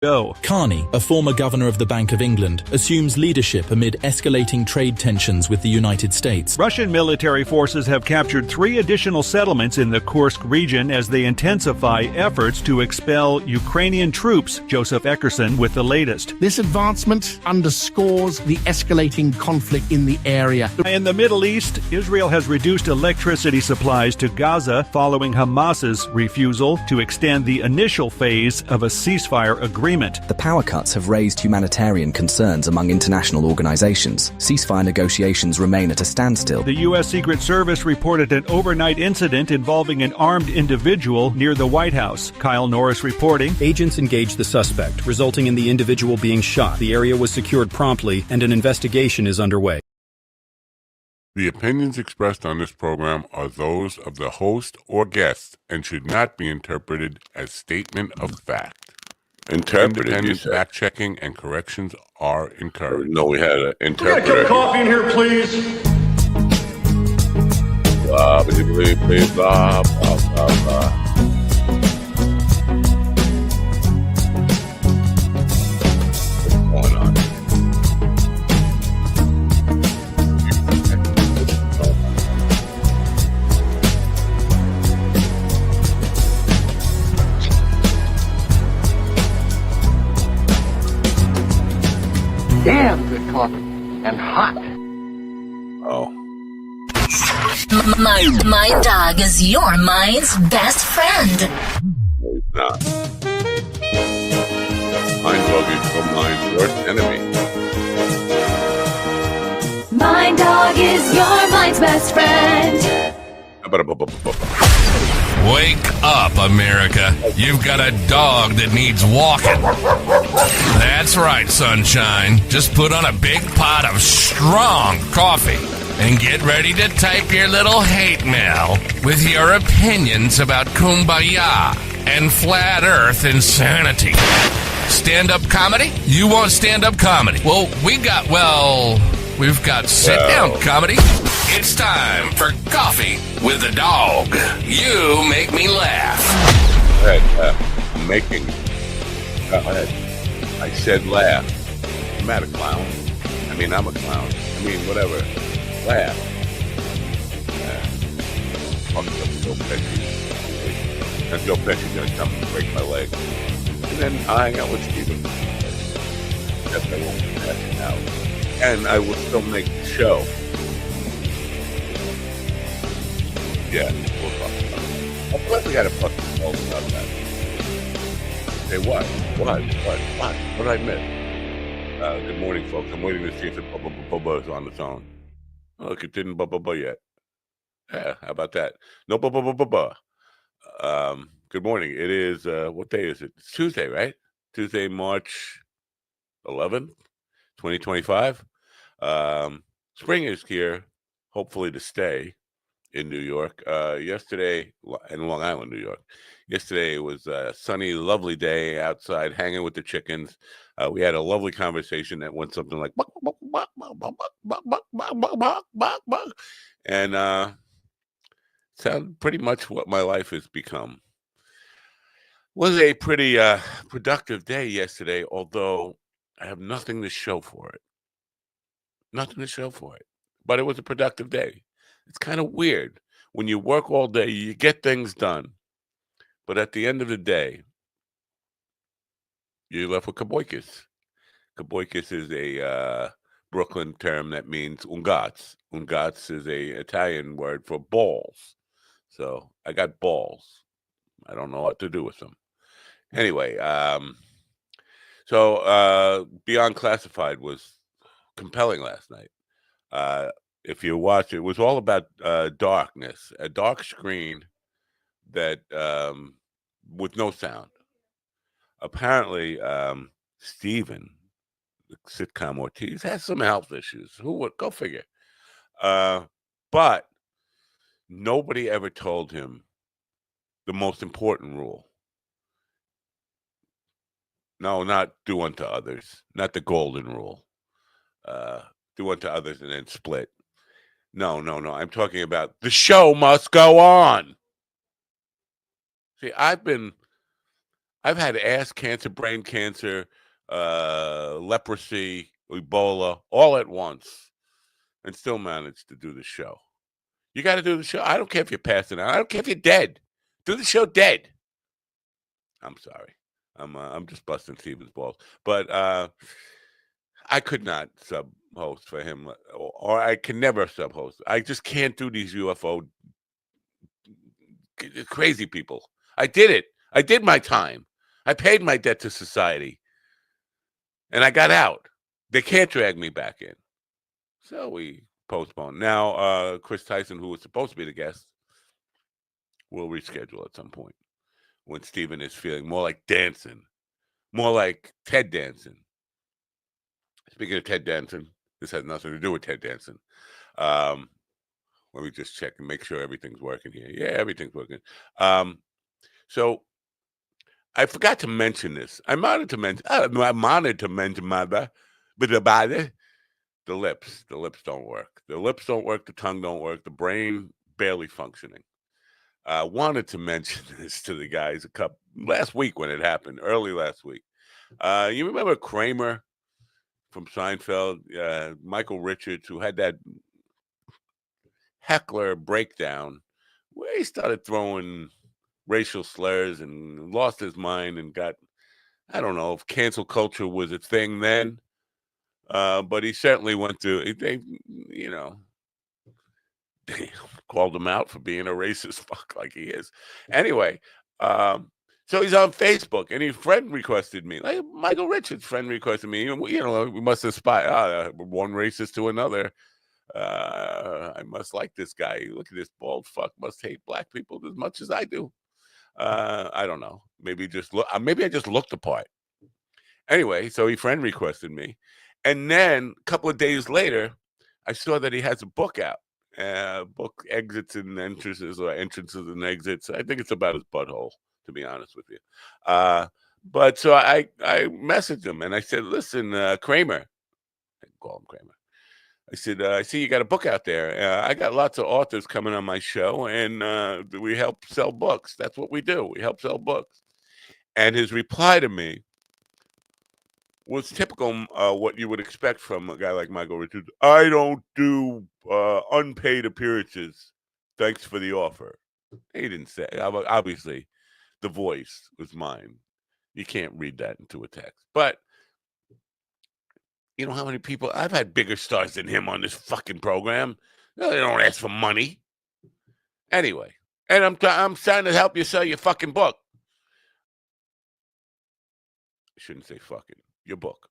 Go. Carney, a former governor of the Bank of England, assumes leadership amid escalating trade tensions with the United States. Russian military forces have captured 3 additional settlements in the Kursk region as they intensify efforts to expel Ukrainian troops. Joseph Eckerson with the latest. This advancement underscores the escalating conflict in the area. In the Middle East, Israel has reduced electricity supplies to Gaza following Hamas's refusal to extend the initial phase of a ceasefire agreement. The power cuts have raised humanitarian concerns among international organizations. Ceasefire negotiations remain at a standstill. The U.S. Secret Service reported an overnight incident involving an armed individual near the White House. Kyle Norris reporting. Agents engaged the suspect, resulting in the individual being shot. The area was secured promptly, and an investigation is underway. The opinions expressed on this program are those of the host or guest and should not be interpreted as statement of fact. Independent fact-checking and corrections are encouraged. No, we had an interpreter. Can I get coffee in here, please? Blah, blah, blah, blah, blah. What's going on? Damn good coffee. And hot. Oh. My dog is your mind's best friend. No, he's not. My dog is your mind's worst enemy. My dog is your mind's best friend. Wake up, America. You've got a dog that needs walking. That's right, sunshine. Just put on a big pot of strong coffee and get ready to type your little hate mail with your opinions about kumbaya and flat earth insanity. Stand-up comedy? You want stand-up comedy? Well, we've got sit-down comedy. It's time for Coffee with the Dog. You make me laugh. Making. Go ahead. I said laugh. I'm not a clown. I mean, I'm a clown. I mean, whatever. Laugh. Fuck up Joe Pesci. And Joe Pesci's gonna come and break my leg. And then I'll hang out with Steven. Except I won't be passing out. And I will still make the show. Yeah, we'll talk about it. I'm glad we had a fucking call about that. Say what? What did I miss? Good morning, folks. I'm waiting to see if Bubba is on the phone. Oh, look, it didn't Bubba yet. Yeah, how about that? No Bubba. Good morning. It is, what day is it? It's Tuesday, right? Tuesday, March 11th, 2025. Spring is here, hopefully to stay in New York. Yesterday, in Long Island, New York. Yesterday was a sunny, lovely day outside, hanging with the chickens. We had a lovely conversation that went something like, and sounded pretty much what my life has become. Was a pretty productive day yesterday, although I have nothing to show for it. But it was a productive day. It's kind of weird. When you work all day, you get things done. But at the end of the day, you're left with kaboikis. Kaboikis is a Brooklyn term that means ungats. Ungats is a Italian word for balls. So I got balls. I don't know what to do with them. Anyway, so Beyond Classified was compelling last night. If you watch, it was all about darkness, a dark screen that with no sound. Apparently, Steven, the sitcom Ortiz, has some health issues. Who would go figure? But nobody ever told him the most important rule. No, not do unto others, not the golden rule. Do unto others and then split. No. I'm talking about the show must go on. See, I've been I've had ass cancer, brain cancer, leprosy, Ebola, all at once, and still managed to do the show. You got to do the show. I don't care if you're passing out. I don't care if you're dead. Do the show dead. I'm sorry. I'm just busting Steven's balls. But I could not sub-host for him, or I can never sub-host. I just can't do these UFO crazy people. I did it. I did my time. I paid my debt to society. And I got out. They can't drag me back in. So we postponed. Now, Chris Tyson, who was supposed to be the guest, will reschedule at some point when Steven is feeling more like Danson, more like Ted Danson. Speaking of Ted Danson, this has nothing to do with Ted Danson. Let me just check and make sure everything's working here. Yeah, everything's working. So I forgot to mention this. I wanted to mention the lips. The lips don't work. The lips don't work. The tongue don't work. The brain barely functioning. I wanted to mention this to the guys last week when it happened, early last week. You remember Kramer from Seinfeld, Michael Richards, who had that heckler breakdown where he started throwing racial slurs and lost his mind and got, I don't know if cancel culture was a thing then, but he certainly went through, they called him out for being a racist fuck like he is. Anyway, so he's on Facebook and his friend requested me, like Michael Richards' friend requested me. We must aspire one racist to another. I must like this guy. Look at this bald fuck. Must hate black people as much as I do. I don't know. Maybe I just looked the part. Anyway, so he friend requested me, and then a couple of days later, I saw that he has a book out. Book Exits and Entrances, or Entrances and Exits. I think it's about his butthole, to be honest with you. But so I messaged him and I said, listen, Kramer. I call him Kramer. I said, I see you got a book out there. I got lots of authors coming on my show, and we help sell books. That's what we do. We help sell books. And his reply to me was typical what you would expect from a guy like Michael Richards. I don't do unpaid appearances. Thanks for the offer. He didn't say. Obviously, the voice was mine. You can't read that into a text. But you know how many people? I've had bigger stars than him on this fucking program. No, they don't ask for money. Anyway, and I'm trying to help you sell your fucking book. I shouldn't say fucking. Your book.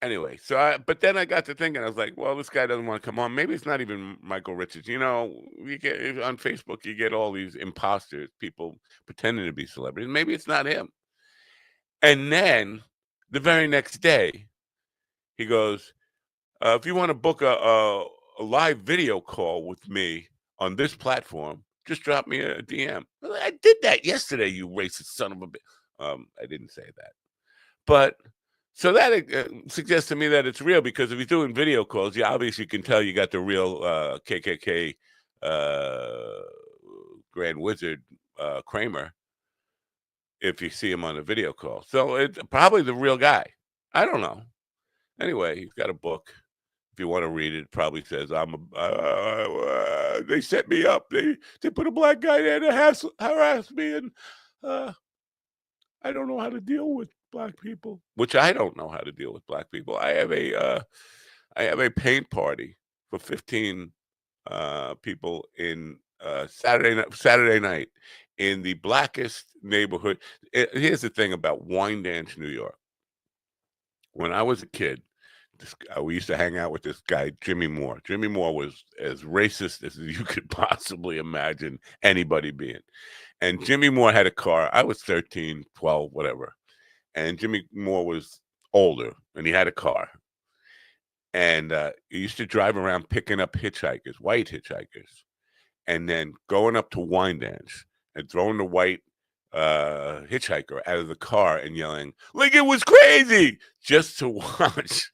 Anyway, but then I got to thinking, I was like, well, this guy doesn't want to come on. Maybe it's not even Michael Richards. You get on Facebook, you get all these imposters, people pretending to be celebrities. Maybe it's not him. And then the very next day, he goes, if you want to book a live video call with me on this platform, just drop me a DM. I did that yesterday, you racist son of a bitch. I didn't say that. But so that suggests to me that it's real, because if you're doing video calls, you obviously can tell you got the real KKK Grand Wizard Kramer if you see him on a video call. So it's probably the real guy. I don't know. Anyway, he's got a book. If you want to read it, it probably says, they set me up. They put a black guy there to harass me, and I don't know how to deal with black people. Which I don't know how to deal with black people. I have a paint party for 15 people in Saturday night in the blackest neighborhood. Here's the thing about Wyandanch, New York. When I was a kid, we used to hang out with this guy, Jimmy Moore. Jimmy Moore was as racist as you could possibly imagine anybody being. And Jimmy Moore had a car. I was 13, 12, whatever. And Jimmy Moore was older, and he had a car. And he used to drive around picking up hitchhikers, white hitchhikers, and then going up to Wyandanch and throwing the white hitchhiker out of the car and yelling, "Lincoln was crazy," just to watch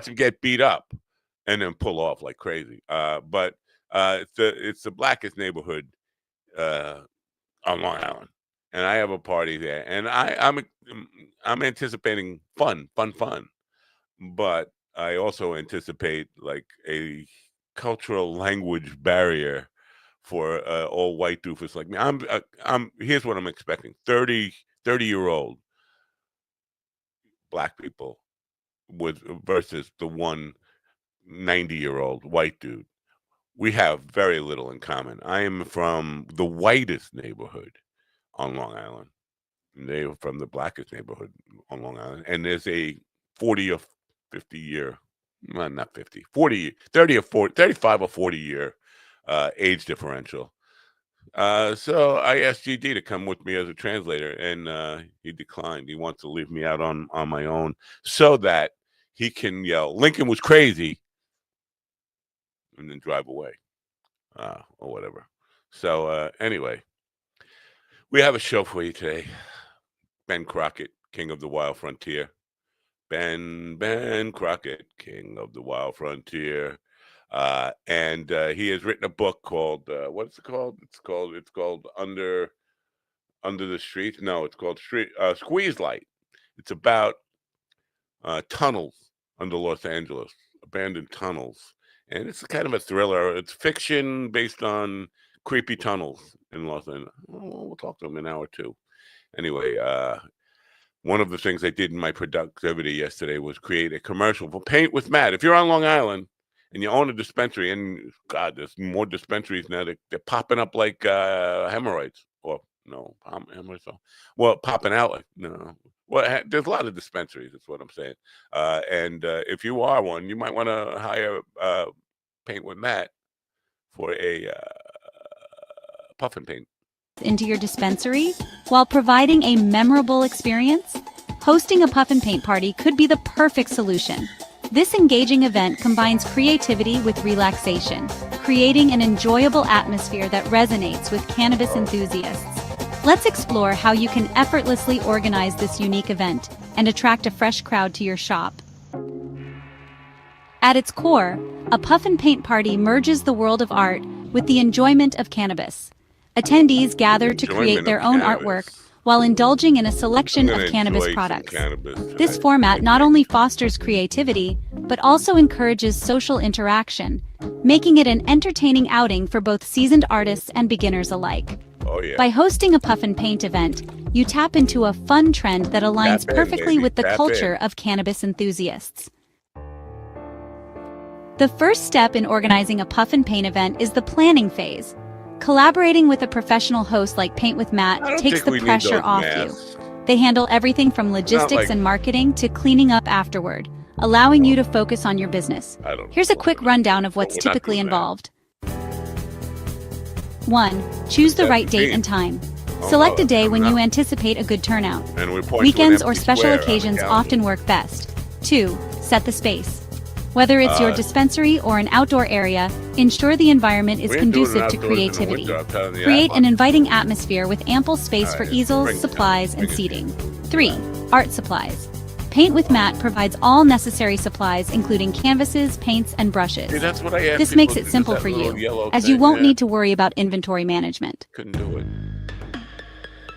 him get beat up and then pull off like crazy. But it's the blackest neighborhood on Long Island, and I have a party there, and I'm anticipating fun, but I also anticipate like a cultural language barrier for all white doofus like me. Here's what I'm expecting: 30-year-old black people versus the 90-year-old white dude. We have very little in common. I am from the whitest neighborhood on Long Island. They are from the blackest neighborhood on Long Island. And there's a 40 or 50 year, well, not 50, 40, 30 or 40, 35 or 40 year age differential. So I asked GD to come with me as a translator, and he declined. He wants to leave me out on my own so that he can yell, "Lincoln was crazy," and then drive away, or whatever. So anyway, we have a show for you today. Ben Crockett, King of the Wild Frontier. Ben Crockett, King of the Wild Frontier. And he has written a book called what's it called? It's called Under the Streets. No, it's called Squeeze Light. It's about tunnels under Los Angeles, abandoned tunnels, and it's kind of a thriller. It's fiction based on creepy tunnels in Los Angeles. We'll talk to him in an hour or two. Anyway, one of the things I did in my productivity yesterday was create a commercial for Paint with Matt. If you're on Long Island and you own a dispensary, and God, there's more dispensaries now. They're popping up like hemorrhoids, or no, hemorrhoids. Well, popping out like no. Well, there's a lot of dispensaries. That's what I'm saying. And if you are one, you might want to hire Paint with Matt for a puff and paint into your dispensary while providing a memorable experience. Hosting a puff and paint party could be the perfect solution. This engaging event combines creativity with relaxation, creating an enjoyable atmosphere that resonates with cannabis enthusiasts. Let's explore how you can effortlessly organize this unique event and attract a fresh crowd to your shop. At its core, a puff and paint party merges the world of art with the enjoyment of cannabis. Attendees gather to create their own artwork while indulging in a selection of cannabis products. This format not only fosters creativity, but also encourages social interaction, making it an entertaining outing for both seasoned artists and beginners alike. Oh, yeah. By hosting a puff and paint event, you tap into a fun trend that aligns perfectly with the culture of cannabis enthusiasts. The first step in organizing a puff and paint event is the planning phase. Collaborating with a professional host like Paint with Matt takes the pressure off you. They handle everything from logistics and marketing to cleaning up afterward, allowing you to focus on your business. Here's a quick rundown of what's typically involved. 1. Choose the right date and time. Select a day when you anticipate a good turnout. Weekends or special occasions often work best. 2. Set the space. Whether it's your dispensary or an outdoor area, ensure the environment is conducive to creativity. Create an inviting atmosphere with ample space for easels, supplies, and seating. 3. Art supplies. Paint with Matt provides all necessary supplies, including canvases, paints, and brushes. This makes it simple for you, as you won't need to worry about inventory management. Couldn't do it.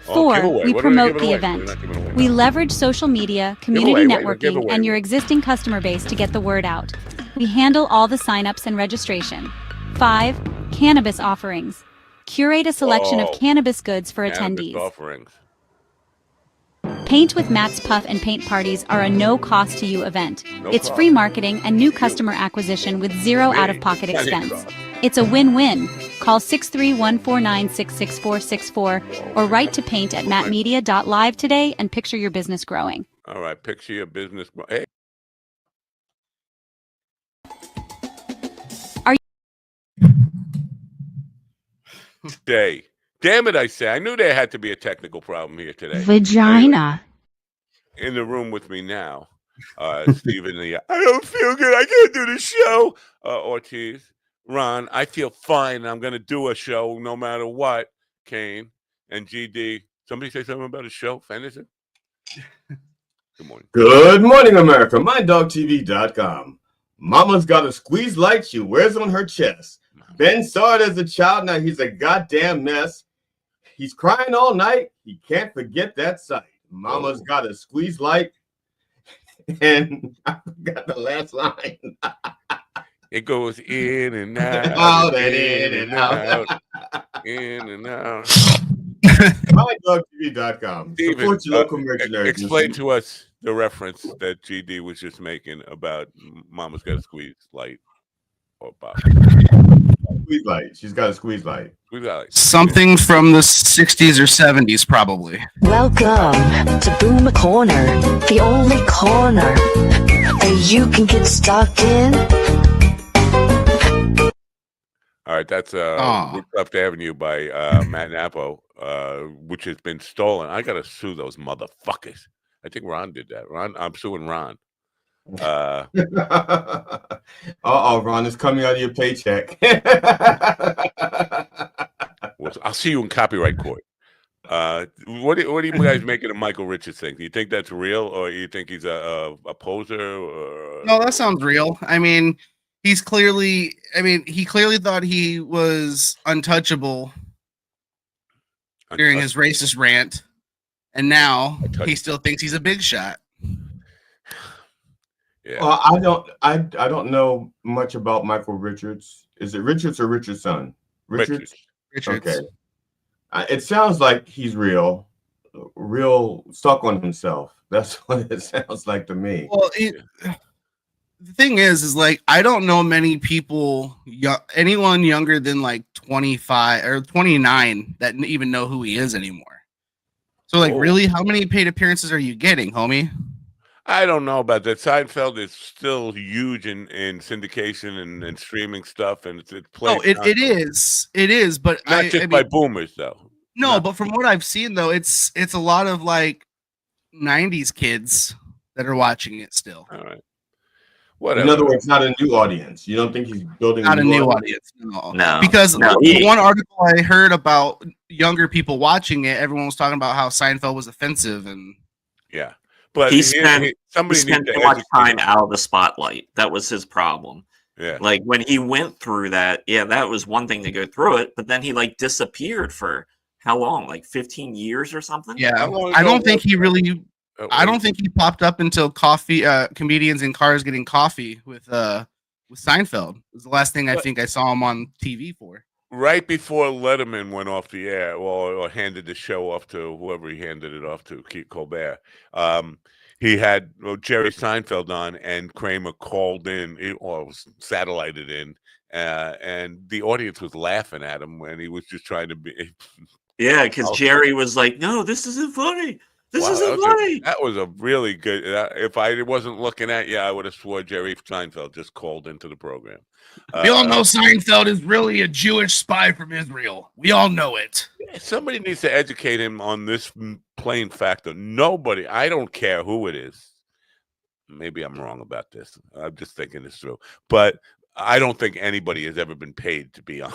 4. We promote the event. We leverage social media, community networking, and your existing customer base to get the word out. We handle all the signups and registration. 5. Cannabis offerings. Curate a selection of cannabis goods for attendees. Paint with Matt's Puff and Paint parties are a no-cost-to-you event. It's free marketing and new customer acquisition with zero out-of-pocket expense. It's a win-win. Call 631-496-6464 or write to paint@mattmedia.live today and picture your business growing. All right, picture your business. Hey. Today. Damn it, I say. I knew there had to be a technical problem here today. Vagina. Anyway, in the room with me now, Stephen, I don't feel good. I can't do the show. Ortiz. Ron, I feel fine. I'm going to do a show no matter what. Kane and GD. Somebody say something about a show? Fenderson? Good morning. Good morning, America. MyDogTV.com. Mama's got a squeeze light she wears on her chest. Ben saw it as a child. Now he's a goddamn mess. He's crying all night. He can't forget that sight. Mama's got a squeeze light. And I forgot the last line. It goes in and out, out and in and out. In and out. MyDogTV.com. Support your local merchandise. Explain to us the reference that GD was just making about Mama's got a squeeze light or box. Squeeze light. She's got a squeeze light. Something from the 60s or 70s, probably. Welcome to Boomer Corner, the only corner that you can get stuck in. All right, that's Woodcroft Avenue by Matt Napo, which has been stolen. I gotta sue those motherfuckers. I think Ron did that. I'm suing Ron. Ron, it's coming out of your paycheck. Well, I'll see you in copyright court. What are you guys making of Michael Richards thing? Do you think that's real, or you think he's a poser? Or... No, that sounds real. I mean, he clearly thought he was untouchable during his racist rant, and now he still thinks he's a big shot. Yeah. Well, I don't know much about Michael Richards. Is it Richards or Richardson? Richards. Okay. It sounds like he's real stuck on himself. That's what it sounds like to me. Well, the thing is like, I don't know many people, anyone younger than like 25 or 29 that even know who he is anymore. So like, really, how many paid appearances are you getting, homie? I don't know about that. Seinfeld is still huge in syndication and streaming stuff, and it plays. Oh, it is, but not just by boomers though. No, but from what I've seen though, it's a lot of like 90s kids that are watching it still. All right. Whatever. In other words, not a new audience. You don't think he's building not a new audience? No. Because the one article I heard about younger people watching it, everyone was talking about how Seinfeld was offensive, and yeah, but he spent too much time out of the spotlight. That was his problem. Yeah, like when he went through that, that was one thing to go through it, but then he like disappeared for how long? Like 15 years or something? Yeah, I don't think he really. I don't think he popped up until comedians in cars getting coffee with Seinfeld. It was the last thing I think I saw him on TV for. Right before Letterman went off the air, or handed the show off to whoever he handed it off to, Keith Colbert. He had Jerry Seinfeld on, and Kramer called in or was satellited in, and the audience was laughing at him when he was just trying to be. Yeah, because Jerry was like, "No, this isn't funny. This isn't funny." That was a really good. If I wasn't looking at you, I would have swore Jerry Seinfeld just called into the program. We all know Seinfeld is really a Jewish spy from Israel. We all know it. Somebody needs to educate him on this plain fact of nobody. I don't care who it is. Maybe I'm wrong about this. I'm just thinking this through. But I don't think anybody has ever been paid to be a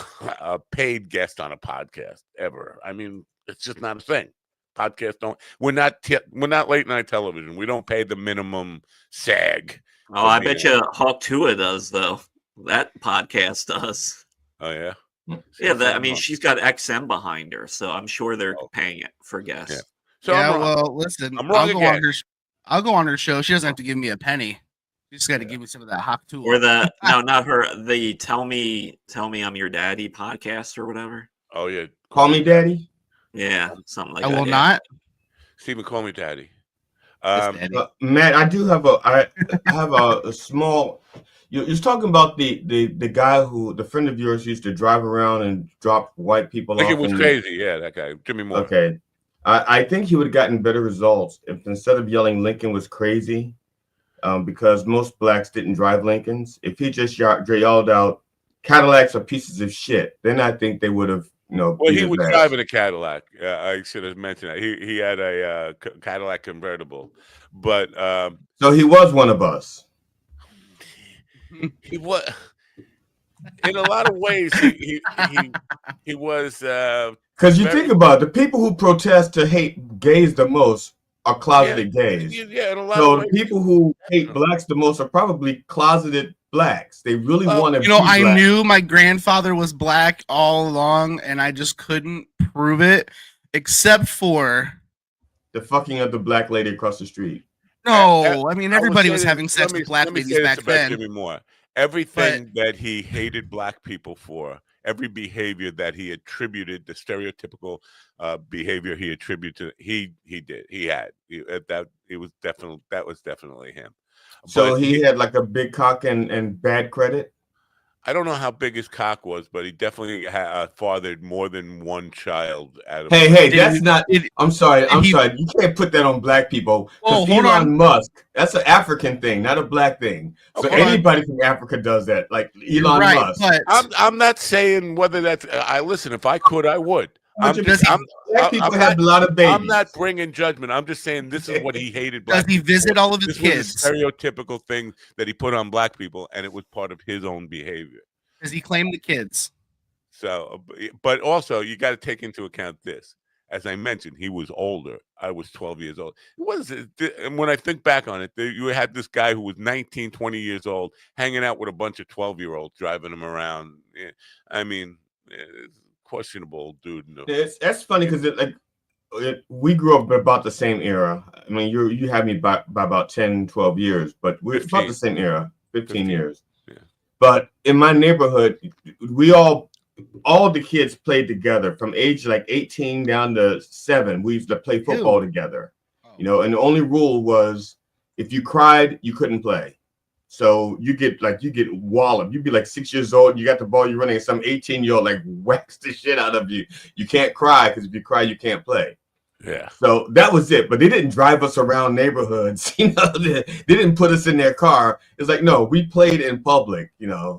paid guest on a podcast ever. I mean, it's just not a thing. Podcasts don't. We're not late night television. We don't pay the minimum SAG. Oh, I bet you Hawk Tua does though. That podcast does. Oh yeah. Yeah, I mean, she's got XM behind her, so I'm sure they're paying it for guests. Yeah. So well, listen, I'll go on her show. She doesn't have to give me a penny. You just got to give me some of that Hawk Tua. Or the no, not her. The tell me I'm your daddy podcast or whatever. Oh yeah. Call me daddy. Yeah, something like that. I will not. Stephen, call me daddy. Matt, I do have a small. You're talking about the guy the friend of yours used to drive around and drop white people off. It was crazy. Yeah, that guy, Jimmy Moore. Okay, I think he would have gotten better results if instead of yelling Lincoln was crazy, because most blacks didn't drive Lincolns. If he just yelled out Cadillacs are pieces of shit, then I think they would have. Well, he was driving a Cadillac. I should have mentioned that. He had a Cadillac convertible, but so he was one of us. He was, in a lot of ways. He was. Because you think about it, the people who protest to hate gays the most are closeted gays. Yeah, in a lot so of ways. The people who hate blacks the most are probably closeted blacks. They really want to. I knew my grandfather was black all along, and I just couldn't prove it. except for the fucking of the black lady across the street. No, I mean everybody was having sex with black ladies back then. Jimmy Moore. Everything that he hated black people for, every behavior that he attributed, the stereotypical behavior he attributed, he did. He had that. That was definitely him. So he had like a big cock and bad credit. I don't know how big his cock was, but he definitely fathered more than one child out of. Hey, that's not. I'm sorry. You can't put that on black people. Because Elon Musk, that's an African thing, not a black thing. So anybody from Africa does that, like Elon Musk. But I'm not saying whether that's. I listen. If I could, I would. Black people have a lot of babies. I'm not bringing judgment. I'm just saying this is what he hated. Does he visit all of his kids? Was a stereotypical thing that he put on black people, and it was part of his own behavior. Does he claim the kids? So, but also you got to take into account this. As I mentioned, he was older. I was 12 years old. And when I think back on it, you had this guy who was 19, 20 years old, hanging out with a bunch of 12-year-olds, driving them around. I mean, questionable dude. That's funny because we grew up about the same era. I mean, you had me by about 10, 12 years, but we're about the same era, 15 years. Yeah. But in my neighborhood, we all the kids played together from age like 18 down to 7. We used to play football together, and the only rule was if you cried, you couldn't play. So you get walloped. You'd be like 6 years old. You got the ball. You're running, and some 18-year-old like whacks the shit out of you. You can't cry because if you cry, you can't play. Yeah. So that was it. But they didn't drive us around neighborhoods. They didn't put us in their car. It's like, no, we played in public. Yeah.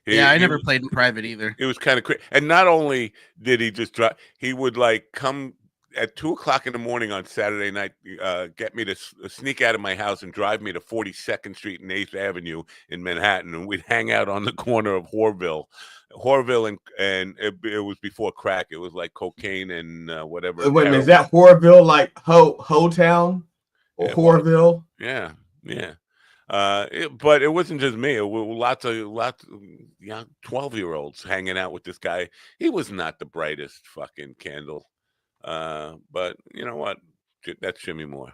I never played in private either. It was kind of crazy. And not only did he just drive, he would come at 2:00 in the morning on Saturday night, get me to sneak out of my house and drive me to 42nd Street and 8th Avenue in Manhattan, and we'd hang out on the corner of Horville, and it was before crack. It was like cocaine and whatever. Wait a minute, is that Horville like Ho Town or Horville? Yeah. But it wasn't just me. It was lots of 12-year-olds hanging out with this guy. He was not the brightest fucking candle. But you know what? That's Jimmy Moore.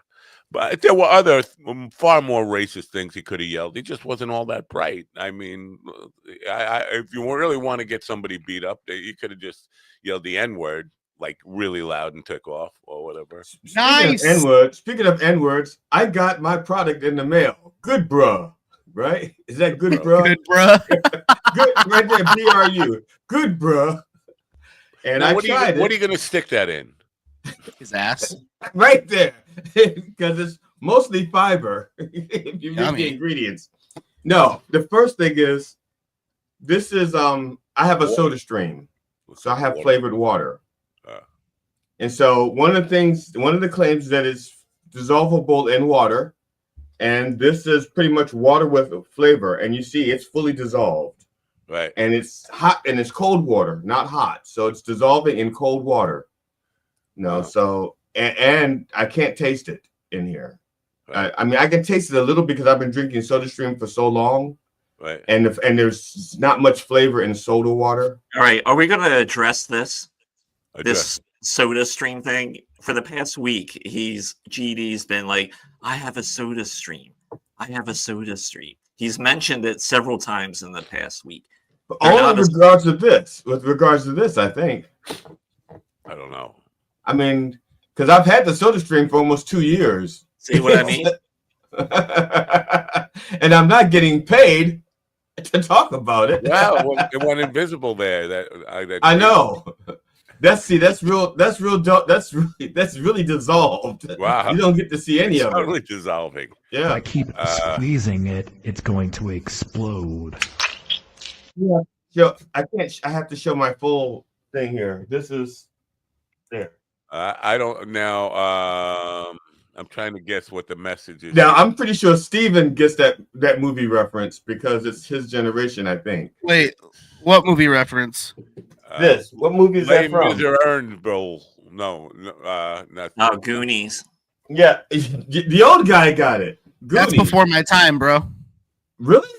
But there were other far more racist things he could have yelled. He just wasn't all that bright. I mean, if you really want to get somebody beat up, you could have just yelled the N-word like really loud and took off or whatever. Nice. Speaking of N-words, I got my product in the mail. Good bruh. Right? Is that good bruh? Good bruh. Good, right there, BRU. Good bruh. And now, I tried it. What are you going to stick that in? His ass. Right there. Because it's mostly fiber. If you read the ingredients. No, the first thing is, this is, I have a soda stream. So I have flavored water. And so one of the claims is that it's dissolvable in water. And this is pretty much water with flavor. And you see it's fully dissolved. Right. And it's hot, and it's cold water, not hot. So it's dissolving in cold water. So, and I can't taste it in here. Right. I mean, I can taste it a little because I've been drinking SodaStream for so long. Right. And there's not much flavor in soda water. All right. Are we going to address this? This SodaStream thing? For the past week, GD's been like, I have a SodaStream. I have a SodaStream. He's mentioned it several times in the past week. Only with regards to this. With regards to this, I think. I don't know. I mean, because I've had the SodaStream for almost 2 years. See what I mean? And I'm not getting paid to talk about it. Well, it went invisible there. I know. That's really dissolved. Wow. You don't get to see any of it. Totally dissolving. Yeah. If I keep squeezing it, it's going to explode. Yeah. I have to show my full thing here. This is there. I don't now. I'm trying to guess what the message is. Now I'm pretty sure Steven gets that movie reference because it's his generation, I think. Wait, what movie reference? This. What movie is that from? No, not Goonies. Yeah, the old guy got it. Goonies. That's before my time, bro. Really?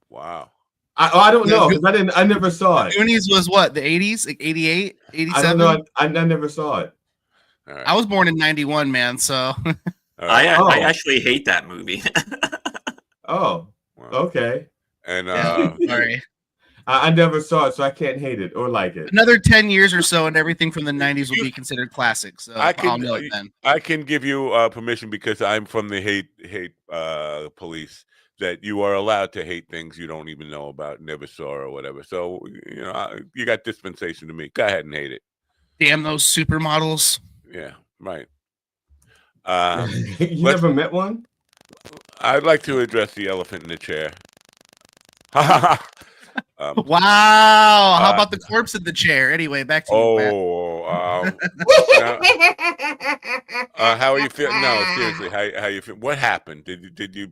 Wow. I don't know because I never saw it. Goonies was what, the 80s, like 88, 87? I don't know. I never saw it. Right. I was born in 91, man. So I actually hate that movie. Oh, okay. And sorry. I never saw it, so I can't hate it or like it. Another 10 years or so, and everything from the 90s will be considered classic. So I'll know it then. I can give you permission because I'm from the hate police that you are allowed to hate things you don't even know about, never saw, or whatever. So you got dispensation to me. Go ahead and hate it. Damn those supermodels. Yeah, right. You never met one? I'd like to address the elephant in the chair. Wow! How about the corpse in the chair? Anyway, back to you, Matt. How are you feeling? No, seriously, how you feel? What happened? Did you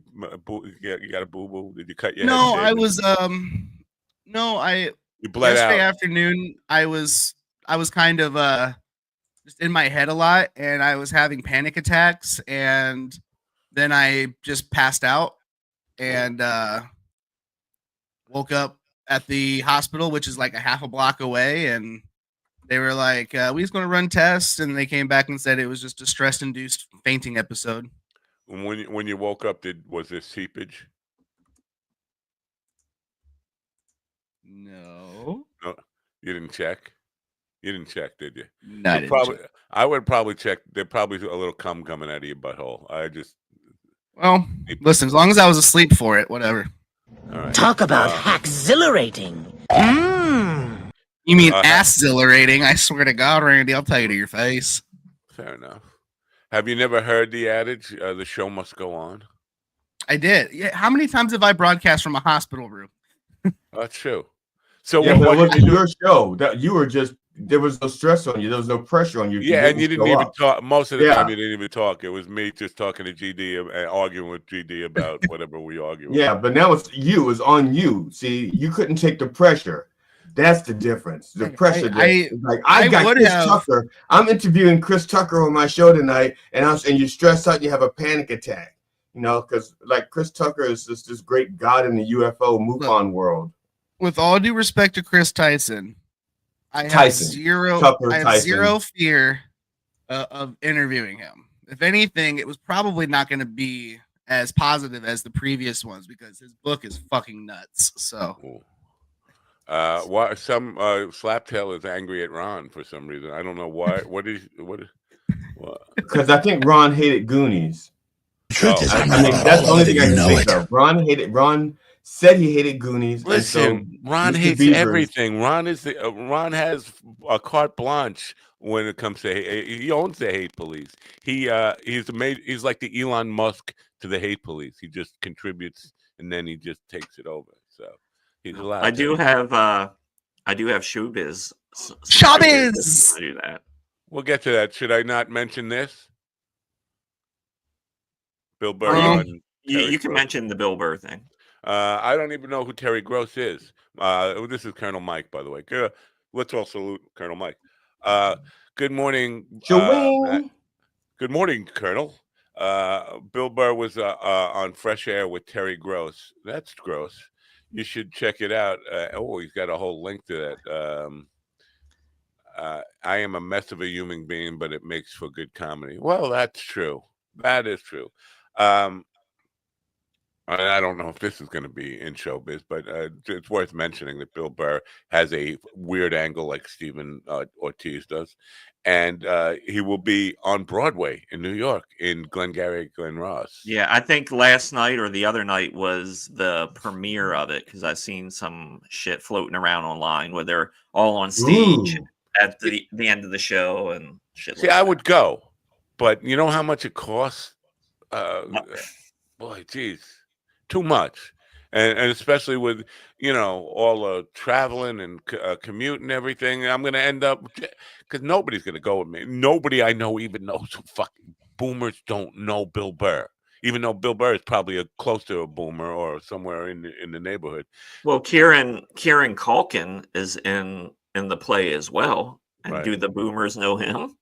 you got a boo boo? Did you cut your head? No, I was You bled yesterday out. afternoon. I was kind of just in my head a lot, and I was having panic attacks, and then I just passed out and woke up at the hospital, which is like a half a block away, and they were like, "We just going to run tests," and they came back and said it was just a stress-induced fainting episode. When you woke up, was there seepage? No. No, you didn't check. You didn't check, did you? No, I would probably check. There's probably a little cum coming out of your butthole. Well, listen, as long as I was asleep for it, whatever. All right. Talk about exhilarating. You mean exhilarating? I swear to God, Randy, I'll tell you to your face. Fair enough. Have you never heard the adage, the show must go on? I did. Yeah. How many times have I broadcast from a hospital room? That's true. So yeah, what was your show? That you were just, there was no stress on you. There was no pressure on you. Yeah, and you didn't even talk. Most of the time, you didn't even talk. It was me just talking to GD and arguing with GD about whatever we argue about. Yeah, but now it's you. It's on you. See, you couldn't take the pressure. That's the difference. The pressure. I got Chris Tucker. I'm interviewing Chris Tucker on my show tonight, and you're stressed out. You have a panic attack. You know, because like Chris Tucker is just this great god in the UFO MUFON world. With all due respect to Chris Tyson, I have zero fear of interviewing him. If anything, it was probably not going to be as positive as the previous ones because his book is fucking nuts. So, some Slaptail is angry at Ron for some reason. I don't know why. What? Because I think Ron hated Goonies. Truth is, I mean, that's the only thing I can think of. Ron said he hated Goonies. Listen, Ron hates everything. Ron has a carte blanche when it comes to he owns the hate police. He's like the Elon Musk to the hate police. He just contributes and then he just takes it over. So he's allowed. I do have showbiz. Showbiz. I do that. We'll get to that. Should I not mention this? Bill Burr. You can mention the Bill Burr thing. I don't even know who Terry Gross is. This is Colonel Mike, by the way. Let's all salute Colonel Mike. Good morning. Good morning, Colonel. Bill Burr was on Fresh Air with Terry Gross. That's gross. You should check it out. He's got a whole link to that. I am a mess of a human being, but it makes for good comedy. Well, that's true. That is true. I don't know if this is going to be in showbiz, but it's worth mentioning that Bill Burr has a weird angle like Stephen Ortiz does. And he will be on Broadway in New York in Glengarry Glen Ross. Yeah, I think last night or the other night was the premiere of it because I've seen some shit floating around online where they're all on stage at the end of the show and shit. See, I would go, but you know how much it costs? Boy, geez. Too much, and especially with all the traveling and commute and everything, I'm going to end up because nobody's going to go with me. Nobody I know even knows who fucking boomers don't know Bill Burr, even though Bill Burr is probably close to a boomer or somewhere in the neighborhood. Well, Kieran Culkin is in the play as well, and Right. Do the boomers know him?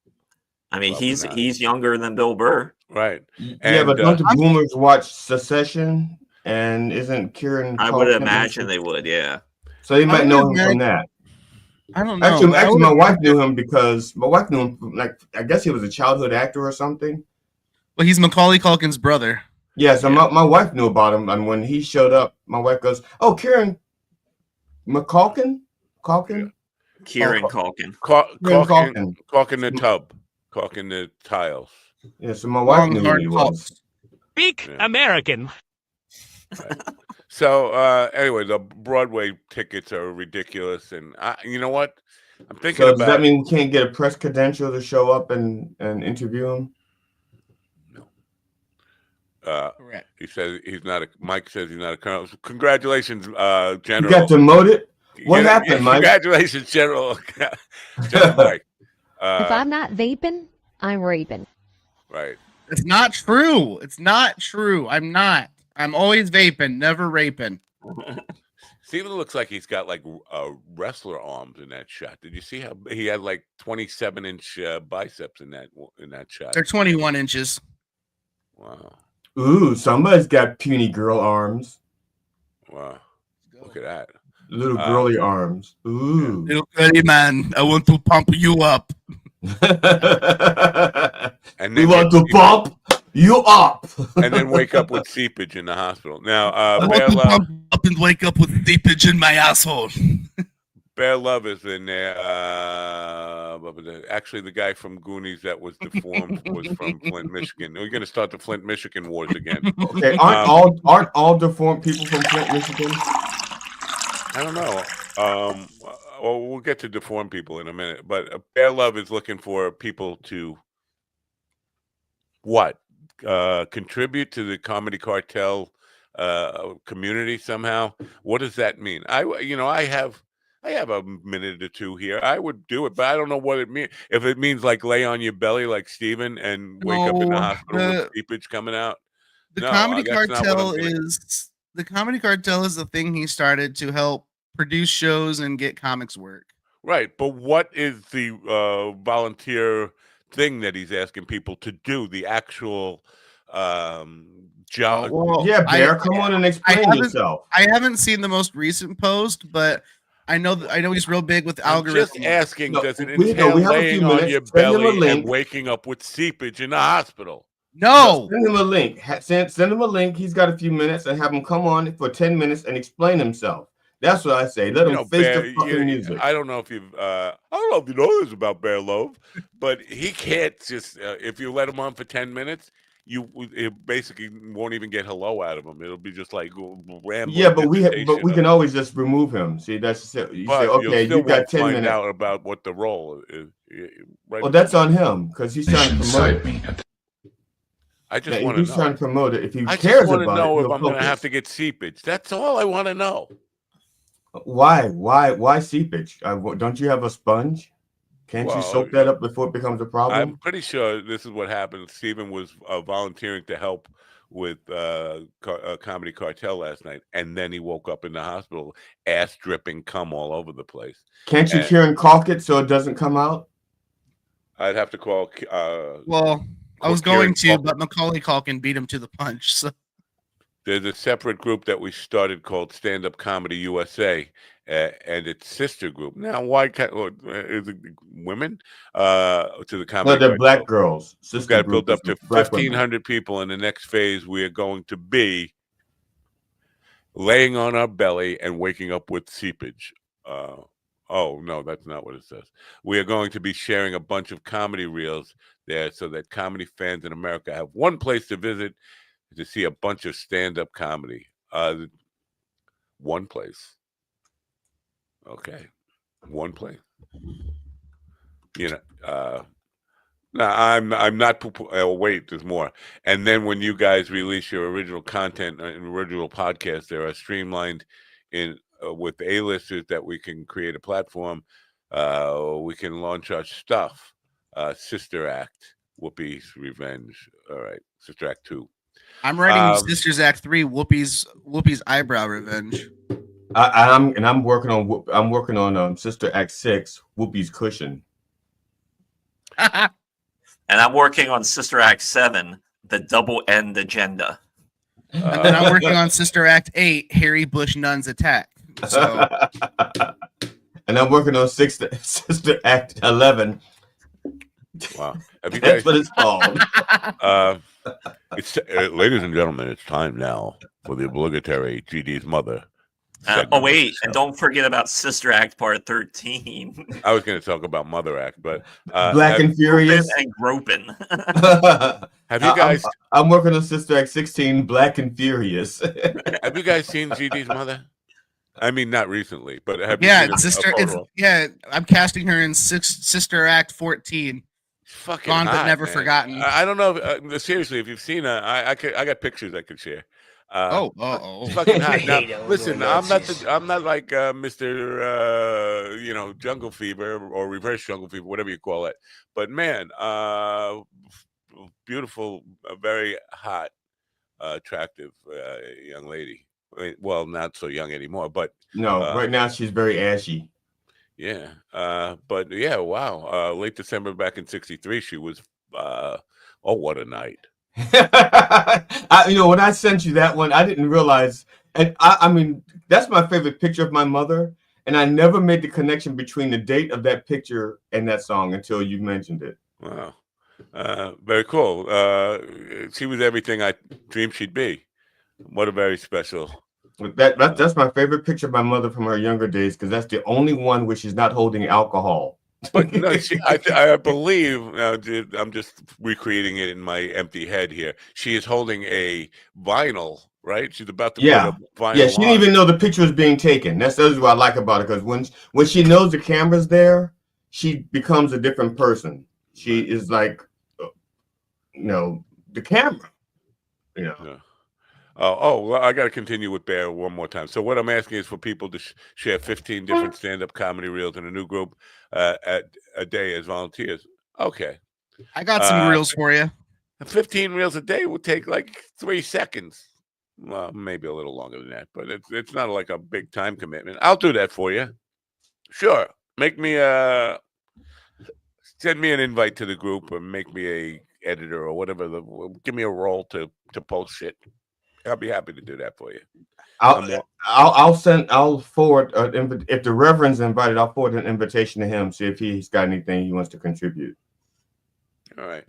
I mean, he's younger than Bill Burr, right? Yeah, but don't the boomers watch Succession? And isn't Kieran? I would imagine they would, yeah. So you might know him from that. I don't know. Actually, my wife knew him because my wife knew him. Like, I guess he was a childhood actor or something. Well, he's Macaulay Culkin's brother. Yeah, so my wife knew about him, and when he showed up, my wife goes, "Oh, Kieran McCulkin? Culkin? Kieran Culkin. Caulking the tub. Caulking the tiles." Yeah, so my wife knew who he was. Speak American. Right. So anyway, the Broadway tickets are ridiculous, and you know what? I'm thinking So does that mean we can't get a press credential to show up and interview him? No. Correct. He says he's not. Mike says he's not a colonel. Congratulations, General. You got demoted. What happened, Mike? Congratulations, General. General Mike. If I'm not vaping, I'm raping. Right. It's not true. It's not true. I'm not. I'm always vaping, never raping. Steven looks like he's got like wrestler arms in that shot. Did you see how he had like 27-inch biceps in that shot? They're 21 inches. Wow. Ooh, somebody's got puny girl arms. Wow. Look at that. Little girly arms. Ooh. Little girly man, I want to pump you up. And we want to pump you up. And then wake up with seepage in the hospital. Now, I want to pump up and wake up with seepage in my asshole. Bear Love is in there. Actually, the guy from Goonies that was deformed was from Flint, Michigan. We're going to start the Flint, Michigan wars again. Okay, aren't all deformed people from Flint, Michigan? I don't know. Well, we'll get to deformed people in a minute. But Bear Love is looking for people to what? Contribute to the comedy cartel community somehow. What does that mean? I have a minute or two here. I would do it, but I don't know what it means. If it means like lay on your belly like Steven and wake up in the hospital with seepage coming out. The comedy cartel is the thing he started to help produce shows and get comics work. Right, but what is the volunteer thing that he's asking people to do? The actual job. Well, yeah, Bear, come on and explain yourself. I haven't seen the most recent post, but I know he's real big with algorithms. Just asking, does it entail laying on your belly and waking up with seepage in the hospital? No. Send him a link. Send him a link. He's got a few minutes, and have him come on for 10 minutes and explain himself. That's what I say. Let him face the fucking music. I don't know if you know this about Bear Love, but he can't just if you let him on for 10 minutes, it basically won't even get hello out of him. It'll be just like rambling. Yeah, but we can always just remove him. See, that's you say, okay, you got 10 minutes out about what the role is. Right. Well, that's on him because he's trying to promote it. I just want to know. He's trying to promote it. If he cares about it, I just want to know if I'm going to have to get seepage. That's all I want to know. Why seepage? Don't you have a sponge? Can't you soak that up before it becomes a problem? I'm pretty sure this is what happened. Steven was volunteering to help with Comedy Cartel last night, and then he woke up in the hospital, ass dripping, cum all over the place. Can't you Kieran caulk it so it doesn't come out? I'd have to call. I was going to, but Macaulay Culkin beat him to the punch. So. There's a separate group that we started called Stand Up Comedy USA, and its sister group. Now, why is it women to the comedy? No, they're black girls. We've got to build up to 1,500 people. In the next phase, we are going to be laying on our belly and waking up with seepage. Oh, no, that's not what it says. We are going to be sharing a bunch of comedy reels there so that comedy fans in America have one place to visit to see a bunch of stand-up comedy. One place. Okay. One place. Now I'm not wait, there's more. And then when you guys release your original content and original podcasts, there are streamlined in with A-listers that we can create a platform. We can launch our stuff. Sister Act, Whoopi's Revenge. All right, Sister Act 2. I'm writing Sisters Act 3, Whoopi's Eyebrow Revenge. I'm working on Sister Act 6, Whoopi's Cushion. And I'm working on Sister Act 7, the double end agenda. And then I'm working on Sister Act 8, Harry Bush Nuns Attack. So, and I'm working on Sister Act 11. Wow. Have you That's guys, what it's called. Ladies and gentlemen, it's time now for the obligatory GD's mother. Oh, wait, and don't forget about Sister Act Part 13. I was going to talk about Mother Act, but Black and Furious and Groping. Have you guys? I'm working on Sister Act 16, Black and Furious. Have you guys seen GD's mother? I mean, not recently, but have yeah, you seen I'm casting her in Sister Act 14. Fucking Gone hot, but never man. forgotten. I don't know. Seriously, if you've seen her, I got pictures I could share. It's fucking hot. Now, listen, I'm not like Mr. Jungle Fever or Reverse Jungle Fever, whatever you call it. But man, beautiful, very hot, attractive young lady. Well, not so young anymore, but no, right now she's very ashy. Yeah, but yeah, wow. Late December back in '63, she was. What a night! When I sent you that one, I didn't realize, and I mean, that's my favorite picture of my mother, and I never made the connection between the date of that picture and that song until you mentioned it. Wow, very cool. She was everything I dreamed she'd be. What a very special. That's my favorite picture of my mother from her younger days, because that's the only one where she's not holding alcohol. But no, I believe I'm just recreating it in my empty head here. She is holding a vinyl, right? She's about to put a vinyl. Yeah, she didn't even know the picture was being taken. That's what I like about it, because when she knows the camera's there, she becomes a different person. She is like, the camera. Yeah. Well, I got to continue with Bear one more time. So what I'm asking is for people to share 15 different stand-up comedy reels in a new group at a day as volunteers. Okay. I got some reels for you. 15 reels a day would take like 3 seconds. Well, maybe a little longer than that, but it's not like a big time commitment. I'll do that for you. Sure. Make me send me an invite to the group, or make me a editor or whatever. Give me a role to post shit. I'll be happy to do that for you. I'll forward if the Reverend's invited, I'll forward an invitation to him, see if he's got anything he wants to contribute. All right.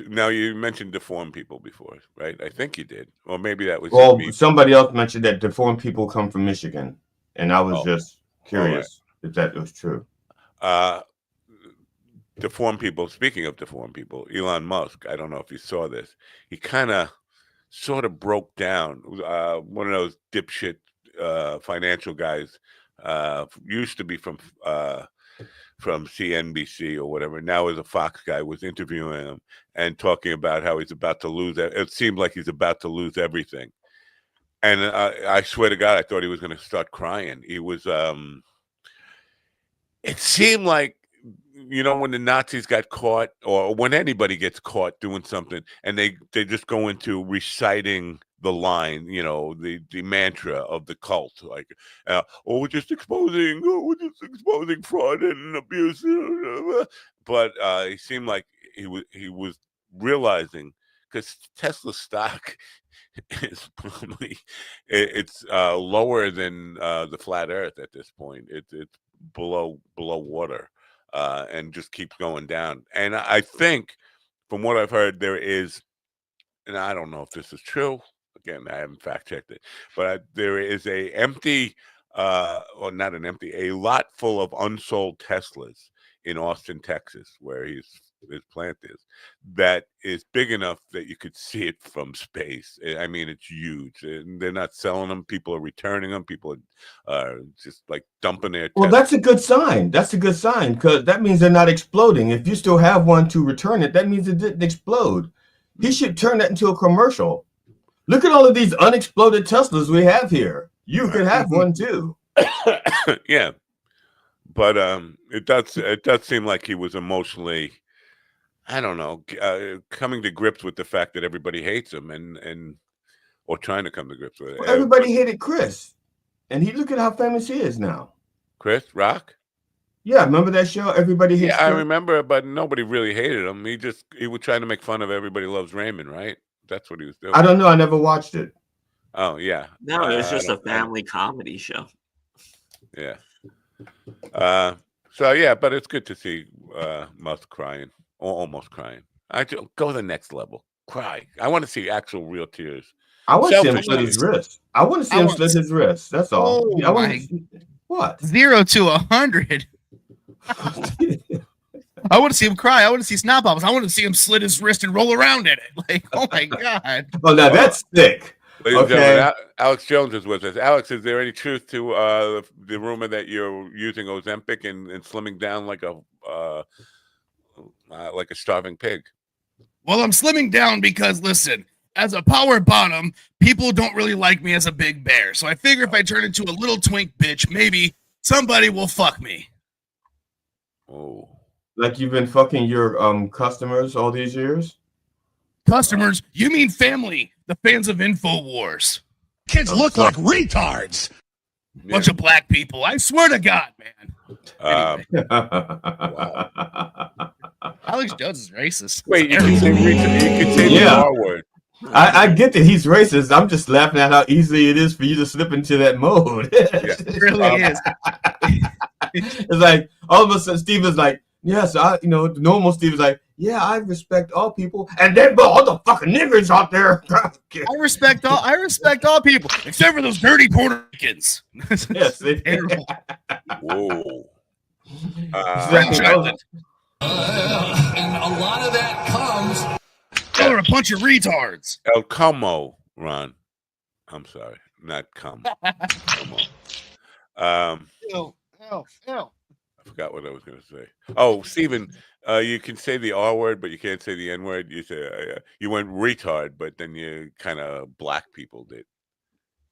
Now you mentioned deformed people before, right? I think you did, or maybe that was. Well, somebody else mentioned that deformed people come from Michigan, and I was just curious if that was true. Deformed people. Speaking of deformed people, Elon Musk. I don't know if you saw this. He kind of sort of broke down. One of those dipshit financial guys, used to be from CNBC or whatever, now is a Fox guy, was interviewing him and talking about how he's about to lose it seemed like he's about to lose everything. And I swear to God, I thought he was going to start crying. He was it seemed like, when the Nazis got caught, or when anybody gets caught doing something, and they just go into reciting the line, the mantra of the cult, like, we're just exposing fraud and abuse. But it seemed like he was realizing, because Tesla stock is probably it's lower than the flat Earth at this point. It's below water. And just keeps going down. And I think, from what I've heard, there is, and I don't know if this is true. Again, I haven't fact checked it, but there is a lot full of unsold Teslas in Austin, Texas, where his plant is, that is big enough that you could see it from space. I mean, it's huge. And they're not selling them. People are returning them. People are just like dumping their. Well, that's a good sign. That's a good sign, because that means they're not exploding. If you still have one to return it, that means it didn't explode. He should turn that into a commercial. Look at all of these unexploded Teslas we have here. You could have one too. Yeah, but it does seem like he was emotionally, I don't know, coming to grips with the fact that everybody hates him, or trying to come to grips with it. Well, everybody hated Chris, and look at how famous he is now. Chris Rock? Yeah, remember that show? Everybody hates Chris? I remember, but nobody really hated him. He was trying to make fun of Everybody Loves Raymond, right? That's what he was doing. I don't know. I never watched it. Oh yeah. No, it was just a family comedy show. Yeah. So yeah, but it's good to see Musk crying, or almost crying. I go to the next level. Cry. I want to see actual real tears. I want to see him slit his wrist. I want to see him slit his wrist. That's all. Oh, I want to see, what? 0 to 100. I want to see him cry. I want to see snap bubbles. I want to see him slit his wrist and roll around in it. Like, oh my god. Oh, now that's thick. Ladies and gentlemen, Alex Jones is with us. Alex, is there any truth to the rumor that you're using Ozempic and slimming down like a starving pig? Well, I'm slimming down because, listen, as a power bottom, people don't really like me as a big bear. So I figure if I turn into a little twink bitch, maybe somebody will fuck me. Oh. Like you've been fucking your customers all these years? Customers? You mean family, the fans of InfoWars. Kids look like retards. Bunch of black people. I swear to God, man. Anyway. Alex Jones is racist. Wait, you can say the R word. I get that he's racist. I'm just laughing at how easy it is for you to slip into that mode. It really is. It's like all of a sudden Steve is like, yes, the normal Steve is like, yeah, I respect all people, and then but all the fucking niggers out there. I respect all people, except for those dirty Puerto Ricans. Yes, terrible. Whoa. And a lot of that comes. They're a bunch of retards. El Como, Ron. I'm sorry, not cum. Ew. I forgot what I was going to say. Oh, Stephen, you can say the R word, but you can't say the N word. You say you went retard, but then you kind of black people did.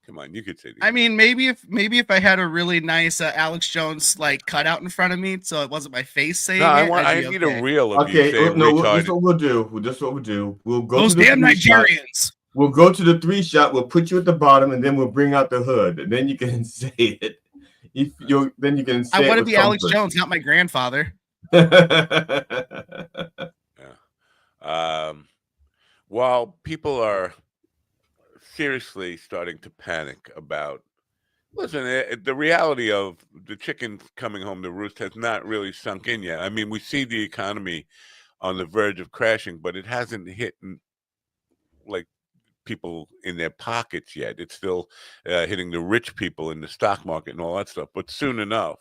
Come on, you could say. I mean, maybe if I had a really nice Alex Jones like cutout in front of me, so it wasn't my face saying no, it. I need a reel of you saying no, retarded. this is what we'll do. This is what we'll do. We'll go those to the damn Nigerians. Shot. We'll go to the 3-shot. We'll put you at the bottom, and then we'll bring out the hood, and then you can say it. Then you can say I want to be Alex Jones, not my grandfather. Yeah. While people are seriously starting to panic about, listen, the reality of the chicken coming home to roost has not really sunk in yet. I mean, we see the economy on the verge of crashing, but it hasn't hit like people in their pockets yet. It's still hitting the rich people in the stock market and all that stuff. But soon enough,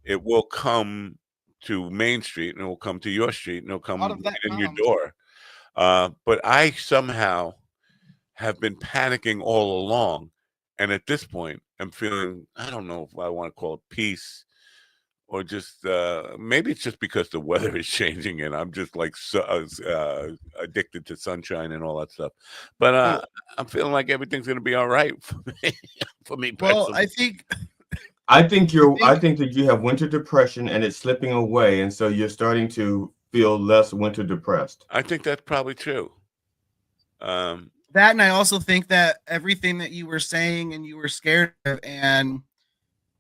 it will come to Main Street, and it will come to your street, and it'll come in your door. But I somehow have been panicking all along, and at this point, I'm feeling, I don't know if I want to call it peace, or just maybe it's just because the weather is changing and I'm just like addicted to sunshine and all that stuff. But I'm feeling like everything's going to be all right for me. Well, personally. I think that you have winter depression and it's slipping away, and so you're starting to feel less winter depressed. I think that's probably true. That, and I also think that everything that you were saying and you were scared of, and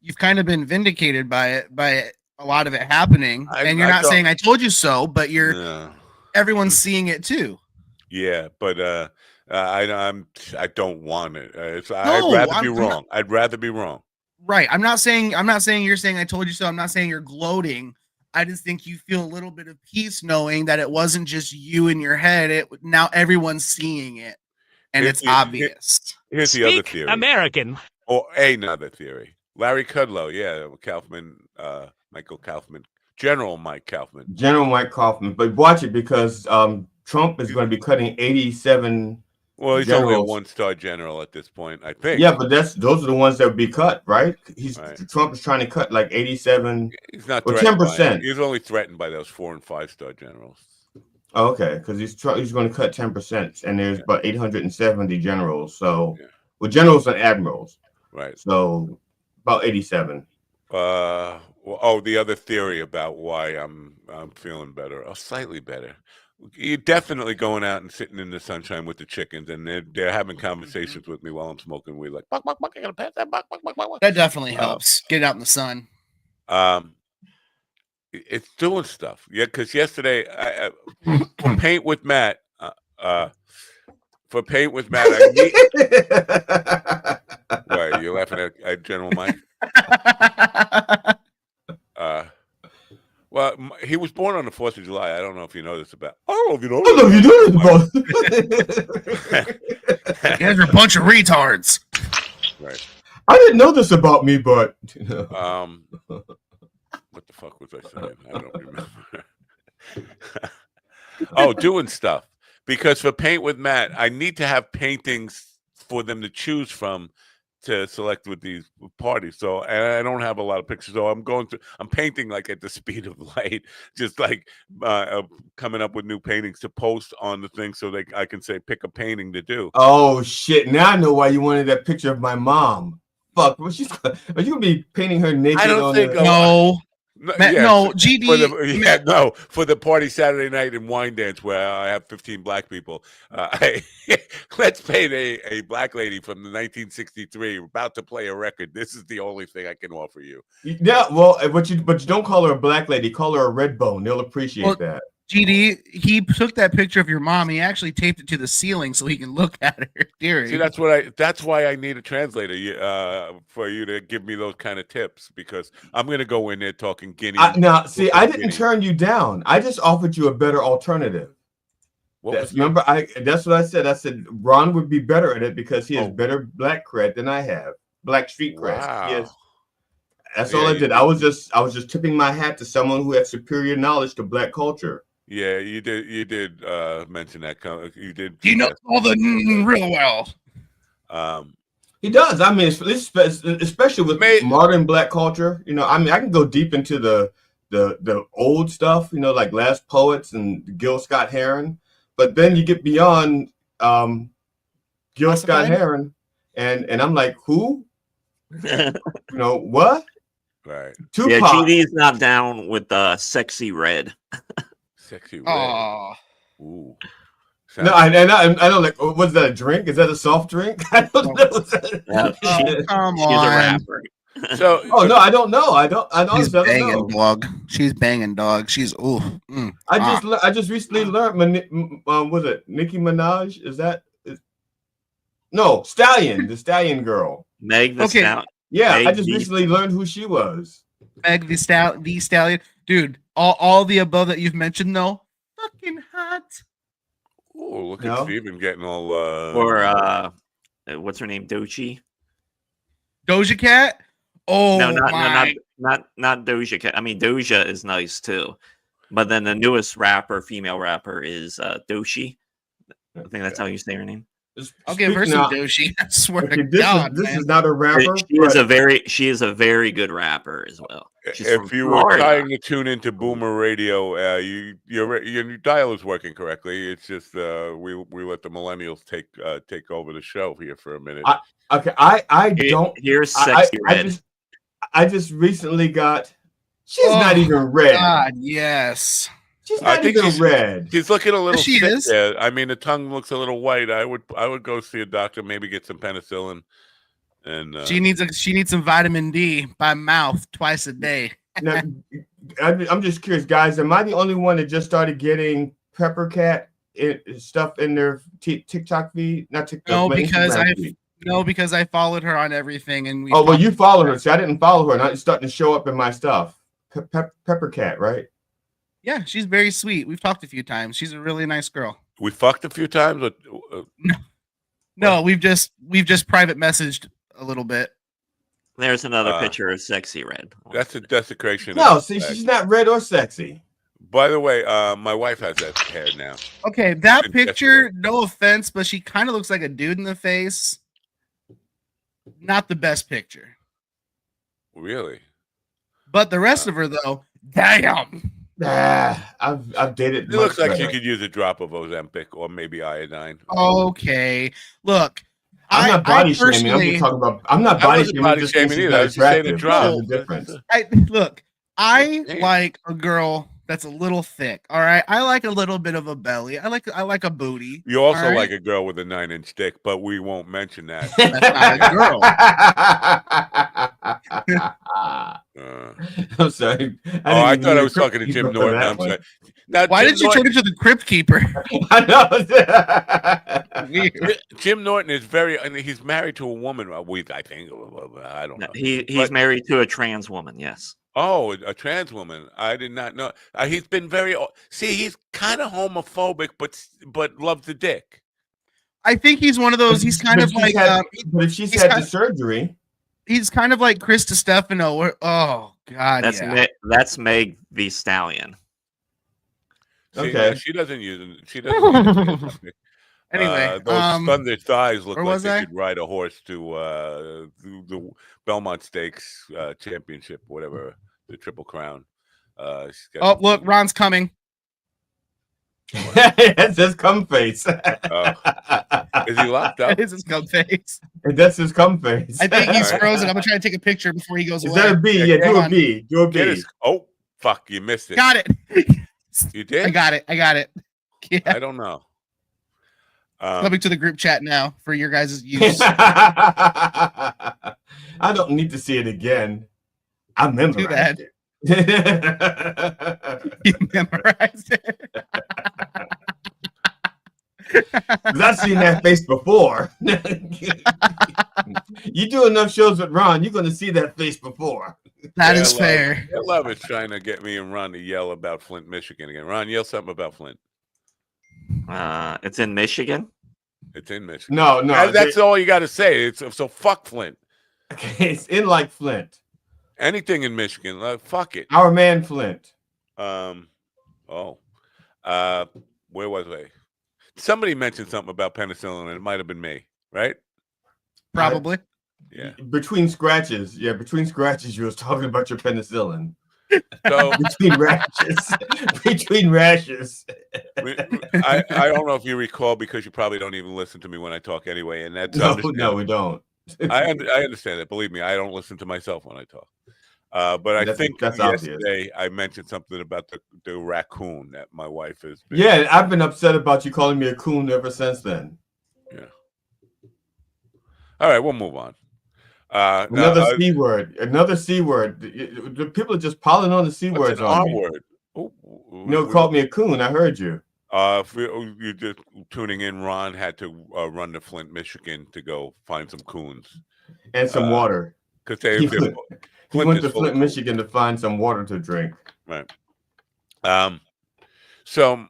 you've kind of been vindicated by a lot of it happening. And you're not saying I told you so, but everyone's seeing it too. Yeah, but I don't want it. I'd rather be wrong. I'd rather be wrong. Right. I'm not saying you're saying I told you so. I'm not saying you're gloating. I just think you feel a little bit of peace knowing that it wasn't just you in your head. Now everyone's seeing it, and it's obvious. Here's the other theory. American. Or another theory. Larry Kudlow, Kaufman, Michael Kaufman, General Mike Kaufman. General Mike Kaufman. But watch it, because Trump is going to be cutting 87. Well, he's generals. only a one-star general at this point, I think. Yeah, but those are the ones that would be cut, right? Trump is trying to cut like 87. He's not or 10%. He's only threatened by those 4- and 5-star generals. Oh, okay, because he's going to cut 10%, and there's about 870 generals. So, well, generals and admirals. Right. So, about 87. The other theory about why I'm feeling better, slightly better. You're definitely going out and sitting in the sunshine with the chickens, and they're having conversations with me while I'm smoking weed, like, buck, I gotta pass that, buck. That definitely helps. Get out in the sun. It's doing stuff. Yeah, because yesterday, Paint with Matt, For Paint with Matt, I need. Why, you're laughing at General Mike? Well, he was born on the 4th of July. I don't know if you know this about. I don't know if you know. I don't know if you know this about. You guys are a bunch of retards. Right. I didn't know this about me, but what the fuck was I saying? I don't remember. Oh, doing stuff. Because for Paint with Matt, I need to have paintings for them to choose from to select with these parties. So, and I don't have a lot of pictures. So I'm painting like at the speed of light, just like coming up with new paintings to post on the thing so I can say, pick a painting to do. Oh, shit. Now I know why you wanted that picture of my mom. Fuck. Are you going to be painting her naked? I don't think. No. Matt, no, GD. For the party Saturday night and wine dance where I have 15 black people. Let's paint a black lady from the 1963 about to play a record. This is the only thing I can offer you. Yeah, well, but you don't call her a black lady. Call her a red bone. They'll appreciate that. GD, he took that picture of your mom. He actually taped it to the ceiling so he can look at her. Dear. See, that's why I need a translator for you to give me those kind of tips, because I'm going to go in there talking Guinea. Now, see, I didn't turn you down. I just offered you a better alternative. Remember, that's what I said. I said Ron would be better at it because he has better black cred than I have. Black street cred. Wow. Yes. That's all I did. I was just tipping my hat to someone who had superior knowledge to black culture. Yeah, you did mention that. You did. He knows all the real well. He does. I mean, especially with modern black culture. You know, I mean, I can go deep into the old stuff. You know, like Last Poets and Gil Scott Heron. But then you get beyond Gil Scott Heron, and I'm like, who? You know what? Right. Tupac. Yeah, GD's not down with Sexy Red. Sexy Red. Oh. Ooh. No, I don't like. Was that a drink? Is that a soft drink? I don't know. Come she's on. a rapper. So, no, I don't know. I don't. She's banging, know. dog. She's banging, dog. She's I just recently learned. Was it Nicki Minaj? No, Stallion, the Stallion girl. Meg the Stallion. Yeah, Meg I just recently learned who she was. Meg the Stallion, dude. All the above that you've mentioned, though, fucking hot. Oh, look at Steven getting all. Or what's her name? Doja Cat. Oh, no, not Doja Cat. I mean, Doja is nice too, but then the newest female rapper is Doechii. I think that's how you say her name. I'll give her some Doechii. I swear to God, this is not a rapper. She is a very good rapper as well. She's if you were trying to tune into Boomer Radio, your dial is working correctly. It's just we let the millennials take over the show here for a minute. I don't. Here's Sexy Red. I just recently got. She's not even red. God, yes. She's not even red. She's looking a little she sick. is. Yeah, I mean, the tongue looks a little white. I would go see a doctor, maybe get some penicillin. And she needs some vitamin D by mouth twice a day. Now, I'm just curious, guys. Am I the only one that just started getting Pepper Cat stuff in their TikTok feed? Not TikTok. Because I followed her on everything, and well, you follow her. See, I didn't follow her. Now it's starting to show up in my stuff. Pepper Cat, right? Yeah, she's very sweet. We've talked a few times. She's a really nice girl. We fucked a few times. No, we've just private messaged a little bit. There's another picture of Sexy Red. That's a desecration. No, see, she's not red or sexy. By the way, my wife has that hair now. Okay, that picture, no offense, but she kind of looks like a dude in the face. Not the best picture. Really? But the rest of her, though, damn. I've dated. It looks like you could use a drop of Ozempic or maybe iodine. Okay, look. I'm not body shaming. I'm just talking about. I'm not body shaming. Body shaming either. I was just saying a drop. I like a girl that's a little thick. All right, I like a little bit of a belly. I like a booty. You also like a girl with a 9-inch dick, but we won't mention that. That's not a girl. I'm sorry. I thought I was talking to Jim Norton. I'm sorry. Now, why did you turn into the Crypt Keeper? I know. Jim Norton is very. I mean, he's married to a woman. I think. I don't know. He's married to a trans woman. Yes. Oh, a trans woman. I did not know. He's been very. See, he's kind of homophobic, but loves the dick. I think he's one of those. He's kind of like. But if she's had the surgery, he's kind of like Chris DiStefano. Oh God, that's Meg the Stallion. Okay, she doesn't use it. She doesn't. Use it. Anyway, those thunder thighs look where like was they I? could ride a horse to the Belmont Stakes Championship, whatever, the Triple Crown. Oh, look, Ron's coming. That's his cum face. Is he locked up? That is his cum face. That's his cum face. I think he's frozen. I'm gonna try to take a picture before he goes away. Is that a B? Yeah, do a B. Do a B. Oh, fuck, you missed it. Got it. You did? I got it. Yeah. I don't know. Coming to the group chat now for your guys' use. I don't need to see it again. I memorized it. You memorized it. I've seen that face before. You do enough shows with Ron, you're going to see that face before. That is fair. I love it trying to get me and Ron to yell about Flint, Michigan again. Ron, yell something about Flint. It's in Michigan. It's in Michigan. No, that's all you got to say. So fuck Flint. Okay, it's in like Flint. Anything in Michigan, fuck it. Our man Flint. Where was I? Somebody mentioned something about penicillin, and it might have been me, right? Probably. Yeah. Between scratches, you was talking about your penicillin. So between rashes. I don't know if you recall, because you probably don't even listen to me when I talk anyway, and that's no, we don't. I understand it. Believe me, I don't listen to myself when I talk. But I think yesterday I mentioned something about the raccoon that my wife has been. Yeah, I've been upset about you calling me a coon ever since then. Yeah. All right, we'll move on. Another C word. Another C word. The people are just piling on the C words on me. Word. Called me a coon. I heard you. If you're just tuning in, Ron had to run to Flint, Michigan to go find some coons and some water. Because he went to Flint, Michigan to find some water to drink. Right. So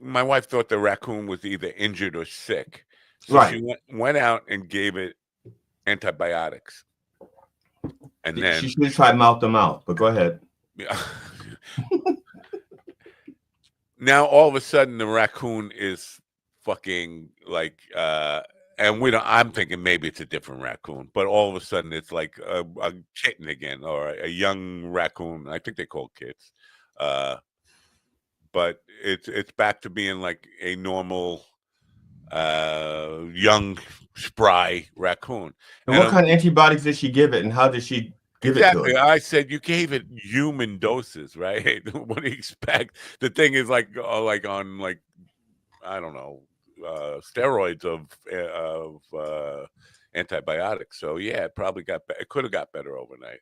my wife thought the raccoon was either injured or sick. So she went out and gave it antibiotics. And then she should have tried mouth to mouth, but go ahead. Yeah. Now all of a sudden the raccoon is fucking like and I'm thinking maybe it's a different raccoon, but all of a sudden it's like a kitten again, or a young raccoon. I think they call kids. But it's back to being like a normal young spry raccoon. And what kind of antibiotics did she give it, and how did she give it to it? I said you gave it human doses, right? What do you expect? The thing is like on like I don't know steroids of antibiotics. So yeah, it probably it could have got better overnight.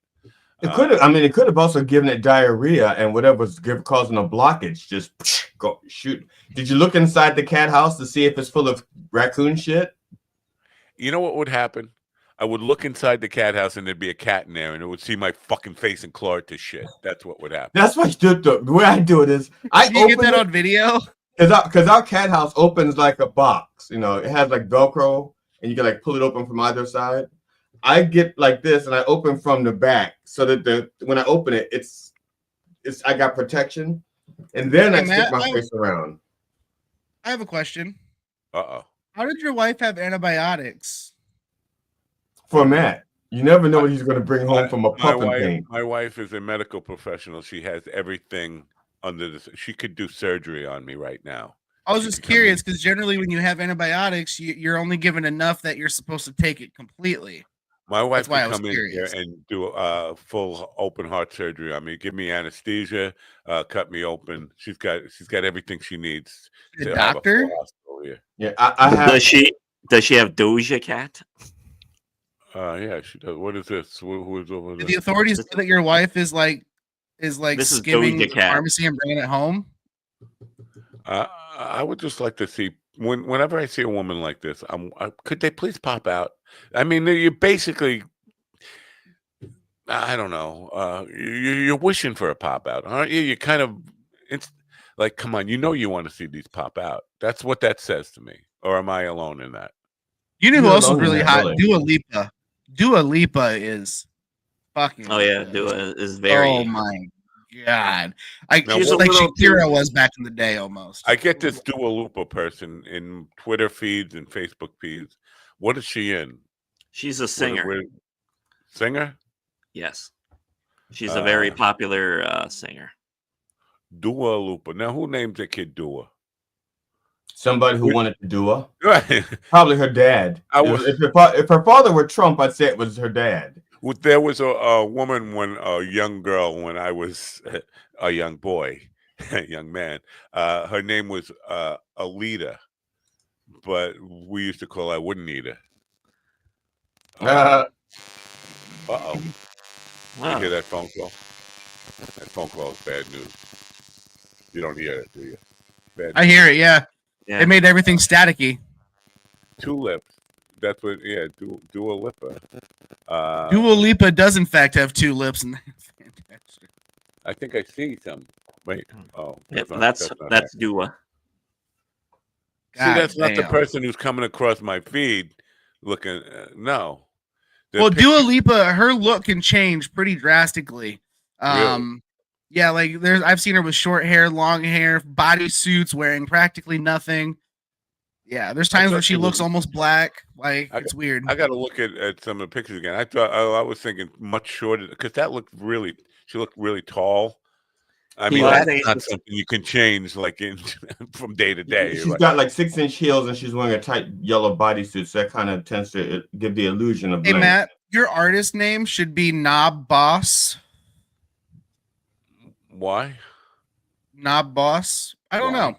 It could have. I mean, it could have also given it diarrhea, and whatever was causing a blockage just go shoot. Did you look inside the cat house to see if it's full of raccoon shit? You know what would happen? I would look inside the cat house and there'd be a cat in there, and it would see my fucking face and claw it to shit. That's what would happen. That's what you do. The way I do it is Did you get that on video? Because our cat house opens like a box. You know, it has like Velcro, and you can like pull it open from either side. I get like this, and I open from the back, so that when I open it, it's I got protection, and then I stick my face around. I have a question. Uh-oh. How did your wife have antibiotics? For Matt, you never know what he's going to bring home from a pupping pain. My wife is a medical professional. She has everything under this. She could do surgery on me right now. I was just curious because generally when you have antibiotics, you're only given enough that you're supposed to take it completely. My wife can come in here and do a full open heart surgery on me. Give me anesthesia, cut me open. She's got everything she needs. The doctor? Yeah, I have. Does she have Doja Cat? Yeah, she does. What is this? Who is over there? The authorities say that your wife is skimming the pharmacy and bringing it home. I would just like to see whenever I see a woman like this, could they please pop out? I mean, you basically, I don't know. You're wishing for a pop out, aren't you? You kind of, it's like, come on, you want to see these pop out. That's what that says to me. Or am I alone in that? You know who else is really hot? Dua Lipa. Dua Lipa is fucking. Oh yeah, Dua is very. Oh my god! She's like Shakira was back in the day, almost. I get this Dua Lipa person in Twitter feeds and Facebook feeds. What is she in? She's a singer. Singer? Yes, she's a very popular singer. Dua Lipa. Now, who named the kid Dua? Somebody who wanted to do her. Right. Probably her dad. If her father were Trump, I'd say it was her dad. There was a woman a young girl when I was a young boy, a young man. Her name was Alita, but we used to call her Wouldn't Eat her. Uh-oh. Wow. You hear that phone call? That phone call is bad news. You don't hear it, do you? I hear it, yeah. They made everything staticky. 2 lips. That's what, Dua Lipa. Dua Lipa does, in fact, have 2 lips. And fantastic. I think I see some. Wait. Oh. That's Dua. See, that's not the person who's coming across my feed looking. No. Well, Dua Lipa, her look can change pretty drastically. Really? Yeah, like I've seen her with short hair, long hair, bodysuits, wearing practically nothing. Yeah, there's times where she looks almost black. Like it's weird. I got to look at some of the pictures again. I was thinking much shorter because she looked really tall. I mean, that's not something you can change like from day to day. She's got like 6-inch heels and she's wearing a tight yellow bodysuit, so that kind of tends to give the illusion of. Hey Matt, your artist name should be Knob Boss. Why? Knob Boss. I don't know.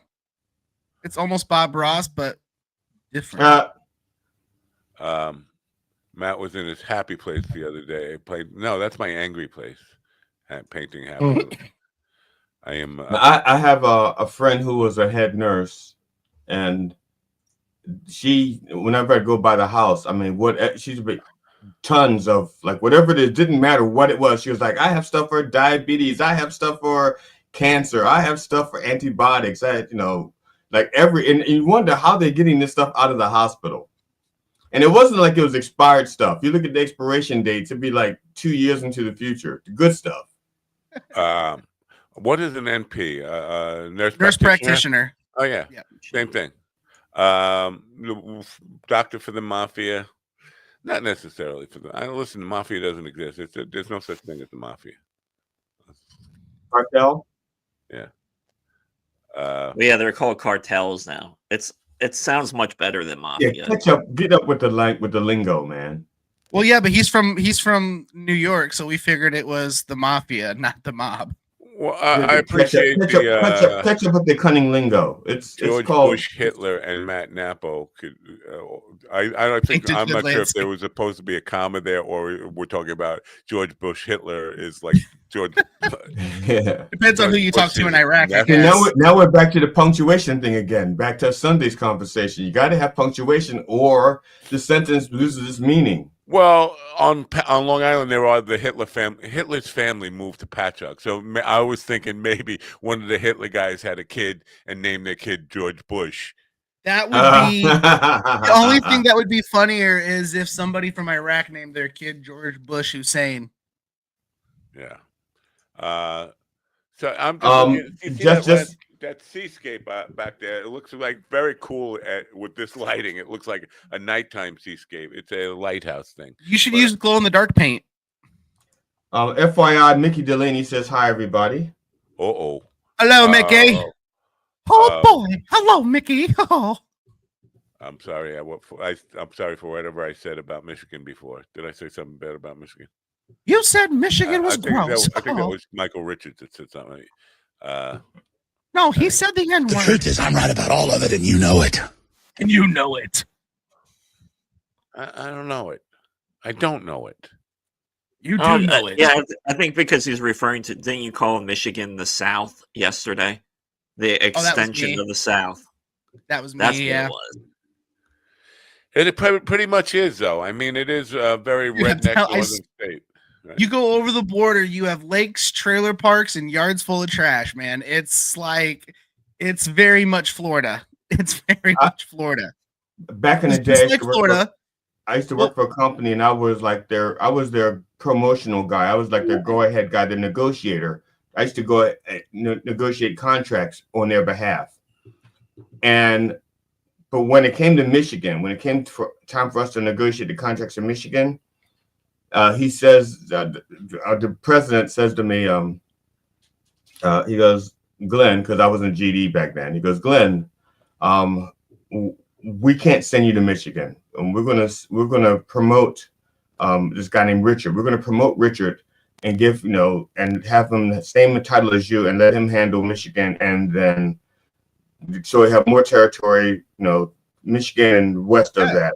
It's almost Bob Ross, but different. Matt was in his happy place the other day. No, that's my angry place. Painting happy. I have a friend who was a head nurse, and whenever I go by the house, I mean, she's tons of like whatever it is, didn't matter what it was. She was like, I have stuff for diabetes, I have stuff for cancer, I have stuff for antibiotics. And you wonder how they're getting this stuff out of the hospital. And it wasn't like it was expired stuff. You look at the expiration dates, it'd be like 2 years into the future. The good stuff. What is an NP? Nurse practitioner. Oh yeah, same thing. Doctor for the mafia. Not necessarily for the. Listen, the mafia doesn't exist. There's no such thing as the mafia. Cartel. Yeah. They're called cartels now. It sounds much better than mafia. Yeah, get up with the lingo, man. Well, yeah, but he's from New York, so we figured it was the mafia, not the mob. Well, I appreciate catch up with the cunning lingo. It's called Bush, Hitler, and Matt Napo. I'm not sure if there was supposed to be a comma there, or we're talking about George Bush. Hitler is like George. Depends on who you talk to in Iraq. Now we're back to the punctuation thing again. Back to Sunday's conversation. You got to have punctuation, or the sentence loses its meaning. Well, on Long Island, there are the Hitler family. Hitler's family moved to Patchogue, so I was thinking maybe one of the Hitler guys had a kid and named their kid George Bush. That would be the only thing that would be funnier is if somebody from Iraq named their kid George Bush Hussein. Yeah. So I'm just that seascape back there. It looks like very cool with this lighting. It looks like a nighttime seascape. It's a lighthouse thing. You should use glow in the dark paint. FYI, Mickey Delaney says hi, everybody. Hello, Mickey. Oh boy, hello, Mickey. Oh. I'm sorry. I'm sorry for whatever I said about Michigan before. Did I say something bad about Michigan? You said Michigan was gross. I think that was Michael Richards that said something. No, he said the N-word. The truth is, I'm right about all of it, and you know it. And you know it. I don't know it. I don't know it. You do know it. Yeah, I think because he's referring to, didn't you call Michigan the South yesterday? The extension of the South. That was me. That's yeah. what it was. And it pretty much is, though. I mean, it is a very redneck northern state. Right? You go over the border, you have lakes, trailer parks, and yards full of trash, man. It's like, it's very much Florida. It's very much Florida. Back in the day, like Florida. I used to work for a company, and I was their promotional guy. I was like their go-ahead guy, the negotiator. I used to go negotiate contracts on their behalf. But when it came to Michigan, when it came time for us to negotiate the contracts in Michigan, he says, the president says to me, he goes, Glenn, because I was in GD back then. He goes, Glenn, we can't send you to Michigan, and we're gonna promote this guy named Richard. We're gonna promote Richard and give and have him the same title as you, and let him handle Michigan, and then so we have more territory. Michigan and west of that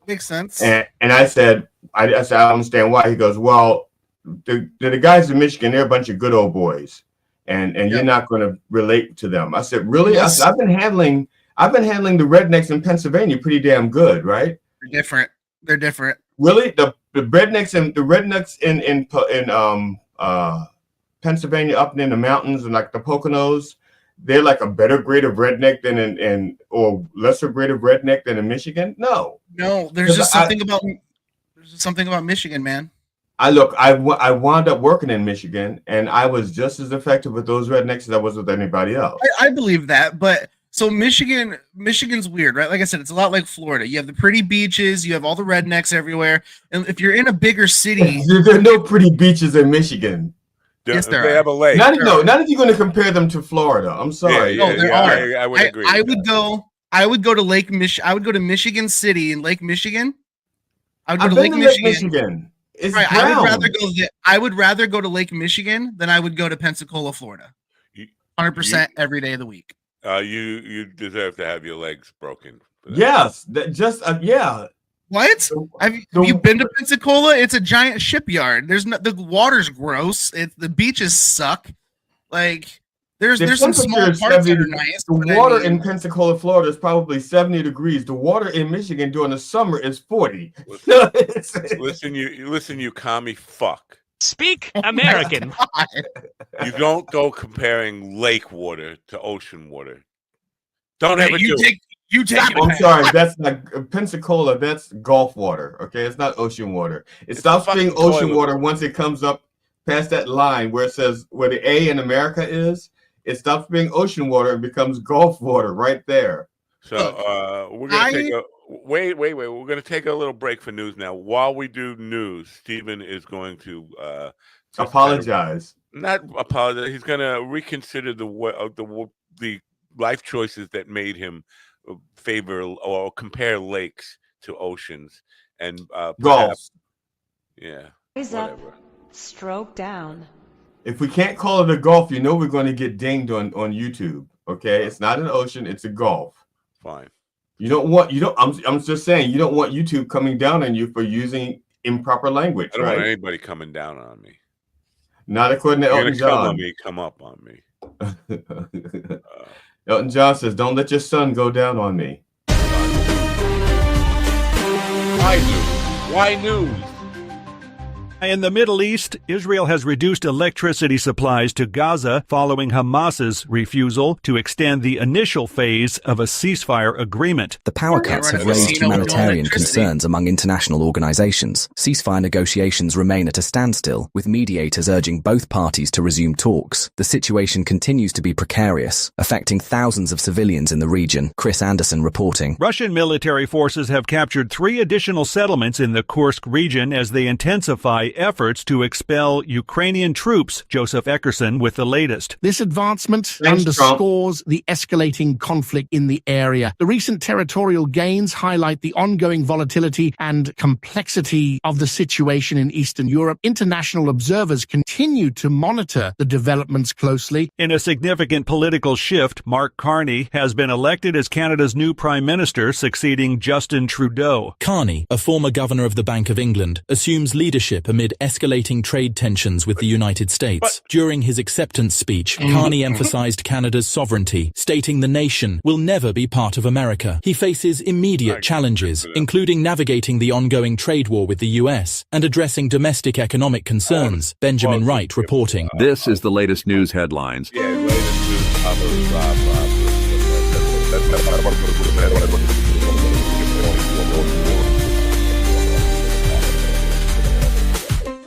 makes sense. And I said, I don't understand why. He goes, well, the guys in Michigan, they're a bunch of good old boys, and you're not going to relate to them. I said, really? Yes. I've been handling the rednecks in Pennsylvania pretty damn good, right? They're different. Really, the rednecks in Pennsylvania, up in the mountains and like the Poconos, they're like a better grade of redneck than or lesser grade of redneck than in Michigan. No, there's just something about Michigan, man. I wound up working in Michigan, and I was just as effective with those rednecks as I was with anybody else. I believe that, but so Michigan's weird, right? Like I said, it's a lot like Florida. You have the pretty beaches, you have all the rednecks everywhere, and if you're in a bigger city, there are no pretty beaches in Michigan. Yes, they have a lake. Not if you're going to compare them to Florida. I'm sorry. There are. I would agree. I would go to Lake Michigan. I would go to Michigan City in Lake Michigan. I would go to Lake Michigan. It's right. I would rather go to Lake Michigan than I would go to Pensacola, Florida. 100% every day of the week. You deserve to have your legs broken. Yes, yeah. What? Have you been to Pensacola? It's a giant shipyard. The water's gross. The beaches suck. Like there's some small parts that are nice. The water in Pensacola, Florida is probably 70 degrees. The water in Michigan during the summer is 40. Listen, you commie fuck. Speak American. You don't go comparing lake water to ocean water. Don't ever do it. You take it. I'm sorry, that's like Pensacola. That's Gulf water. Okay, it's not ocean water. It stops being ocean water once it comes up past that line where it says where the A in America is. It stops being ocean water and becomes Gulf water right there. So we're gonna take a wait. We're gonna take a little break for news now. While we do news, Stephen is going to apologize. Not apologize. He's gonna reconsider the life choices that made him favor or compare lakes to oceans and golf. Yeah. Raise up, stroke down. If we can't call it a golf, we're going to get dinged on YouTube. Okay, it's not an ocean; it's a golf. Fine. I'm just saying you don't want YouTube coming down on you for using improper language. I don't want anybody coming down on me. Not according to Elton John. Come up on me. Elton John says, "Don't let your son go down on me." Why news? In the Middle East, Israel has reduced electricity supplies to Gaza following Hamas's refusal to extend the initial phase of a ceasefire agreement. The power cuts have raised humanitarian concerns among international organizations. Ceasefire negotiations remain at a standstill, with mediators urging both parties to resume talks. The situation continues to be precarious, affecting thousands of civilians in the region. Chris Anderson reporting. Russian military forces have captured 3 additional settlements in the Kursk region as they intensify efforts to expel Ukrainian troops. Joseph Eckerson with the latest. This advancement underscores the escalating conflict in the area. The recent territorial gains highlight the ongoing volatility and complexity of the situation in Eastern Europe. International observers continue to monitor the developments closely. In a significant political shift, Mark Carney has been elected as Canada's new Prime Minister, succeeding Justin Trudeau. Carney, a former governor of the Bank of England, assumes leadership amid amid escalating trade tensions with the United States. During his acceptance speech, Carney emphasized Canada's sovereignty, stating the nation will never be part of America. He faces immediate challenges, including navigating the ongoing trade war with the U.S. and addressing domestic economic concerns. Benjamin Wright reporting. This is the latest news headlines.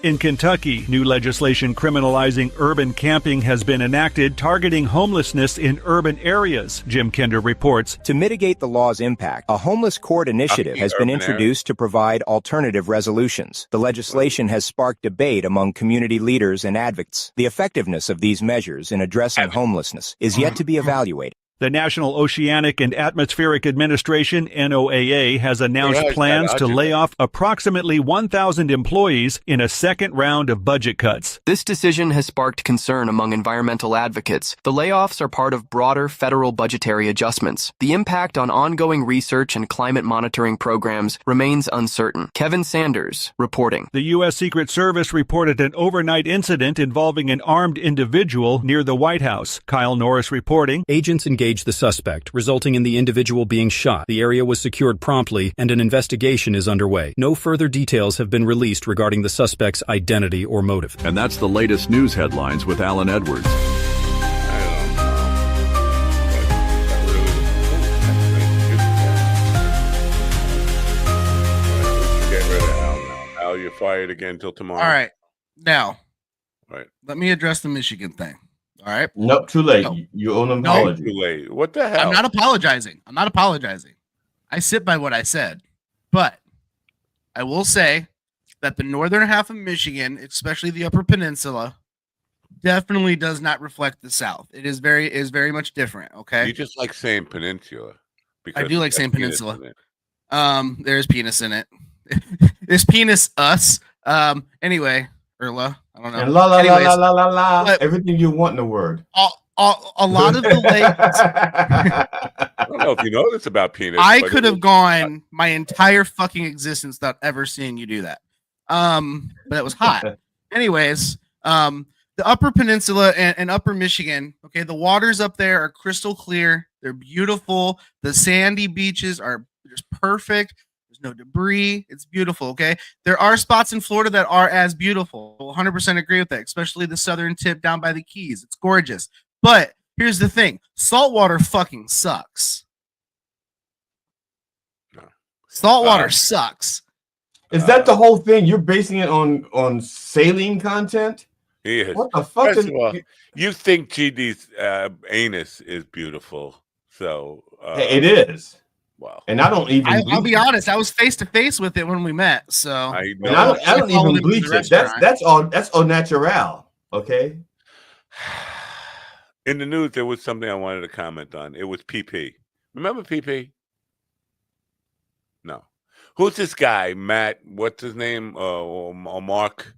In Kentucky, new legislation criminalizing urban camping has been enacted, targeting homelessness in urban areas, Jim Kinder reports. To mitigate the law's impact, a homeless court initiative has been introduced to provide alternative resolutions. The legislation has sparked debate among community leaders and advocates. The effectiveness of these measures in addressing homelessness is yet to be evaluated. The National Oceanic and Atmospheric Administration, NOAA, has announced plans to lay off approximately 1,000 employees in a second round of budget cuts. This decision has sparked concern among environmental advocates. The layoffs are part of broader federal budgetary adjustments. The impact on ongoing research and climate monitoring programs remains uncertain. Kevin Sanders, reporting. The U.S. Secret Service reported an overnight incident involving an armed individual near the White House. Kyle Norris reporting. Agents engaged the suspect, resulting in the individual being shot. The area was secured promptly, and an investigation is underway. No further details have been released regarding the suspect's identity or motive. And that's the latest news headlines with Alan Edwards. Get rid of Al now. Al, you're fired again till tomorrow. All right. Now, right. Let me address the Michigan thing. All right. Nope, too late. No. You owe an apology. Too late. What the hell? I'm not apologizing. I sit by what I said. But I will say that the northern half of Michigan, especially the Upper Peninsula, definitely does not reflect the South. It is very much different. Okay. You just like saying peninsula. I do like saying peninsula. There's penis in it. There's penis us. Anyway, Erla. I don't know. And la. Everything you want in the word. A lot of the lakes. I don't know if you know this about penis. I could have gone my entire fucking existence without ever seeing you do that. But it was hot. Anyways, the Upper Peninsula and Upper Michigan. Okay, the waters up there are crystal clear. They're beautiful. The sandy beaches are just perfect. No debris. It's beautiful. Okay. There are spots in Florida that are as beautiful. 100% agree with that, especially the southern tip down by the Keys. It's gorgeous. But here's the thing. Saltwater fucking sucks. Saltwater sucks. Is that the whole thing? You're basing it on saline content? He is. What the fuck First of all, you think GD's anus is beautiful. So it is. Wow. And I don't even. I'll be honest. I was face to face with it when we met. So I don't even bleach it. That's all natural. Okay. In the news, there was something I wanted to comment on. It was PP. Remember PP? No. Who's this guy? Matt? What's his name? Mark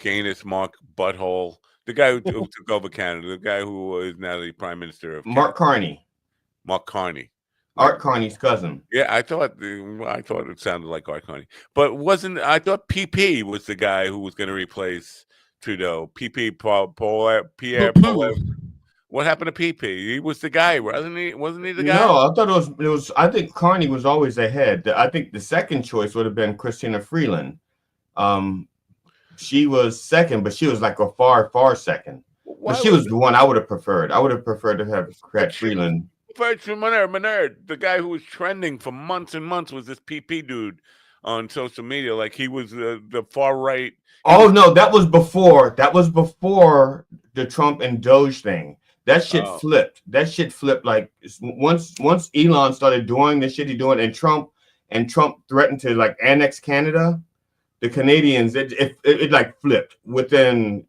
Anus. Mark Butthole. The guy who took over Canada. The guy who is now the Prime Minister of Mark Carney. Mark Carney. Art Carney's cousin. Yeah, I thought it sounded like Art Carney, but I thought PP was the guy who was going to replace Trudeau. PP Pierre. What happened to PP? He was the guy, wasn't he? Wasn't he the guy? No, I thought it was. I think Carney was always ahead. I think the second choice would have been Christina Freeland. She was second, but she was like a far second. But she was the one I would have preferred. I would have preferred to have Freeland. Menard, the guy who was trending for months and months was this PP dude on social media. Like he was the far right. Oh no, that was before. That was before the Trump and Doge thing. That shit flipped. That shit flipped. Like once Elon started doing the shit he doing, and Trump threatened to like annex Canada, the Canadians it like flipped within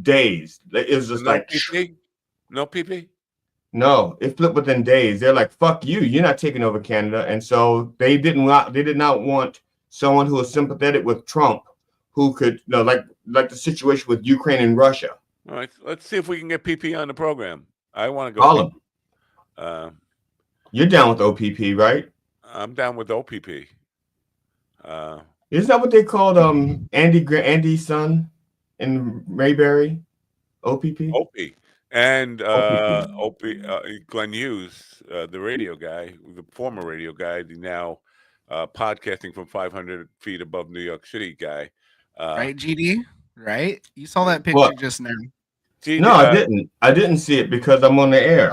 days. It was just no PP. No, it flipped within days. They're like, "Fuck you! You're not taking over Canada." And so they did not want someone who was sympathetic with Trump, who could, like the situation with Ukraine and Russia. All right, let's see if we can get PP on the program. I want to go. Call him. You're down with OPP, right? I'm down with OPP. Isn't that what they called Andy's son in Mayberry? OPP? Opie. And OPP. Glenn Hughes, the radio guy, the former radio guy, the now podcasting from 500 feet above New York City guy. Right, GD? Right? You saw that picture just now. No, I didn't. I didn't see it because I'm on the air.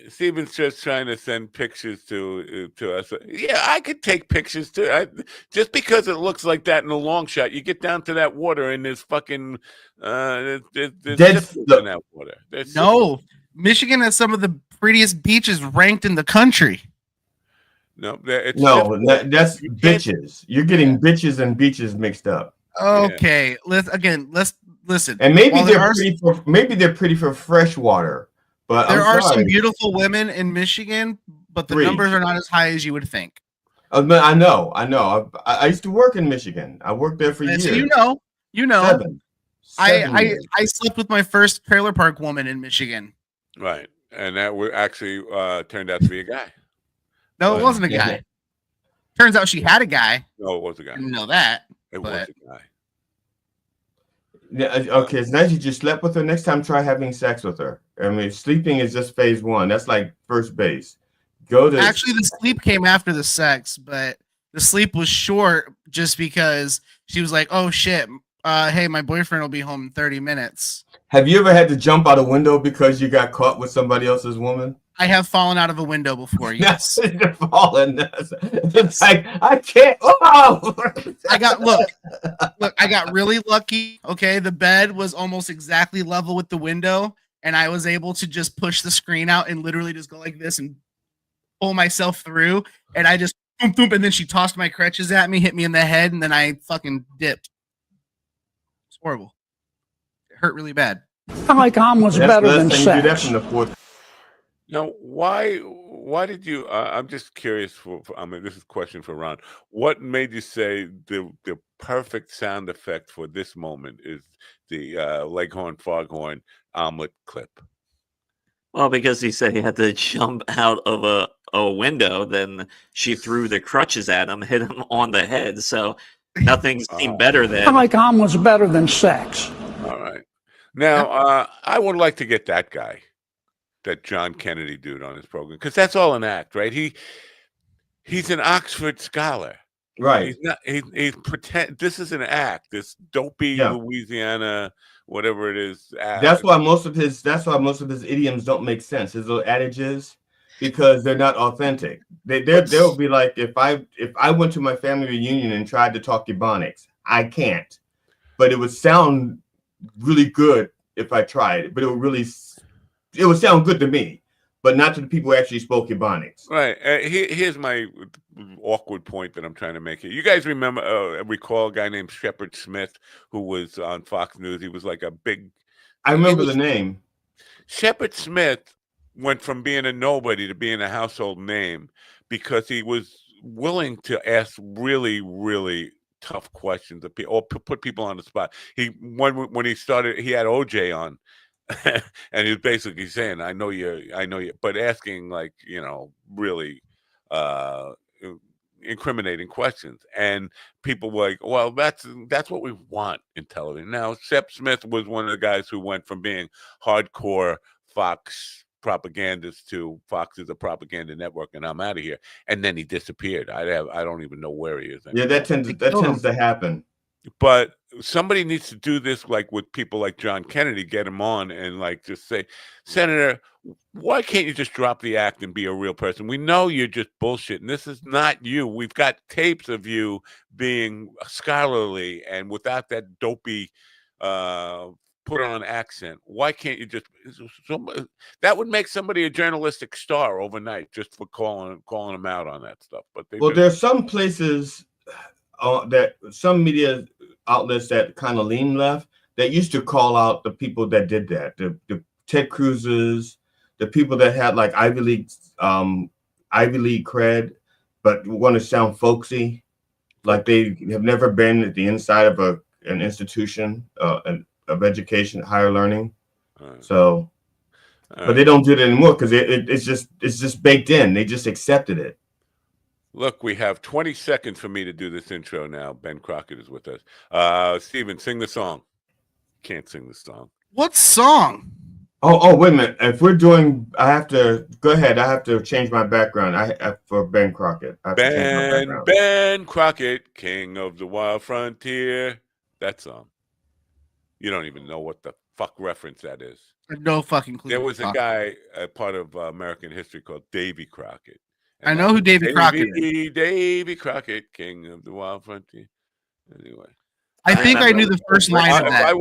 Steven's just trying to send pictures to us. Yeah, I could take pictures too. Just because it looks like that in a long shot, you get down to that water and there's fucking there's zippers in that water. No, Michigan has some of the prettiest beaches ranked in the country. No, that's bitches. You're getting bitches and beaches mixed up. Okay, let's listen. And maybe they're pretty for fresh water, but there are some beautiful women in Michigan, but the numbers are not as high as you would think. I know. I used to work in Michigan. I worked there for years. So you know. I slept with my first trailer park woman in Michigan. Right, and that actually turned out to be a guy. No, it wasn't a guy. Turns out she had a guy. No, it was a guy. I didn't know that. It was a guy. Yeah, okay, so now you just slept with her. Next time, try having sex with her. I mean, sleeping is just phase one. That's like first base. Actually, the sleep came after the sex, but the sleep was short just because she was like, "Oh shit, hey, my boyfriend will be home in 30 minutes." Have you ever had to jump out a window because you got caught with somebody else's woman? I have fallen out of a window before. Yes, fallen. It's like I can't. Oh! I got really lucky. Okay, the bed was almost exactly level with the window, and I was able to just push the screen out and literally just go like this and pull myself through. And I just boom, boom, and then she tossed my crutches at me, hit me in the head, and then I fucking dipped. It's horrible. It hurt really bad. I like omelets better than sex. Now, why did you? I'm just curious. I mean, this is a question for Ron. What made you say the perfect sound effect for this moment is the Leghorn Foghorn omelet clip? Well, because he said he had to jump out of a window, then she threw the crutches at him, hit him on the head. So nothing seemed better than. I like omelets better than sex. All right. Now, I would like to get that guy. That John Kennedy dude on his program, because that's all an act, right? He's an Oxford scholar, right? He's not. He's pretend. This is an act. This dopey Louisiana, whatever it is. That's why most of his idioms don't make sense. His little adages, because they're not authentic. They'll be like, if I went to my family reunion and tried to talk Ebonics, I can't, but it would sound really good if I tried it. But it would sound good to me, but not to the people who actually spoke Ebonics. Right. Here's my awkward point that I'm trying to make here. You guys recall a guy named Shepard Smith who was on Fox News? He was like a big. I remember the name. Shepard Smith went from being a nobody to being a household name because he was willing to ask really, really tough questions of people, or put people on the spot. When he started, he had OJ on. And he was basically saying, I know you, but asking like, really incriminating questions. And people were like, well, that's what we want in television. Now, Shep Smith was one of the guys who went from being hardcore Fox propagandist to Fox is a propaganda network and I'm out of here. And then he disappeared. I don't even know where he is anymore. Yeah, that tends to happen. But somebody needs to do this, like with people like John Kennedy, get him on and like just say, Senator, why can't you just drop the act and be a real person? We know you're just bullshit, and this is not you. We've got tapes of you being scholarly and without that dopey put on accent. Why can't you just? That would make somebody a journalistic star overnight just for calling them out on that stuff. But there's some places. That some media outlets that kind of lean left that used to call out the people that did that, the Ted Cruz's, the people that had like Ivy League cred, but want to sound folksy, like they have never been at the inside of an institution of education, higher learning. So, but they don't do it anymore because it's just baked in. They just accepted it. Look, we have 20 seconds for me to do this intro now. Ben Crockett is with us. Steven, sing the song. Can't sing the song. What song? Oh, wait a minute. If we're doing, I have to go ahead. I have to change my background. For Ben Crockett. I have to change my background. Ben Crockett, king of the wild frontier. That song. You don't even know what the fuck reference that is. No fucking clue. There was a guy, a part of American history called Davy Crockett. I know who Davy Crockett is. Davy Crockett, king of the wild frontier. Anyway, I think I knew the first line of that.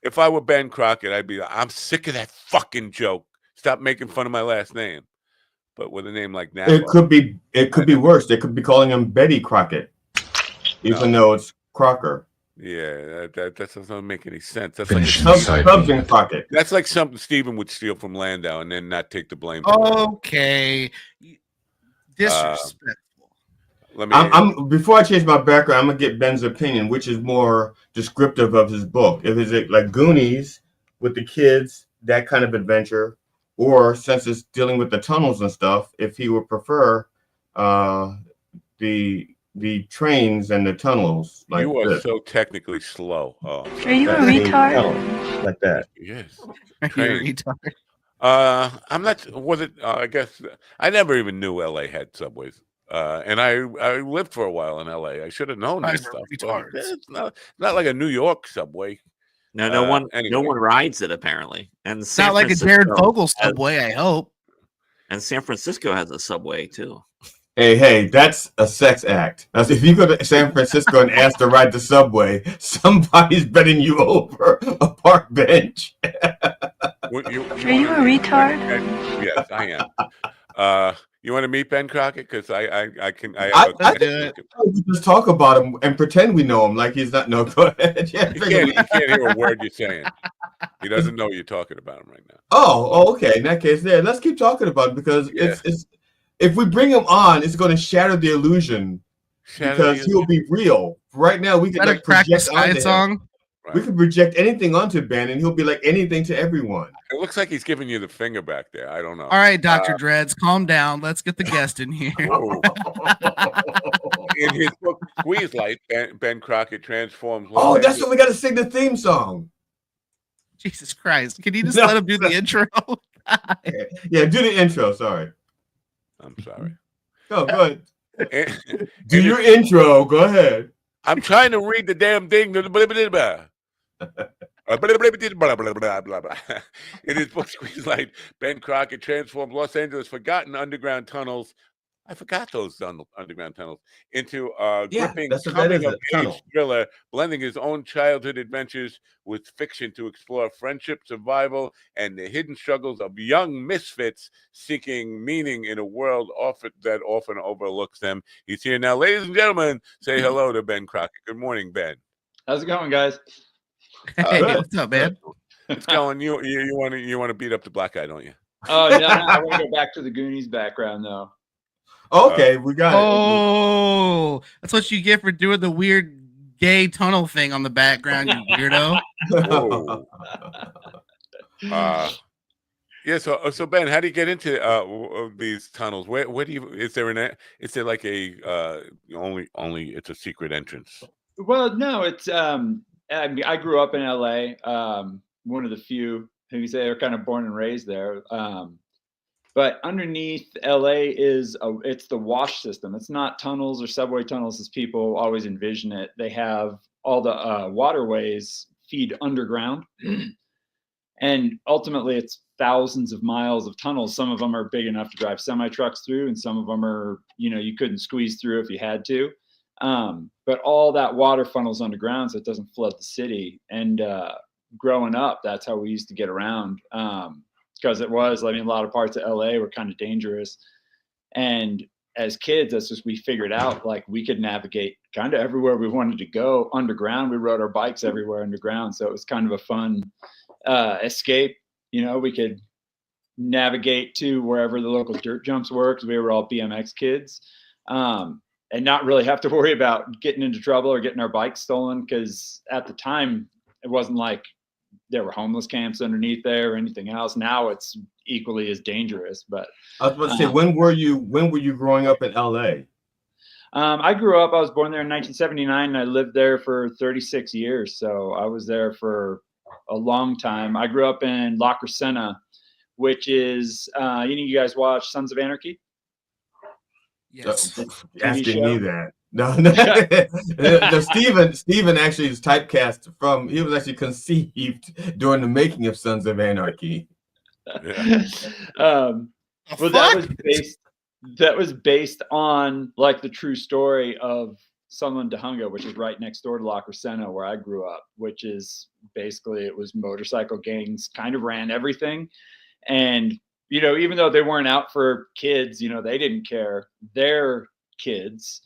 If I were Ben Crockett, I'd be like, I'm sick of that fucking joke. Stop making fun of my last name. But with a name like that, it could be worse. They could be calling him Betty Crockett, even though it's Crocker. Yeah, that doesn't make any sense. That's like Crockett. That's like something Steven would steal from Landau and then not take the blame. Okay, disrespectful. I'm before I change my background, I'm gonna get Ben's opinion, which is more descriptive of his book. If it's like Goonies with the kids, that kind of adventure, or since it's dealing with the tunnels and stuff, if he would prefer the trains and the tunnels. Like you are so technically slow. Oh, are you a retard? Like that. Yes. You're a retard. I'm not. Was it? I guess I never even knew LA had subways. And I lived for a while in LA. I should have known this stuff. It's not like a New York subway. No one rides it apparently. And it's not like a Jared Fogle subway, I hope. And San Francisco has a subway too. Hey, that's a sex act. Now, if you go to San Francisco and ask to ride the subway, somebody's bending you over a park bench. Are you a retard? Yes, I am. You want to meet Ben Crockett? Because I just talk about him and pretend we know him like he's not. No, go ahead. Yeah, you can't hear a word you're saying. He doesn't know you're talking about him right now. Oh, okay. In that case, let's keep talking about it because it's if we bring him on, it's going to shatter the illusion because he'll be real. Right now, we can project onto song. Right. We can project anything onto Ben, and he'll be like anything to everyone. It looks like he's giving you the finger back there. I don't know. All right, Dr. Dreads, calm down. Let's get the guest in here. In his book, Squeeze Light, Ben Crockett transforms. Oh, that's when we got to sing the theme song. Jesus Christ. Can you just let him do the intro? Yeah, do the intro. Sorry. I'm sorry. Go ahead. Do your intro. Go ahead. I'm trying to read the damn thing. In his book, Squeeze Light, Ben Crockett transformed Los Angeles' forgotten underground tunnels. I forgot those underground tunnels into a gripping coming-of-age thriller, blending his own childhood adventures with fiction to explore friendship, survival, and the hidden struggles of young misfits seeking meaning in a world that often overlooks them. He's here now. Ladies and gentlemen, say hello to Ben Crockett. Good morning, Ben. How's it going, guys? Hey, what's up, man? It's going. You want to beat up the black guy, don't you? Oh, no, I want to go back to the Goonies background, though. Okay, we got it. Oh, that's what you get for doing the weird gay tunnel thing on the background, you weirdo. Yeah. So Ben, how do you get into these tunnels? Where do you? Is there like a only it's a secret entrance? Well, no, it's I grew up in LA. One of the few who say are kind of born and raised there. But underneath LA it's the wash system. It's not tunnels or subway tunnels as people always envision it. They have all the waterways feed underground. And ultimately it's thousands of miles of tunnels. Some of them are big enough to drive semi trucks through, and some of them are, you couldn't squeeze through if you had to. But all that water funnels underground so it doesn't flood the city. And growing up, that's how we used to get around. Because it was, a lot of parts of LA were kind of dangerous. And as kids, that's just, we figured out, we could navigate kind of everywhere we wanted to go underground. We rode our bikes everywhere underground. So it was kind of a fun escape. We could navigate to wherever the local dirt jumps were because we were all BMX kids. And not really have to worry about getting into trouble or getting our bikes stolen. Because at the time, it wasn't like there were homeless camps underneath there or anything else. Now it's equally as dangerous. But I was about to say, when were you growing up in LA? I grew up, I was born there in 1979 and I lived there for 36 years. So I was there for a long time. I grew up in La Crescenta, which is, you guys watch Sons of Anarchy? Yes. Asking me that. No. Steven actually is typecast from, he was actually conceived during the making of Sons of Anarchy. Well, that was based on like the true story of Sunland Dahunga, which is right next door to La Crescenta where I grew up, which is basically, it was motorcycle gangs kind of ran everything. And, even though they weren't out for kids, they didn't care. Their kids,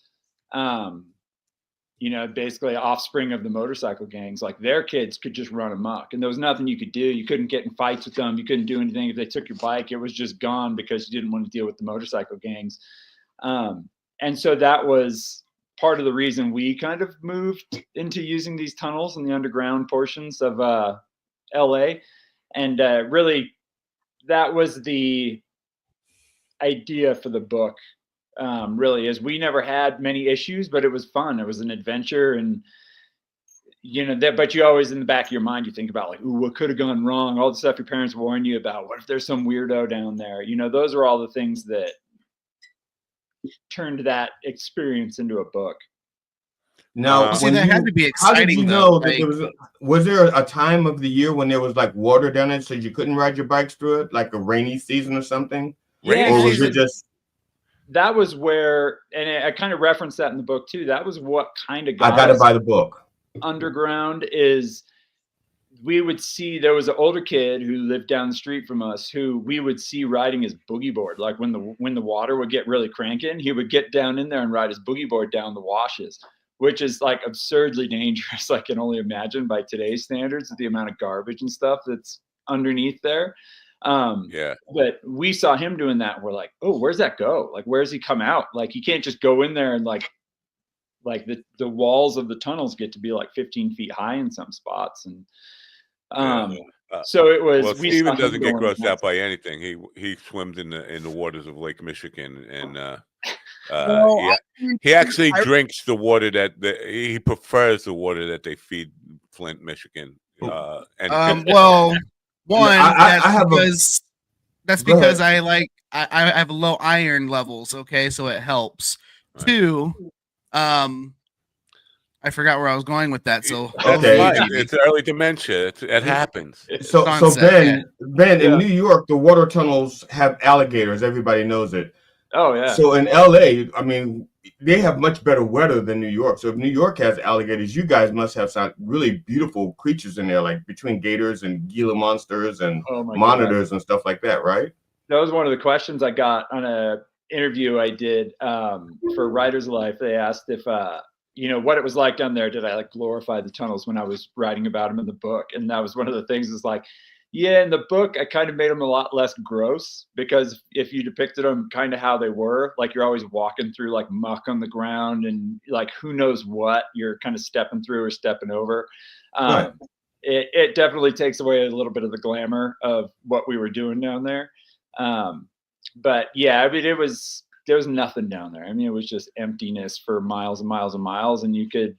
basically offspring of the motorcycle gangs, like their kids could just run amok and there was nothing you could do. You couldn't get in fights with them. You couldn't do anything. If they took your bike, it was just gone because you didn't want to deal with the motorcycle gangs. And so that was part of the reason we kind of moved into using these tunnels in the underground portions of LA. And really, that was the idea for the book. Really, is we never had many issues, but it was fun. It was an adventure, and but you always in the back of your mind you think about like, ooh, what could have gone wrong? All the stuff your parents warn you about. What if there's some weirdo down there? Those are all the things that turned that experience into a book. Now, that had to be exciting. How did you know that was there a time of the year when there was like water down it, so you couldn't ride your bikes through it, like a rainy season or something? Yeah, or was it just? That was where, and I kind of referenced that in the book too. That was what kind of got I got to buy the book. Underground is we would see, there was an older kid who lived down the street from us who we would see riding his boogie board. Like when the water would get really cranking, he would get down in there and ride his boogie board down the washes, which is like absurdly dangerous. I can only imagine by today's standards, the amount of garbage and stuff that's underneath there. But we saw him doing that and we're like, oh, where's that go? Like, where's he come out? Like, he can't just go in there and like the walls of the tunnels get to be like 15 feet high in some spots. And so it was. Well, Steven doesn't get grossed out by anything. He swims in the waters of Lake Michigan, and he actually drinks the water he prefers the water that they feed Flint, Michigan. That's because I have low iron levels. Okay, so it helps. Right. 2, I forgot where I was going with that. So it's early dementia. It happens. So Ben, in New York, the water tunnels have alligators. Everybody knows it. Oh yeah. So in LA, I mean, they have much better weather than New York. So if New York has alligators, you guys must have some really beautiful creatures in there, like between gators and Gila monsters and monitors and stuff like that, right? That was one of the questions I got on a interview I did for Writer's Life. They asked if what it was like down there. Did I like glorify the tunnels when I was writing about them in the book? And that was one of the things, is like, yeah, in the book, I kind of made them a lot less gross, because if you depicted them kind of how they were, like you're always walking through like muck on the ground and like who knows what you're kind of stepping through or stepping over. Right. It definitely takes away a little bit of the glamour of what we were doing down there. But yeah, I mean, there was nothing down there. I mean, it was just emptiness for miles and miles and miles. And you could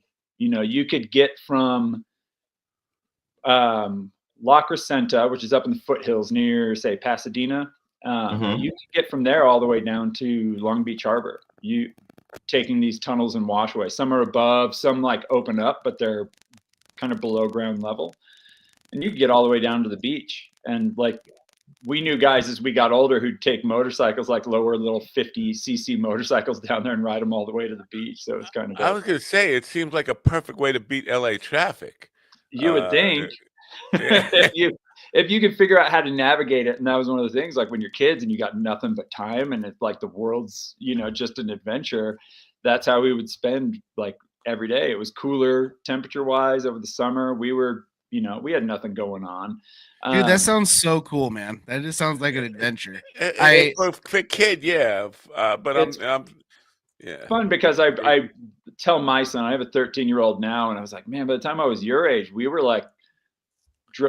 get from La Crescenta, which is up in the foothills near, say, Pasadena. You can get from there all the way down to Long Beach Harbor. You taking these tunnels and washways. Some are above, some like open up, but they're kind of below ground level. And you can get all the way down to the beach. And like, we knew guys as we got older who'd take motorcycles, like lower little 50cc motorcycles down there and ride them all the way to the beach. So it's kind of. I was going to say, it seems like a perfect way to beat LA traffic. You would think. If you could figure out how to navigate it. And that was one of the things, like when you're kids and you got nothing but time and it's like the world's, just an adventure. That's how we would spend like every day. It was cooler temperature wise over the summer. We were, we had nothing going on. Dude, that sounds so cool, man. That just sounds like an adventure. For a kid, yeah. But I'm fun because I tell my son, I have a 13-year-old now, and I was like, man, by the time I was your age, we were like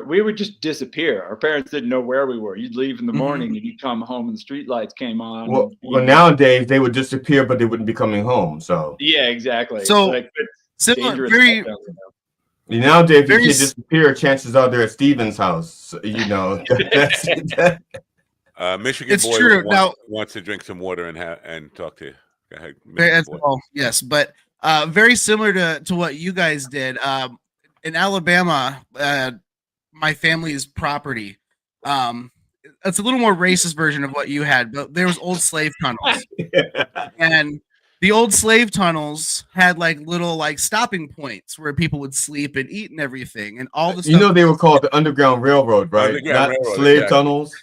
we would just disappear. Our parents didn't know where we were. You'd leave in the morning and you'd come home and the street lights came on. Well, nowadays they would disappear, but they wouldn't be coming home. So yeah, exactly. So like, similar, very. Nowadays, if you disappear, chances are they're at Steven's house. You know, Michigan it's boy true. wants to drink some water and talk to you. Go ahead, yes, but very similar to what you guys did. In Alabama, my family's property. It's a little more racist version of what you had, but there was old slave tunnels, and the old slave tunnels had like little like stopping points where people would sleep and eat and everything, and all the stuff. You know, they were called the Underground Railroad, right? Not Railroad, slave tunnels.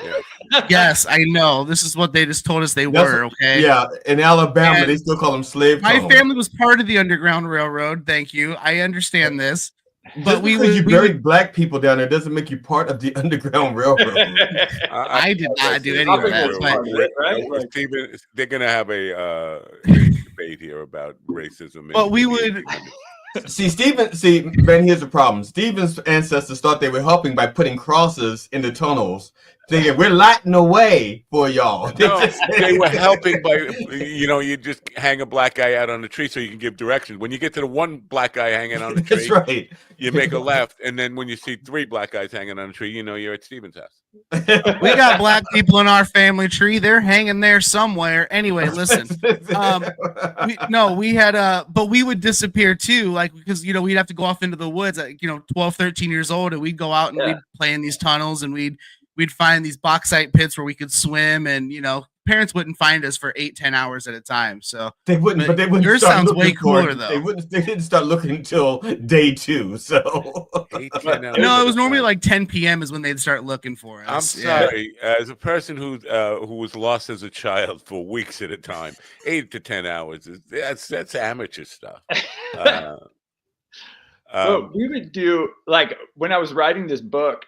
Yeah. Yes, I know. This is what they just told us they were. Okay. Yeah, in Alabama, they still call them slave tunnels. My family was part of the Underground Railroad. Thank you. I understand this. But you buried black people down there doesn't make you part of the Underground Railroad. I did not do any of that. Steven, they're going to have a debate here about racism. But we would Ben, here's the problem. Steven's ancestors thought they were helping by putting crosses in the tunnels, thinking we're lighting the way for y'all. No, they were helping by, you just hang a black guy out on the tree so you can give directions. When you get to the one black guy hanging on the tree, that's right. You make a left, and then when you see 3 black guys hanging on the tree, you're at Steven's house. We got black people in our family tree. They're hanging there somewhere. Anyway, listen. We had but we would disappear too, like because we'd have to go off into the woods at 12, 13 years old, and we'd go out and we'd play in these tunnels, and we'd find these bauxite pits where we could swim, and parents wouldn't find us for 8-10 hours at a time. So they wouldn't. But they wouldn't. Yours sounds way cooler though. They didn't start looking until day 2. So it was normally like 10 p.m. is when they'd start looking for us. I'm sorry, as a person who was lost as a child for weeks at a time, 8 to 10 hours that's amateur stuff. So we would do, like, when I was writing this book,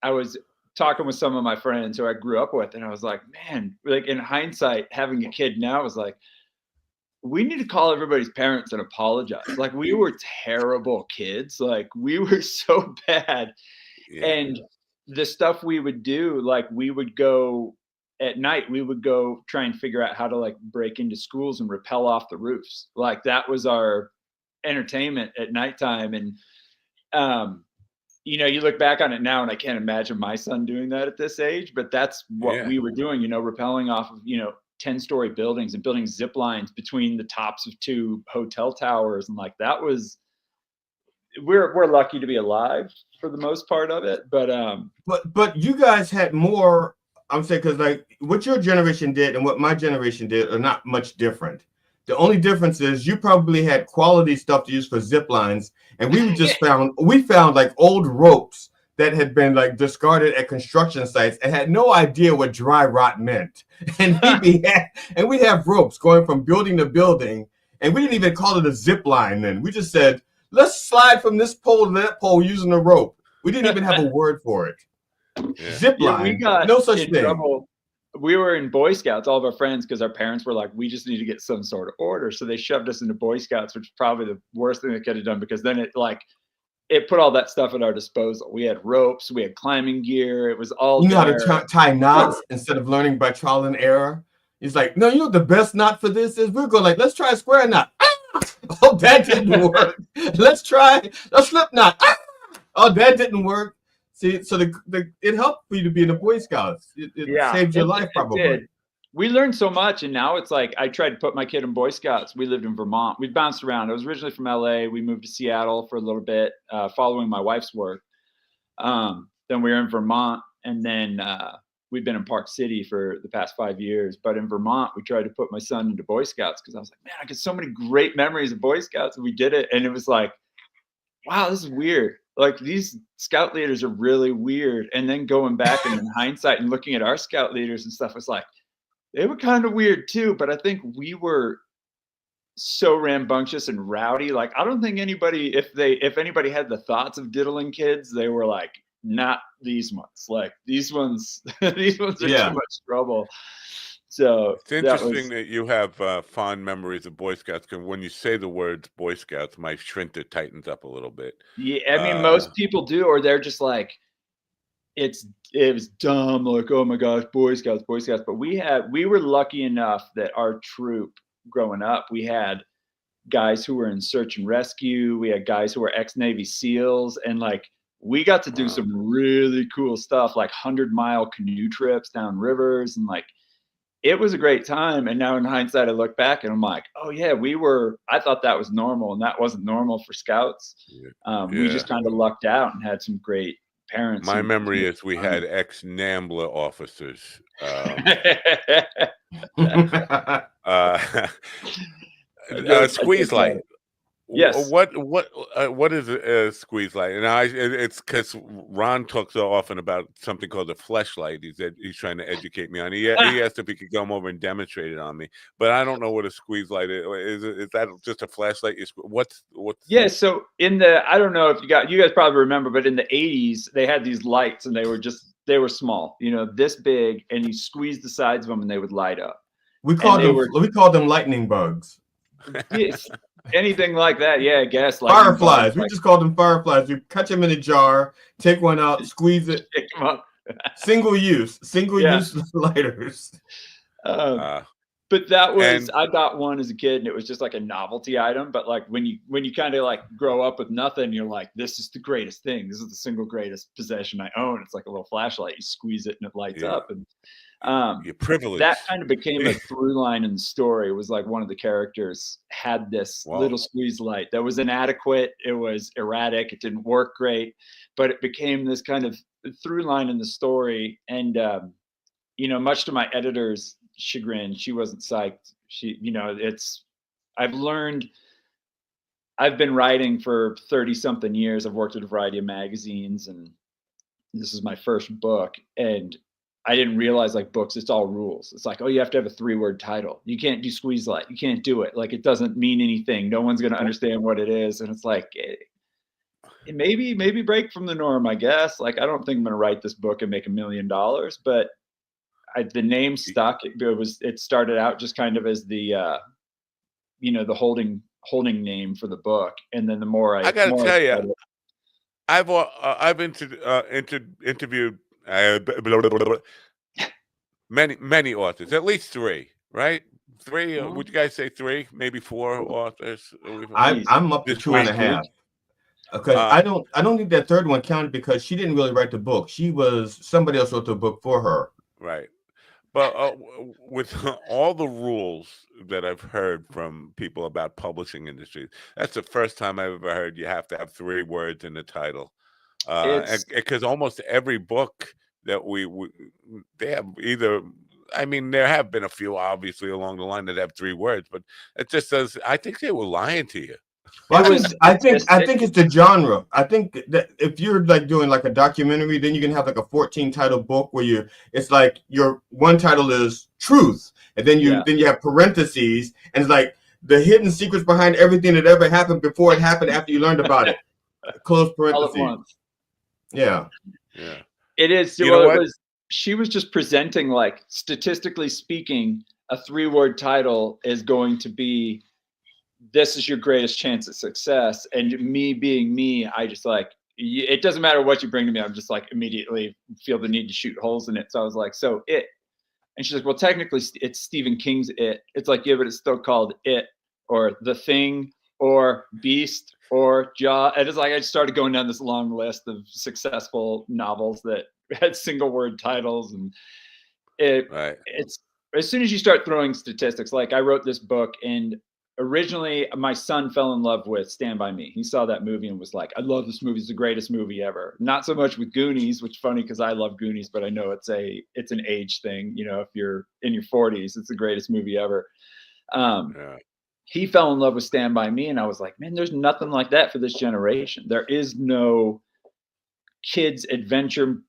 I was talking with some of my friends who I grew up with, and I was like, man, like in hindsight, having a kid now, I was like, we need to call everybody's parents and apologize. Like, we were terrible kids. Like, we were so bad. Yeah. And the stuff we would do, like, we would go at night, we would go try and figure out how to like break into schools and rappel off the roofs. Like, that was our entertainment at nighttime. And you look back on it now, and I can't imagine my son doing that at this age, but that's what we were doing, rappelling off of 10-story buildings and building zip lines between the tops of 2 hotel towers, and like that was, we're lucky to be alive for the most part of it, but you guys had more. I'm saying, because like what your generation did and what my generation did are not much different. The only difference is you probably had quality stuff to use for zip lines, and we found like old ropes that had been like discarded at construction sites and had no idea what dry rot meant. And we'd have ropes going from building to building, and we didn't even call it a zip line then. We just said, let's slide from this pole to that pole using a rope. We didn't even have a word for it. Zip line, we got no such thing. Trouble. We were in Boy Scouts, all of our friends, because our parents were like, we just need to get some sort of order. So they shoved us into Boy Scouts, which is probably the worst thing they could have done, because then it put all that stuff at our disposal. We had ropes, we had climbing gear. It was all You know how to tie knots instead of learning by trial and error. He's like, no, the best knot for this is we're going let's try a square knot. Oh, that didn't work. Let's try a slip knot. Oh, that didn't work. See, so it helped for you to be in the Boy Scouts. It saved your life, probably. Did. We learned so much, and now it's like I tried to put my kid in Boy Scouts. We lived in Vermont. We bounced around. I was originally from LA. We moved to Seattle for a little bit, following my wife's work. Then we were in Vermont, and then we've been in Park City for the past 5 years. But in Vermont, we tried to put my son into Boy Scouts because I was like, man, I get so many great memories of Boy Scouts, and we did it, and it was like, wow, this is weird. Like, these scout leaders are really weird. And then going back and in hindsight and looking at our scout leaders and stuff, it's like, they were kind of weird too. But I think we were so rambunctious and rowdy. Like, I don't think anybody, if anybody had the thoughts of diddling kids, they were like, not these ones. Like, these ones are too much trouble. So it's interesting that you have fond memories of Boy Scouts. Because when you say the words Boy Scouts, my shrinter tightens up a little bit. Yeah, I mean, most people do, or they're just like, it was dumb, like, oh my gosh, Boy Scouts, Boy Scouts. But we were lucky enough that our troop growing up, we had guys who were in search and rescue. We had guys who were ex-Navy SEALs, and like we got to do some really cool stuff, like 100-mile canoe trips down rivers, and like it was a great time. And now in hindsight, I look back and I'm like, oh yeah, I thought that was normal, and that wasn't normal for Scouts. We just kind of lucked out and had some great parents. My memory is we had ex-NAMBLA officers. Squeeze light. Yes. What is a squeeze light? And it's because Ron talks so often about something called a fleshlight. He's trying to educate me on. He asked if he could come over and demonstrate it on me, but I don't know what a squeeze light is. Is that just a flashlight? What's? Yeah. So I don't know if you guys probably remember, but in the 80s they had these lights, and they were small, this big, and you squeeze the sides of them and they would light up. We called them lightning bugs. Yes. Anything like that, yeah, I guess. Like fireflies. We just called them fireflies. You catch them in a jar, take one out, squeeze it. Pick them up. Single use lighters. But that was, I got one as a kid, and it was just like a novelty item. But like when you kind of like grow up with nothing, you're like, this is the greatest thing. This is the single greatest possession I own. It's like a little flashlight. You squeeze it and it lights up. And you're privileged. That kind of became a through line in the story. It was like one of the characters had this little squeeze light that was inadequate. It was erratic. It didn't work great, but it became this kind of through line in the story. And, much to my editor's chagrin, she wasn't psyched. I've been writing for 30 something years. I've worked at a variety of magazines, and this is my first book. And I didn't realize, like, books, it's all rules. It's like, oh, you have to have a 3-word title. You can't do squeeze light. You can't do it. Like, it doesn't mean anything. No one's going to understand what it is. And it's like, maybe break from the norm, I guess. Like, I don't think I'm going to write this book and make $1 million, but the name stuck. It started out just kind of as the, the holding name for the book. And then the more I got to tell you, I've interviewed many authors, at least 3, right? 3, would you guys say 3, maybe 4 authors? I'm up to 2.5. Okay, I don't think that third one counted because she didn't really write the book. Somebody else wrote the book for her. Right. But with all the rules that I've heard from people about publishing industries, that's the first time I've ever heard you have to have 3 words in the title. Because almost every book that they have either, I mean, there have been a few obviously along the line that have 3 words, but it just says, I think they were lying to you. Well, I think it's the genre. I think that if you're like doing like a documentary, then you can have like a 14 title book where it's like your one title is truth, and then you have parentheses, and it's like the hidden secrets behind everything that ever happened before it happened after you learned about it. Close parentheses. All at once. Yeah. It is. She was just presenting, like, statistically speaking, a 3-word title is going to be, this is your greatest chance at success. And me being me, I just like, it doesn't matter what you bring to me. I'm just like immediately feel the need to shoot holes in it. So I was like, so It. And she's like, well, technically it's Stephen King's It. It's like, yeah, but it's still called It, or The Thing, or Beast, or Jaw. And it's like, I just started going down this long list of successful novels that had single word titles. And it's, as soon as you start throwing statistics, like I wrote this book, and originally my son fell in love with Stand By Me. He saw that movie and was like, I love this movie. It's the greatest movie ever. Not so much with Goonies, which is funny because I love Goonies, but I know it's an age thing. If you're in your 40s, it's the greatest movie ever. He fell in love with Stand By Me, and I was like, man, there's nothing like that for this generation. There is no kids adventure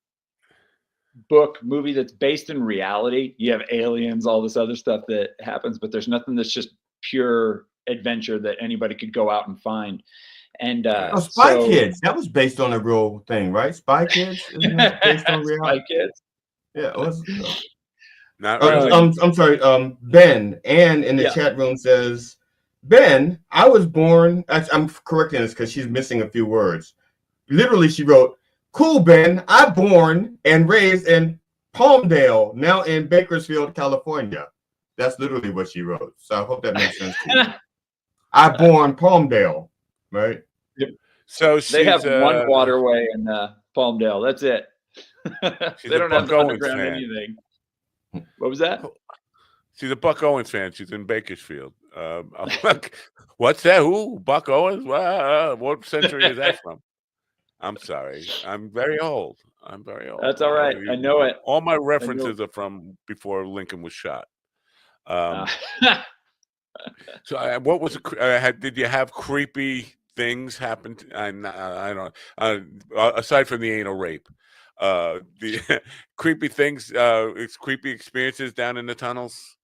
book movie that's based in reality. You have aliens, all this other stuff that happens, but there's nothing that's just pure adventure that anybody could go out and find. And Spy Kids, that was based on a real thing, right? Spy Kids, isn't that based on reality? Spy Kids. Yeah, Not I'm sorry. Ben Ann in the chat room says, Ben, I was born. I'm correcting this because she's missing a few words. Literally, she wrote, "Cool, Ben. I born and raised in Palmdale, now in Bakersfield, California." That's literally what she wrote. So I hope that makes sense to you. I born Palmdale, right? Yep. So they have one waterway in Palmdale. That's it. They don't have underground anything. What was that? She's a Buck Owens fan. She's in Bakersfield. I'm like, what's that? Who? Buck Owens? What century is that from? I'm sorry. I'm very old. That's all right. I know it. All my references are from before Lincoln was shot. So what was did you have creepy things happen? I don't aside from the anal rape, the creepy things, creepy experiences down in the tunnels.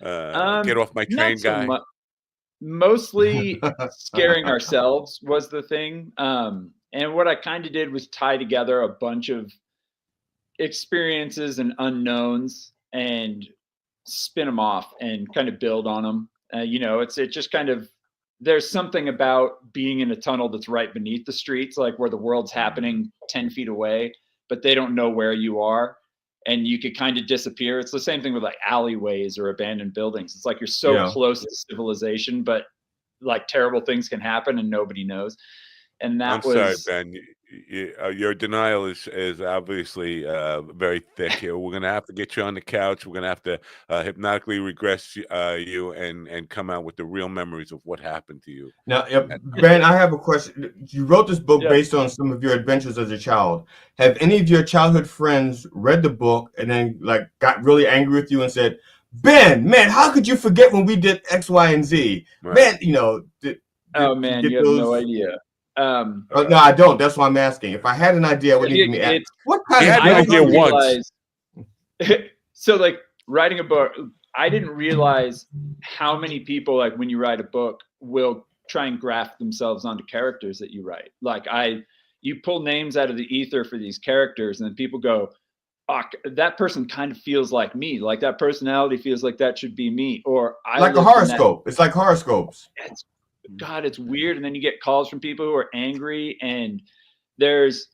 Get off my train, guy. Mostly scaring ourselves was the thing. And what I kind of did was tie together a bunch of experiences and unknowns and spin them off and kind of build on them. It just kind of, there's something about being in a tunnel that's right beneath the streets, like where the world's happening 10 feet away, but they don't know where you are. And you could kind of disappear. It's the same thing with like alleyways or abandoned buildings. It's like you're so close to civilization, but like terrible things can happen and nobody knows. And that sorry, Ben. Your denial is obviously very thick here. We're going to have to get you on the couch. We're going to have to hypnotically regress you and come out with the real memories of what happened to you. Now, Ben, I have a question. You wrote this book based on some of your adventures as a child. Have any of your childhood friends read the book and then like got really angry with you and said, "Ben, man, how could you forget when we did X, Y, and Z?" Right. Man, oh man, you have no idea. No, I don't. That's why I'm asking. If I had an idea, I would need to ask. What kind of idea once? So, like writing a book, I didn't realize how many people, like when you write a book, will try and graft themselves onto characters that you write. Like you pull names out of the ether for these characters, and then people go, "Oh, that person kind of feels like me. Like that personality feels like that should be me." Or like a horoscope. It's like horoscopes. God, it's weird. And then you get calls from people who are angry, and there's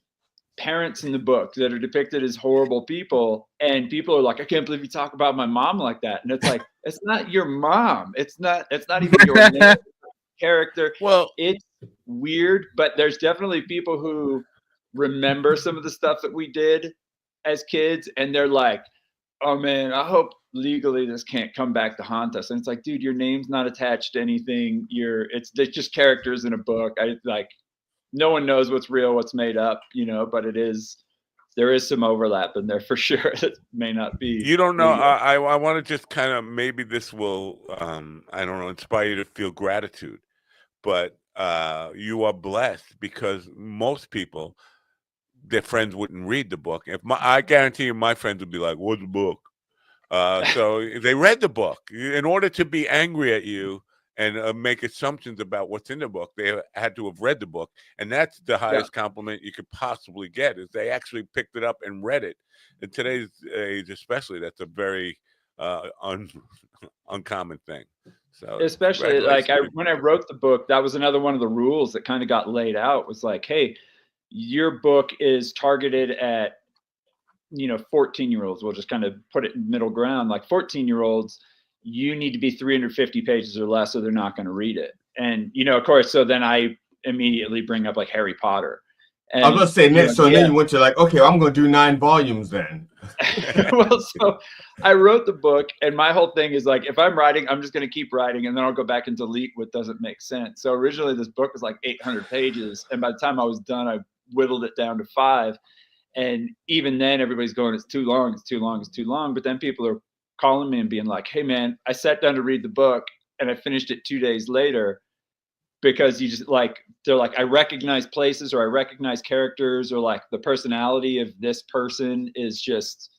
parents in the book that are depicted as horrible people, and people are like, "I can't believe you talk about my mom like that." And it's like, it's not your mom. It's not even your name, character. Well, it's weird, but there's definitely people who remember some of the stuff that we did as kids, and they're like, "Oh man, I hope legally this can't come back to haunt us." And it's like, dude, your name's not attached to anything. It's just characters in a book. No one knows what's real, what's made up, but there is some overlap in there for sure. It may not be. You don't know. I want to just kind of, maybe this will, I don't know, inspire you to feel gratitude, but you are blessed because most people, their friends wouldn't read the book. I guarantee you my friends would be like, "What's the book?" So they read the book. In order to be angry at you and make assumptions about what's in the book, they had to have read the book. And that's the highest compliment you could possibly get, is they actually picked it up and read it. In today's age especially, that's a very uncommon thing. So especially like when I wrote the book, that was another one of the rules that kind of got laid out, was like, hey, your book is targeted at 14-year-olds. We'll just kind of put it in middle ground. Like 14-year-olds, you need to be 350 pages or less, or they're not going to read it. And of course, so then I immediately bring up like Harry Potter. And, I was going to say next. So then you went to like, okay, I'm going to do 9 volumes then. Well, so I wrote the book, and my whole thing is like, if I'm writing, I'm just going to keep writing, and then I'll go back and delete what doesn't make sense. So originally this book was like 800 pages, and by the time I was done, I whittled it down to 5. And even then, everybody's going, "It's too long, it's too long, it's too long." But then people are calling me and being like, "Hey, man, I sat down to read the book and I finished it 2 days later," because you just like, they're like, "I recognize places, or I recognize characters, or like the personality of this person is just,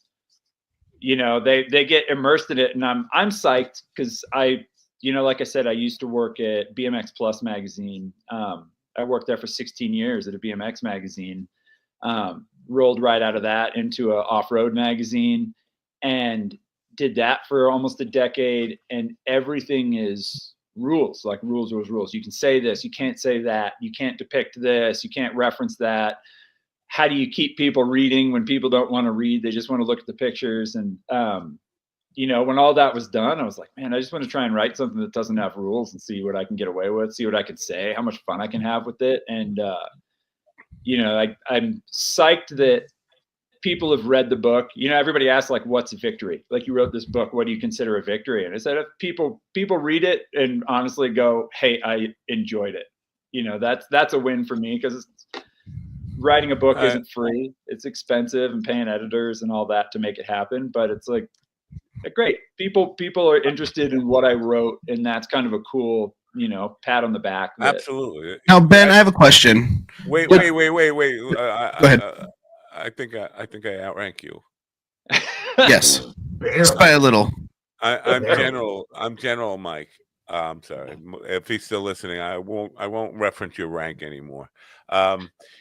they get immersed in it." And I'm psyched because like I said, I used to work at BMX Plus magazine. I worked there for 16 years at a BMX magazine. Rolled right out of that into an off-road magazine, and did that for almost a decade, and everything is rules, like rules. You can say this, you can't say that, you can't depict this, you can't reference that. How do you keep people reading when people don't want to read? They just want to look at the pictures. And, when all that was done, I was like, man, I just want to try and write something that doesn't have rules and see what I can get away with, see what I can say, how much fun I can have with it. And, I'm psyched that people have read the book. Everybody asks, like, what's a victory? Like, you wrote this book, what do you consider a victory? And I said, if people read it and honestly go, hey, I enjoyed it. That's a win for me, because writing a book isn't free. It's expensive, and paying editors and all that to make it happen. But it's like, great. People are interested in what I wrote, and that's kind of a cool, pat on the back. Absolutely. Now, Ben, I have a question. Wait. Go ahead. I think I outrank you. Yes, just by a little. I'm General Mike. I'm sorry if he's still listening. I won't reference your rank anymore.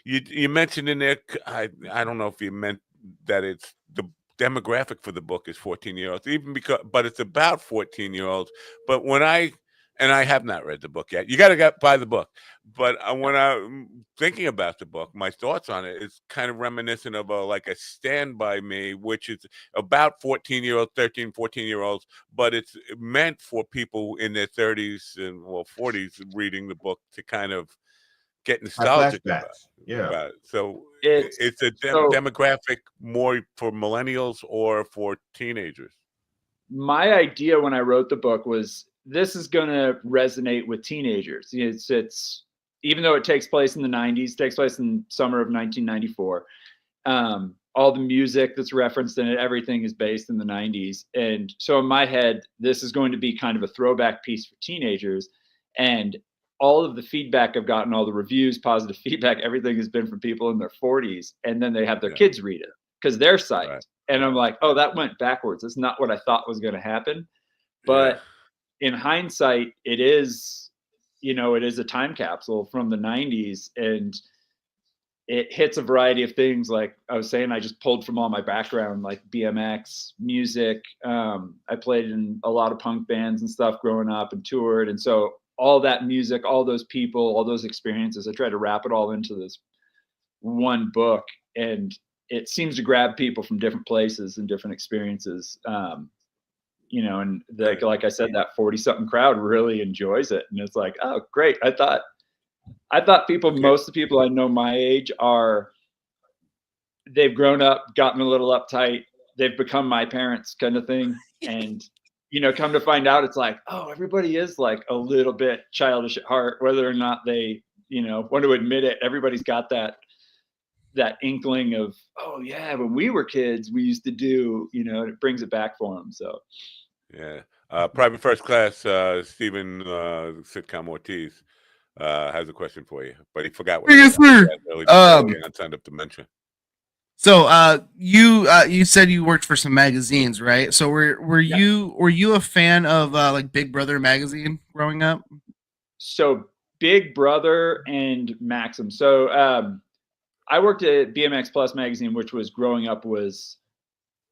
You mentioned in there. I don't know if you meant that it's the demographic for the book is 14-year-olds, but it's about 14-year-olds. But when I have not read the book yet. You got to buy the book. But when I'm thinking about the book, my thoughts on it is kind of reminiscent of a Stand By Me, which is about 14-year-olds, 13, 14-year-olds, but it's meant for people in their 30s and 40s reading the book to kind of get nostalgic about it. So it's a demographic more for millennials or for teenagers. My idea when I wrote the book was, this is going to resonate with teenagers. It's even though it takes place in the 90s, takes place in summer of 1994. All the music that's referenced in it, everything is based in the 90s. And so in my head, this is going to be kind of a throwback piece for teenagers. And all of the feedback I've gotten, all the reviews, positive feedback, everything has been from people in their 40s. And then they have their kids read it because they're psyched. Right. And I'm like, oh, that went backwards. That's not what I thought was going to happen. But in hindsight, it is, it is a time capsule from the 90s, and it hits a variety of things. Like I was saying, I just pulled from all my background, like BMX, music. I played in a lot of punk bands and stuff growing up and toured. And so all that music, all those people, all those experiences, I tried to wrap it all into this one book. And it seems to grab people from different places and different experiences. And like I said, that 40-something crowd really enjoys it. And it's like, oh, great. I thought most of the people I know my age they've grown up, gotten a little uptight. They've become my parents kind of thing. And, come to find out, it's like, oh, everybody is like a little bit childish at heart, whether or not they, want to admit it. Everybody's got that inkling of, oh yeah, when we were kids, we used to do, and it brings it back for them. So. Yeah. Private First Class, Stephen Sitcom Ortiz has a question for you, but he forgot what yes, sir. I signed up to mention. So you said you worked for some magazines, right? So were you a fan of like Big Brother magazine growing up? So Big Brother and Maxim. So I worked at BMX Plus magazine, which was growing up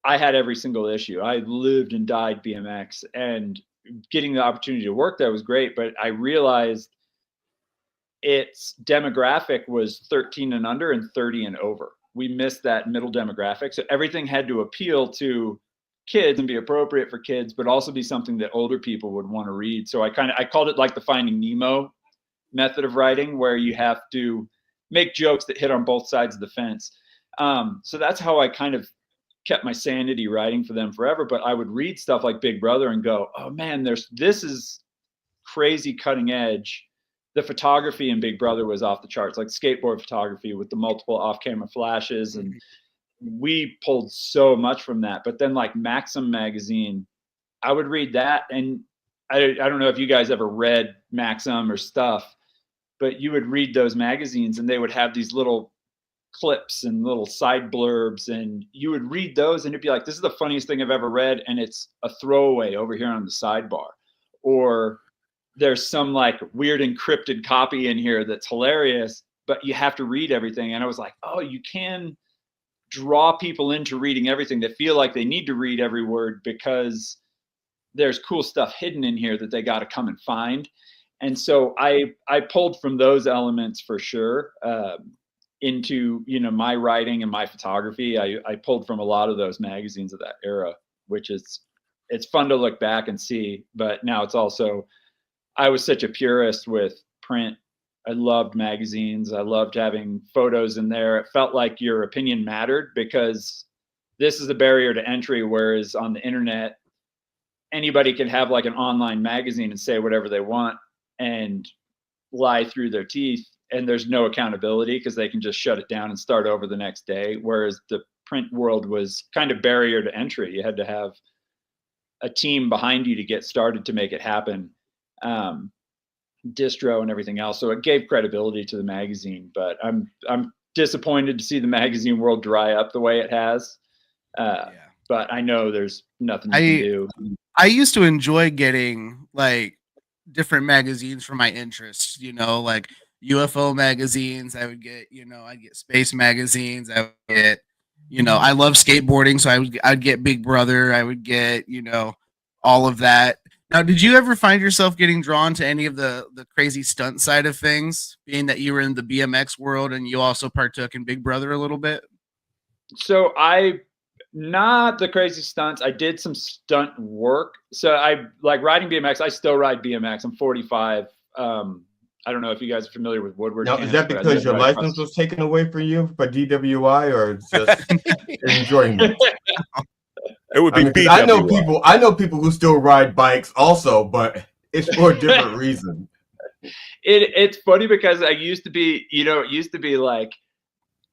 I had every single issue. I lived and died BMX, and getting the opportunity to work there was great. But I realized its demographic was 13 and under and 30 and over. We missed that middle demographic. So everything had to appeal to kids and be appropriate for kids, but also be something that older people would want to read. So I called it like the Finding Nemo method of writing, where you have to make jokes that hit on both sides of the fence. So that's how I kind of kept my sanity writing for them forever. But I would read stuff like Big Brother and go, oh man, this is crazy cutting edge. The photography in Big Brother was off the charts, like skateboard photography with the multiple off-camera flashes. And we pulled so much from that. But then like Maxim magazine, I would read that. And I don't know if you guys ever read Maxim or stuff, but you would read those magazines and they would have these little clips and little side blurbs, and you would read those and it'd be like, this is the funniest thing I've ever read, and it's a throwaway over here on the sidebar, or there's some like weird encrypted copy in here that's hilarious, but you have to read everything. And I was like, oh, you can draw people into reading everything. They feel like they need to read every word because there's cool stuff hidden in here that they got to come and find. And so I pulled from those elements for sure into, you know, my writing and my photography. I pulled from a lot of those magazines of that era, which is, it's fun to look back and see. But now it's also, I was such a purist with print. I loved magazines. I loved having photos in there. It felt like your opinion mattered because this is a barrier to entry, whereas on the internet, anybody can have like an online magazine and say whatever they want and lie through their teeth, and there's no accountability because they can just shut it down and start over the next day. Whereas the print world was kind of barrier to entry. You had to have a team behind you to get started to make it happen. Distro and everything else. So it gave credibility to the magazine, but I'm disappointed to see the magazine world dry up the way it has. But I know there's nothing you can do. I used to enjoy getting like different magazines for my interests, you know, like UFO magazines. I would get, you know, I'd get space magazines. I would get, you know, I love skateboarding, so I'd get Big Brother. I would get, you know, all of that. Now, did you ever find yourself getting drawn to any of the crazy stunt side of things, being that you were in the BMX world and you also partook in Big Brother a little bit? So not the crazy stunts. I did some stunt work. So I like riding BMX. I still ride BMX. I'm 45. I don't know if you guys are familiar with Woodward. Now, is that because your license was taken away from you for DWI, or just enjoyment? It would be. I know people who still ride bikes also, but it's for a different reason. It's funny because I used to be, you know, it used to be like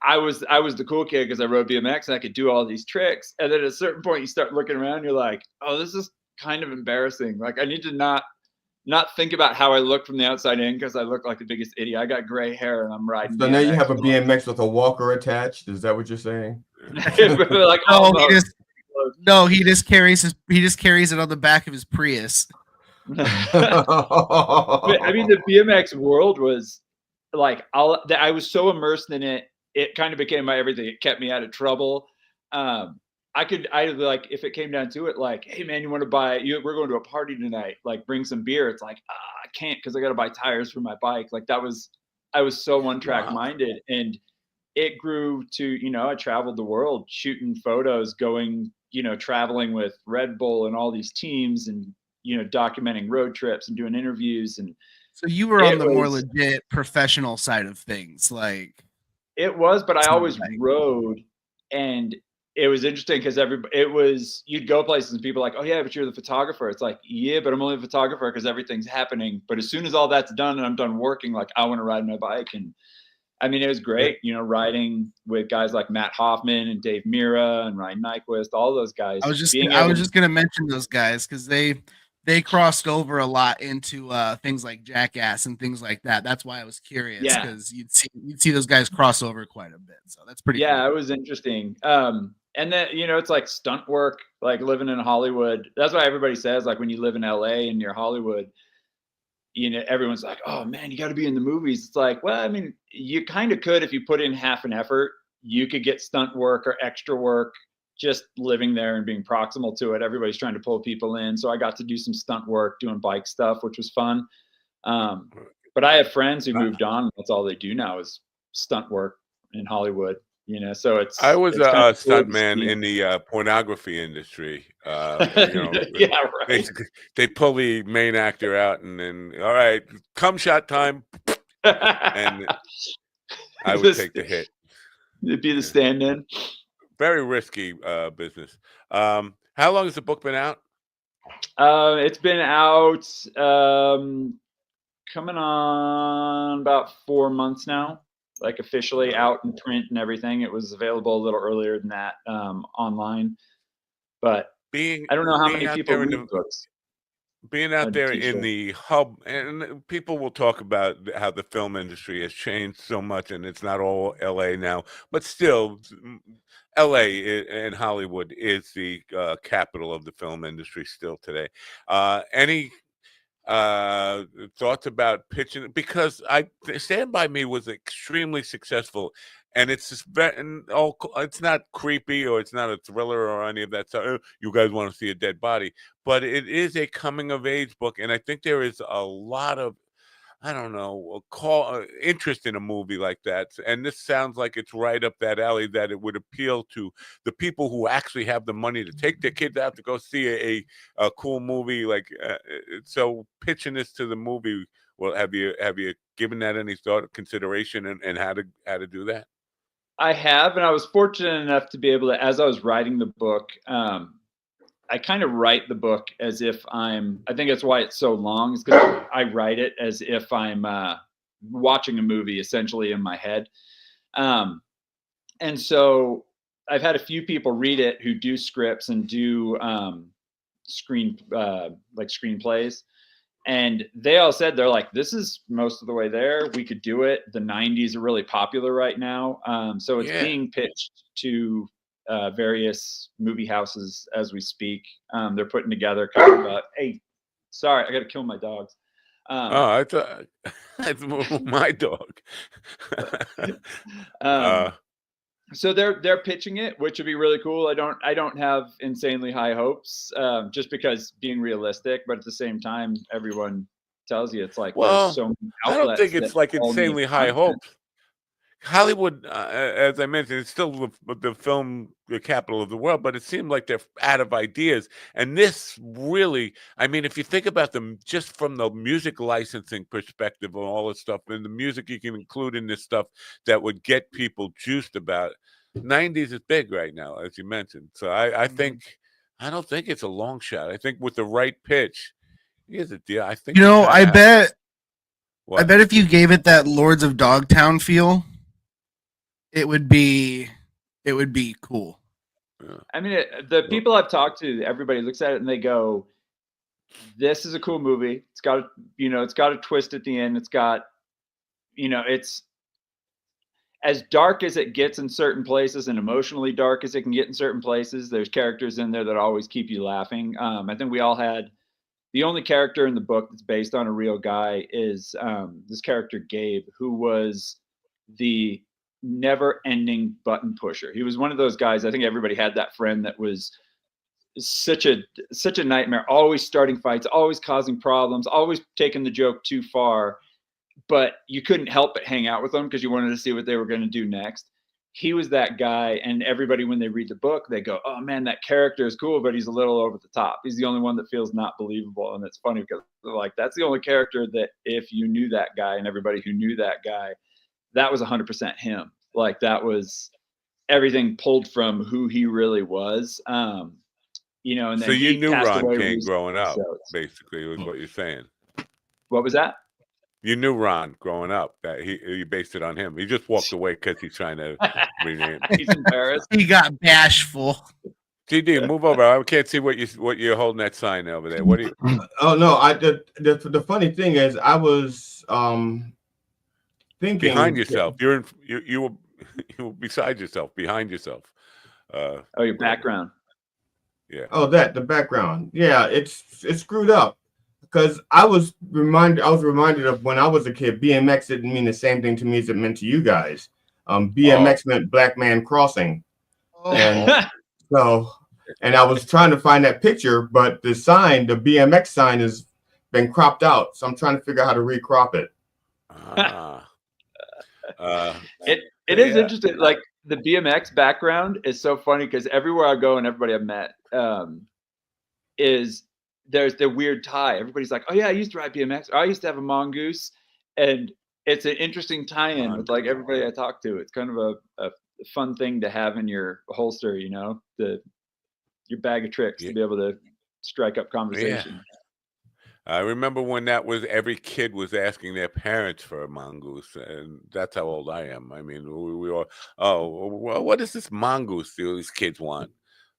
I was the cool kid because I rode BMX and I could do all these tricks. And then at a certain point, you start looking around, you're like, oh, this is kind of embarrassing. Like I need to not think about how I look from the outside in because I look like the biggest idiot. I got gray hair and I'm riding. So BMX. Now you have a BMX with a walker attached. Is that what you're saying? Like, no, he just carries it on the back of his Prius. I mean, the BMX world was like, I was so immersed in it. It kind of became my everything. It kept me out of trouble. I like, if it came down to it, like, hey man, you want to we're going to a party tonight, like bring some beer. It's like, I can't, cause I got to buy tires for my bike. Like I was so one track minded, and it grew to, you know, I traveled the world shooting photos, going, you know, traveling with Red Bull and all these teams and, you know, documenting road trips and doing interviews. And so you were on the more legit professional side of things. Like it was, but I always rode, and it was interesting because you'd go places and people are like, oh yeah, but you're the photographer. It's like, yeah, but I'm only a photographer because everything's happening. But as soon as all that's done and I'm done working, like I want to ride my bike. And I mean, it was great, you know, riding with guys like Matt Hoffman and Dave Mira and Ryan Nyquist, all those guys. I was just going to mention those guys because they crossed over a lot into things like Jackass and things like that. That's why I was curious, because you'd see those guys cross over quite a bit. So that's pretty cool. It was interesting. And then, you know, it's like stunt work, like living in Hollywood. That's why everybody says, like, when you live in LA and you're Hollywood, you know, everyone's like, oh man, you got to be in the movies. It's like, well, I mean, you kind of could if you put in half an effort. You could get stunt work or extra work just living there and being proximal to it. Everybody's trying to pull people in. So I got to do some stunt work doing bike stuff, which was fun. But I have friends who moved on. That's all they do now is stunt work in Hollywood. You know, so I was a stuntman in the pornography industry. You know, yeah, right. They pull the main actor out, and then, all right, cum shot time, and I would take the hit. It'd be the stand-in. Very risky business. How long has the book been out? It's been out coming on about 4 months now. Like officially out in print and everything. It was available a little earlier than that online, but I don't know how many people read books. Being out there in the hub, and people will talk about how the film industry has changed so much, and it's not all LA now, but still, LA and Hollywood is the capital of the film industry still today. Any thoughts about pitching? Because Stand By Me was extremely successful and it's just it's not creepy or it's not a thriller or any of that stuff. You guys want to see a dead body, but it is a coming of age book, and I think there is a lot of, I don't know, interest in a movie like that. And this sounds like it's right up that alley, that it would appeal to the people who actually have the money to take their kids out to go see a cool movie. Like, so pitching this to the movie, well, have you given that any thought, consideration, and how to do that? I have, and I was fortunate enough to be able to, as I was writing the book, I kind of write the book as if I think that's why it's so long, is because I write it as if I'm watching a movie essentially in my head. And so I've had a few people read it who do scripts and do screenplays. And they all said, they're like, this is most of the way there. We could do it. The 90s are really popular right now. So it's being pitched to various movie houses as we speak. They're putting together kind of hey, sorry, I got to kill my dogs. I thought that's my dog. So they're pitching it, which would be really cool. I don't have insanely high hopes, just because being realistic, but at the same time, everyone tells you it's like, well, there's so many I don't think it's like insanely high hopes. Hollywood, as I mentioned, it's still the film capital of the world, but it seemed like they're out of ideas. And this really, I mean, if you think about them just from the music licensing perspective and all this stuff, and the music you can include in this stuff that would get people juiced about, 90s is big right now, as you mentioned. So I don't think it's a long shot. I think with the right pitch, here's the deal. I think, I bet if you gave it that Lords of Dogtown feel, it would be cool. I mean, the people I've talked to, everybody looks at it and they go, this is a cool movie. It's got a twist at the end. It's got, it's as dark as it gets in certain places and emotionally dark as it can get in certain places. There's characters in there that always keep you laughing. I think we all had, the only character in the book that's based on a real guy is this character Gabe, who was the never-ending button pusher. He was one of those guys. I think everybody had that friend that was such a nightmare, always starting fights, always causing problems, always taking the joke too far, but you couldn't help but hang out with them because you wanted to see what they were going to do next. He was that guy, and everybody, when they read the book, they go, oh man, that character is cool, but he's a little over the top. He's the only one that feels not believable. And it's funny because like, that's the only character that if you knew that guy, and everybody who knew that guy, that was 100% him. Like, that was everything pulled from who he really was. And then so you knew Ron King growing up, basically, was what you're saying. What was that? You knew Ron growing up, that he based it on him. He just walked away because he's trying to rename. He's embarrassed. He got bashful. GD, move over. I can't see what you're holding that sign over there. What do you? Oh no! The funny thing is, I was thinking behind yourself. You were beside yourself, behind yourself. Your background. Yeah. Oh, the background. Yeah, it's screwed up because I was reminded of when I was a kid. BMX didn't mean the same thing to me as it meant to you guys. BMX meant Black Man Crossing, and and I was trying to find that picture, but the BMX sign has been cropped out, so I'm trying to figure out how to recrop it. It is interesting. Like, the BMX background is so funny because everywhere I go and everybody I've met is there's the weird tie. Everybody's like, oh yeah, I used to ride BMX, or I used to have a mongoose, and it's an interesting tie-in with like everybody I talk to. It's kind of a fun thing to have in your holster, your bag of tricks to be able to strike up conversation. Yeah. I remember when that was, every kid was asking their parents for a mongoose, and that's how old I am. I mean, we all, what is this mongoose these kids want?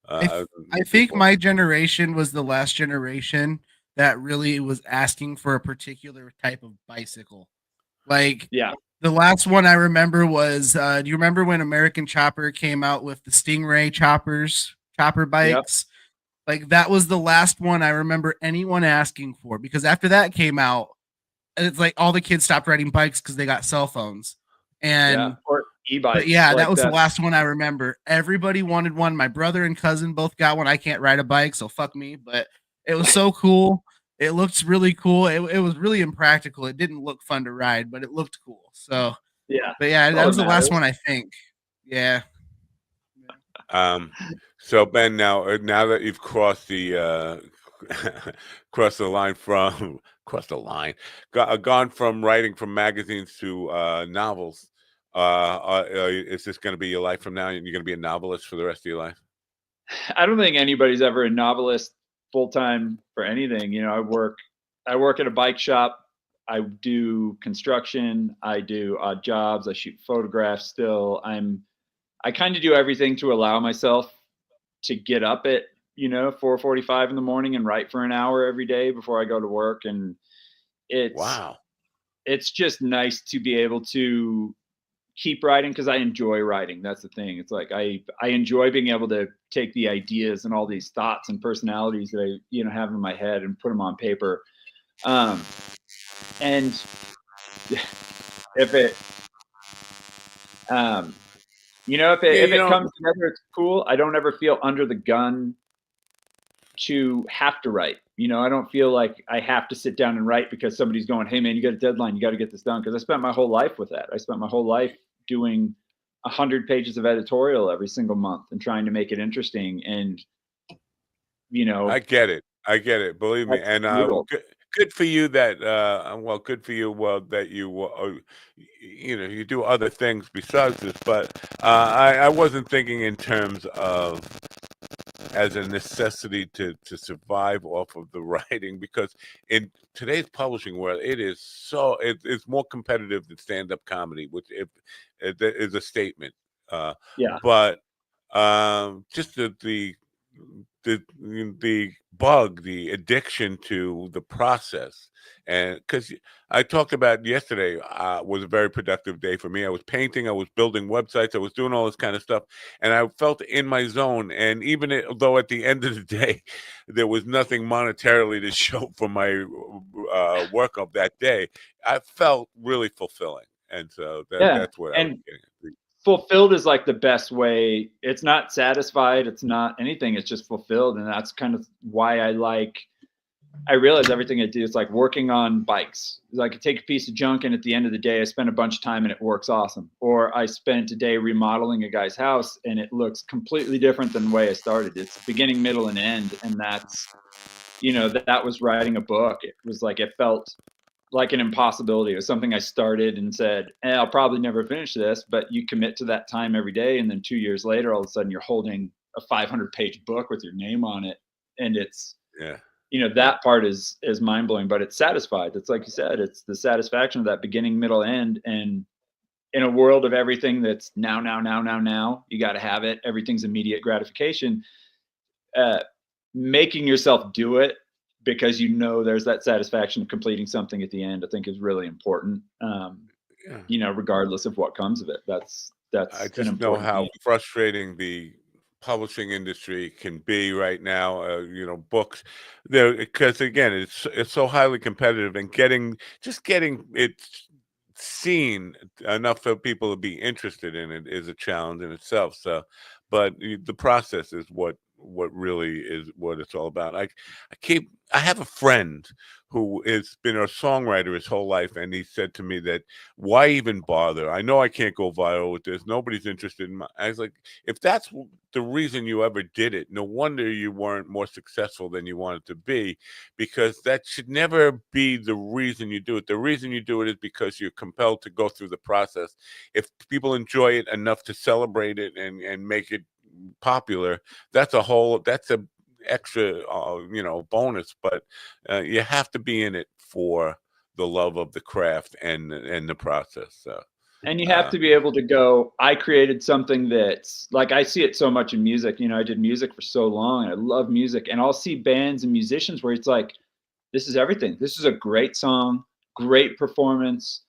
I think my generation was the last generation that really was asking for a particular type of bicycle. Like, the last one I remember was, do you remember when American Chopper came out with the Stingray chopper bikes? Yep. Like, that was the last one I remember anyone asking for, because after that came out, it's like all the kids stopped riding bikes because they got cell phones. And or e-bikes. But yeah, like that was the last one I remember. Everybody wanted one. My brother and cousin both got one. I can't ride a bike, so fuck me. But it was so cool. It looks really cool. It was really impractical. It didn't look fun to ride, but it looked cool. So yeah. but yeah, that was the last one I think. Yeah. So Ben, now that you've crossed the gone from writing from magazines to novels, is this going to be your life from now? You're going to be a novelist for the rest of your life? I don't think anybody's ever a novelist full-time for anything. You know, I work at a bike shop. I do construction. I do odd jobs. I shoot photographs still. I kind of do everything to allow myself to get up at, 4:45 in the morning and write for an hour every day before I go to work. And it's just nice to be able to keep writing because I enjoy writing. That's the thing. It's like I enjoy being able to take the ideas and all these thoughts and personalities that I have in my head and put them on paper. And if it if it comes together, it's cool. I don't ever feel under the gun to have to write. I don't feel like I have to sit down and write because somebody's going, hey man, you got a deadline, you got to get this done. Because I spent my whole life with that. I spent my whole life doing 100 pages of editorial every single month and trying to make it interesting. And I get it. Believe me. And good for you that good for you that you do other things besides this. But I wasn't thinking in terms of as a necessity to survive off of the writing, because in today's publishing world, it's more competitive than stand-up comedy, which is a statement. But just the bug, the addiction to the process. And because I talked about yesterday was a very productive day for me. I was painting, I was building websites, I was doing all this kind of stuff, and I felt in my zone. And even though at the end of the day there was nothing monetarily to show for my work of that day, I felt really fulfilling. And so that's what I was getting at. Fulfilled is like the best way. It's not satisfied. It's not anything. It's just fulfilled. And that's kind of why I realize everything I do is like working on bikes. I could take a piece of junk and at the end of the day, I spend a bunch of time and it works awesome. Or I spent a day remodeling a guy's house and it looks completely different than the way I started. It's beginning, middle, and end. And that's, that was writing a book. It was like, it felt like an impossibility. It was something I started and said, I'll probably never finish this, but you commit to that time every day. And then 2 years later, all of a sudden you're holding a 500-page book with your name on it. And it's, that part is mind blowing, but it's satisfied. It's like you said, it's the satisfaction of that beginning, middle, end. And in a world of everything that's now, you got to have it. Everything's immediate gratification. Making yourself do it because there's that satisfaction of completing something at the end, I think is really important. Regardless of what comes of it. That's I just know how frustrating the publishing industry can be right now. Books there, because again, it's so highly competitive, and getting it seen enough for people to be interested in it is a challenge in itself. So, but the process is what really is what it's all about. I have a friend who has been a songwriter his whole life, and he said to me that, why even bother? I know I can't go viral with this. Nobody's interested in I was like, if that's the reason you ever did it, no wonder you weren't more successful than you wanted to be, because that should never be the reason you do it. The reason you do it is because you're compelled to go through the process. If people enjoy it enough to celebrate it and make it popular, that's a extra bonus, but you have to be in it for the love of the craft and the process. So and you have to be able to go, I created something that's like, I see it so much in music. I did music for so long and I love music, and I'll see bands and musicians where it's like, this is everything. This is a great song, great performance.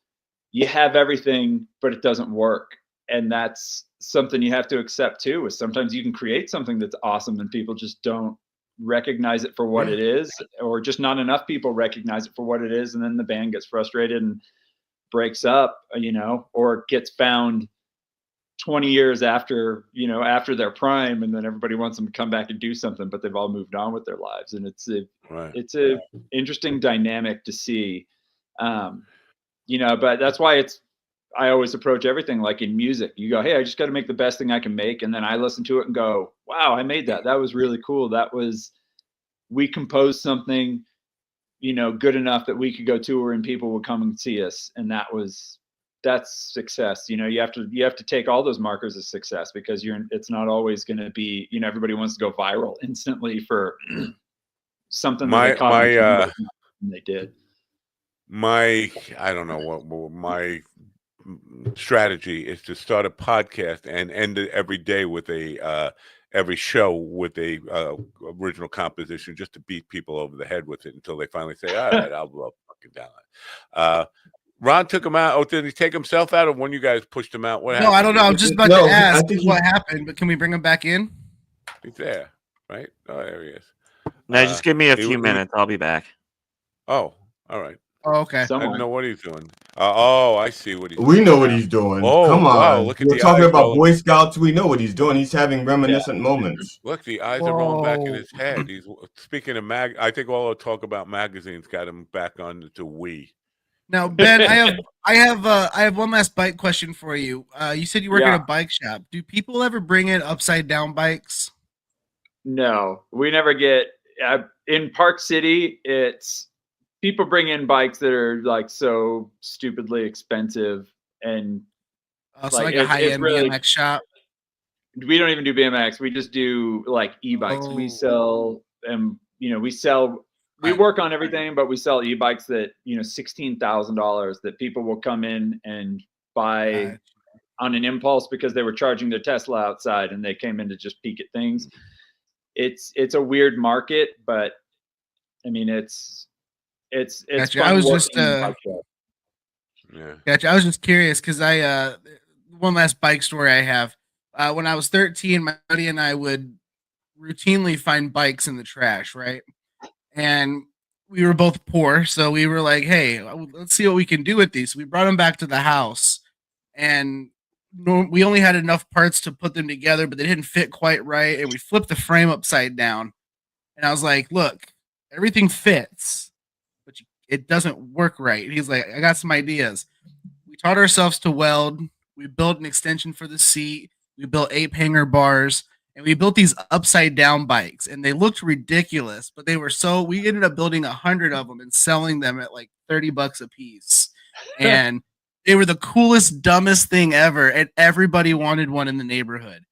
You have everything, but it doesn't work. And that's something you have to accept too, is sometimes you can create something that's awesome and people just don't recognize it for what it is, or just not enough people recognize it for what it is. And then the band gets frustrated and breaks up, or gets found 20 years after, after their prime, and then everybody wants them to come back and do something, but they've all moved on with their lives. And it's a interesting dynamic to see. But that's why I always approach everything like in music. You go, hey, I just got to make the best thing I can make. And then I listen to it and go, wow, I made that. That was really cool. We composed something, good enough that we could go tour and people would come and see us. And that's success. You have to take all those markers as success, because it's not always going to be, everybody wants to go viral instantly for something that they did. I don't know what my strategy is, to start a podcast and end it every day with every show with a original composition, just to beat people over the head with it until they finally say, all right, I'll blow fucking down. Ron took him out. Oh, did he take himself out, or when you guys pushed him out? What happened? No, I don't know. I'm just about to ask what happened, but can we bring him back in? He's there, right? Oh, there he is. No, just give me a few minutes. I'll be back. Oh, all right. Oh, okay. I don't know what he's doing. I see what he's doing. We know what he's doing. Oh, come on. Wow, look at We're the talking eyes about rolling. Boy Scouts. We know what he's doing. He's having reminiscent moments. Look, the eyes are rolling back in his head. He's speaking of I think all the talk about magazines got him back on to we. Now, Ben, I have one last bike question for you. You said you work at a bike shop. Do people ever bring in upside down bikes? No, we never get in Park City. It's people bring in bikes that are like so stupidly expensive, and like a high-end BMX shop. We don't even do BMX. We just do like e-bikes. We sell, we work on everything, but we sell e-bikes that, $16,000 that people will come in and buy on an impulse because they were charging their Tesla outside and they came in to just peek at things. It's a weird market, but I mean, it's gotcha. I was just gotcha. I was just curious because one last bike story I have. When I was 13, my buddy and I would routinely find bikes in the trash, right? And we were both poor, so we were like, hey, let's see what we can do with these. So we brought them back to the house, and we only had enough parts to put them together, but they didn't fit quite right, and we flipped the frame upside down. And I was like, look, everything fits, but it doesn't work right. And he's like, I got some ideas. We taught ourselves to weld. We built an extension for the seat. We built ape hanger bars. And we built these upside down bikes, and they looked ridiculous, but they were we ended up building 100 of them and selling them at like $30 a piece. And they were the coolest, dumbest thing ever. And everybody wanted one in the neighborhood.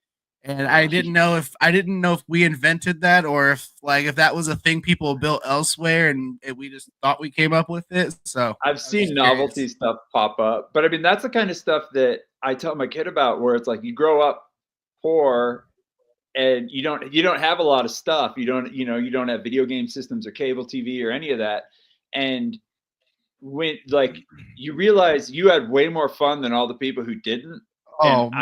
And I didn't know if we invented that, or if that was a thing people built elsewhere and we just thought we came up with it. So I've seen novelty stuff pop up, but I mean, that's the kind of stuff that I tell my kid about, where it's like, you grow up poor and you don't have a lot of stuff. You don't have video game systems or cable TV or any of that. And when you realize you had way more fun than all the people who didn't. Oh, man.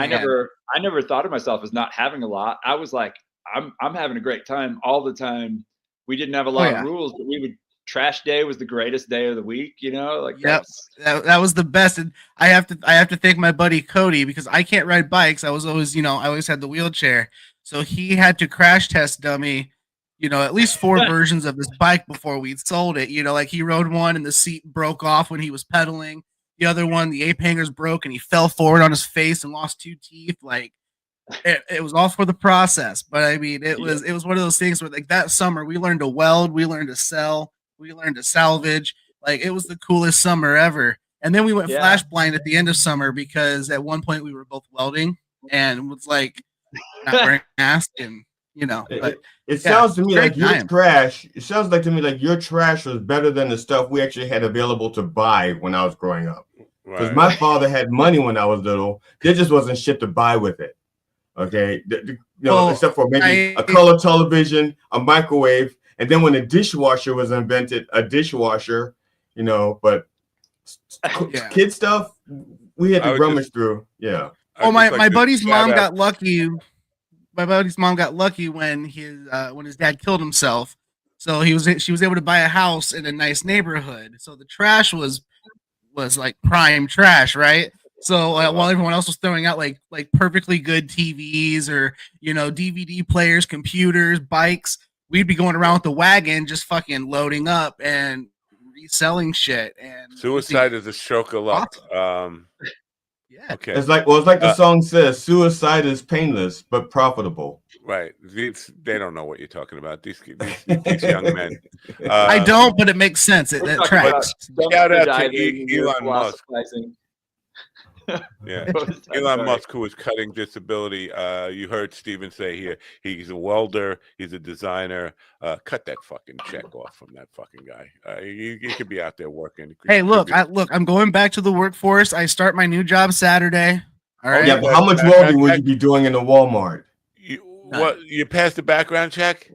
I never thought of myself as not having a lot. I was like, I'm having a great time all the time. We didn't have a lot of rules, but we would trash day was the greatest day of the week, Yep. That was the best. And I have to thank my buddy Cody, because I can't ride bikes. I was always, I always had the wheelchair. So he had to crash test dummy, at least 4 versions of this bike before we sold it. He rode one and the seat broke off when he was pedaling. The other one, the ape hangers broke and he fell forward on his face and lost 2 teeth. It was all for the process. But I mean, it was one of those things where that summer we learned to weld, we learned to sell, we learned to salvage. It was the coolest summer ever. And then we went flash blind at the end of summer because at one point we were both welding and it was not wearing a mask and it sounds to me like your trash. It sounds like to me like your trash was better than the stuff we actually had available to buy when I was growing up. Because my father had money when I was little. There just wasn't shit to buy with it. Okay, except for maybe a color television, a microwave, and then when the dishwasher was invented, a dishwasher. But kid stuff we had to rummage through. Yeah. Oh, my buddy's mom got lucky. My buddy's mom got lucky when his dad killed himself. So she was able to buy a house in a nice neighborhood. So the trash was like prime trash, right? So while everyone else was throwing out like perfectly good TVs or DVD players, computers, bikes, we'd be going around with the wagon just fucking loading up and reselling shit. And suicide is a stroke of luck. Yeah. Okay. It's like the song says, suicide is painless but profitable. Right. They don't know what you're talking about. These young men. I don't, but it makes sense. It tracks. Shout out to Elon Musk. Yeah, Elon Musk, who is cutting disability. You heard Steven say here, he's a welder, he's a designer. Cut that fucking check off from that fucking guy. You could be out there working. Hey, look, I'm going back to the workforce. I start my new job Saturday. All right. Yeah, but how much welding would you be doing in a Walmart? You passed the background check?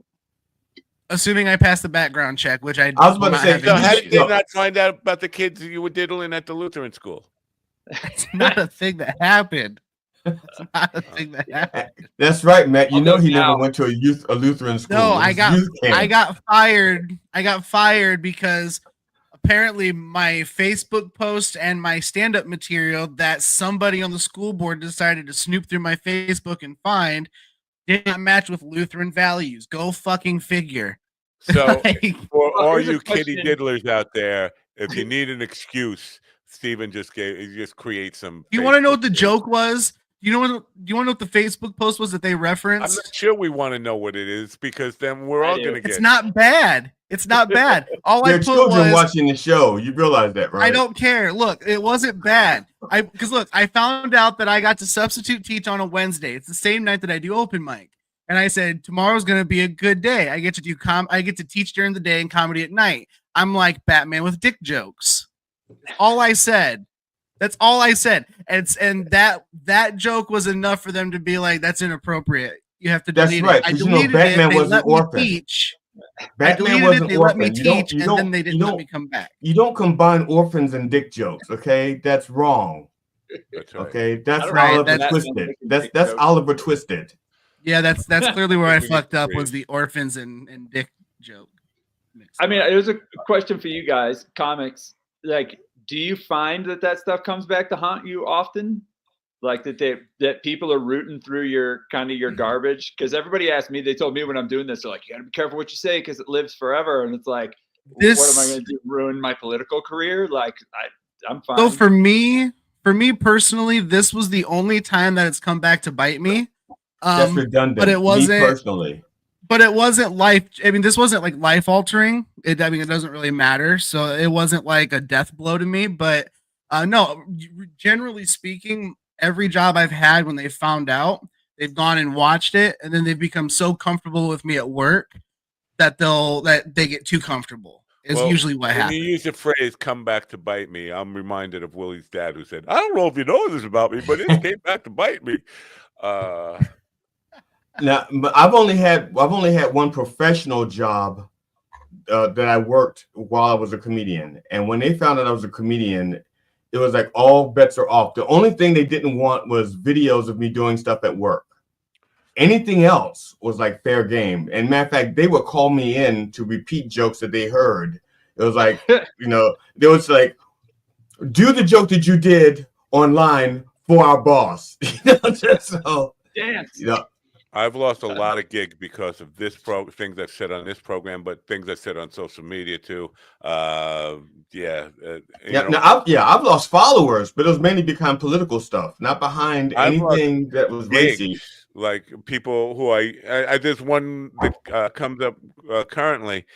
Assuming I passed the background check, which I was about to say. So how did they not find out about the kids you were diddling at the Lutheran school? It's not a thing that happened. It's not a thing that happened. That's right, Matt. You know he never went to a Lutheran school. No, I got fired. I got fired because apparently my Facebook post and my stand-up material that somebody on the school board decided to snoop through my Facebook and find did not match with Lutheran values. Go fucking figure. So for all you kiddie diddlers out there, if you need an excuse, Steven just create some. Do you want to know what the joke was? Do you want to know what the Facebook post was that they referenced? I'm not sure we want to know what it is because then we're all going to get. It's not bad. It's not bad. All I put children was watching the show. You realize that, right? I don't care. Look, it wasn't bad. Because I found out that I got to substitute teach on a Wednesday. It's the same night that I do open mic, and I said tomorrow's going to be a good day. I get to do I get to teach during the day and comedy at night. I'm like Batman with dick jokes. That's all I said. That's all I said. And that joke was enough for them to be like, that's inappropriate. You have to delete right, it. I deleted Batman it. They let me orphan. teach. Batman wasn't they orphan. let me teach, and then they didn't let me come back. You don't combine orphans and dick jokes, okay? That's wrong. That's right. Okay, that's Right, Oliver that's- Twisted. That's Oliver Twisted. Yeah, that's clearly where I fucked up was the orphans and dick joke. I mean, it was a question for you guys, comics. Like, do you find that stuff comes back to haunt you often? Like that people are rooting through your garbage? Because everybody asked me, they told me when I'm doing this, they're like, you gotta be careful what you say because it lives forever. And it's like, what am I gonna do? Ruin my political career? Like I'm fine. So for me personally, this was the only time that it's come back to bite me. That's redundant. But it wasn't me personally. But it wasn't life. I mean, this wasn't like life altering. It doesn't really matter. So it wasn't like a death blow to me. But no, generally speaking, every job I've had, when they found out, they've gone and watched it, and then they've become so comfortable with me at work that they get too comfortable. Is usually what happens. When you use the phrase "come back to bite me," I'm reminded of Willie's dad, who said, "I don't know if you know this about me, but it came back to bite me." Now, but I've only had one professional job that I worked while I was a comedian, and when they found out I was a comedian, it was like all bets are off. The only thing they didn't want was videos of me doing stuff at work. Anything else was like fair game. And matter of fact, they would call me in to repeat jokes that they heard. It was like, they was like, do the joke that you did online for our boss. So, dance. I've lost a lot of gigs because of this things I've said on this program, but things I said on social media too. I've lost followers, but it was mainly behind political stuff, not behind anything that was racy. Like people who there's one that comes up currently.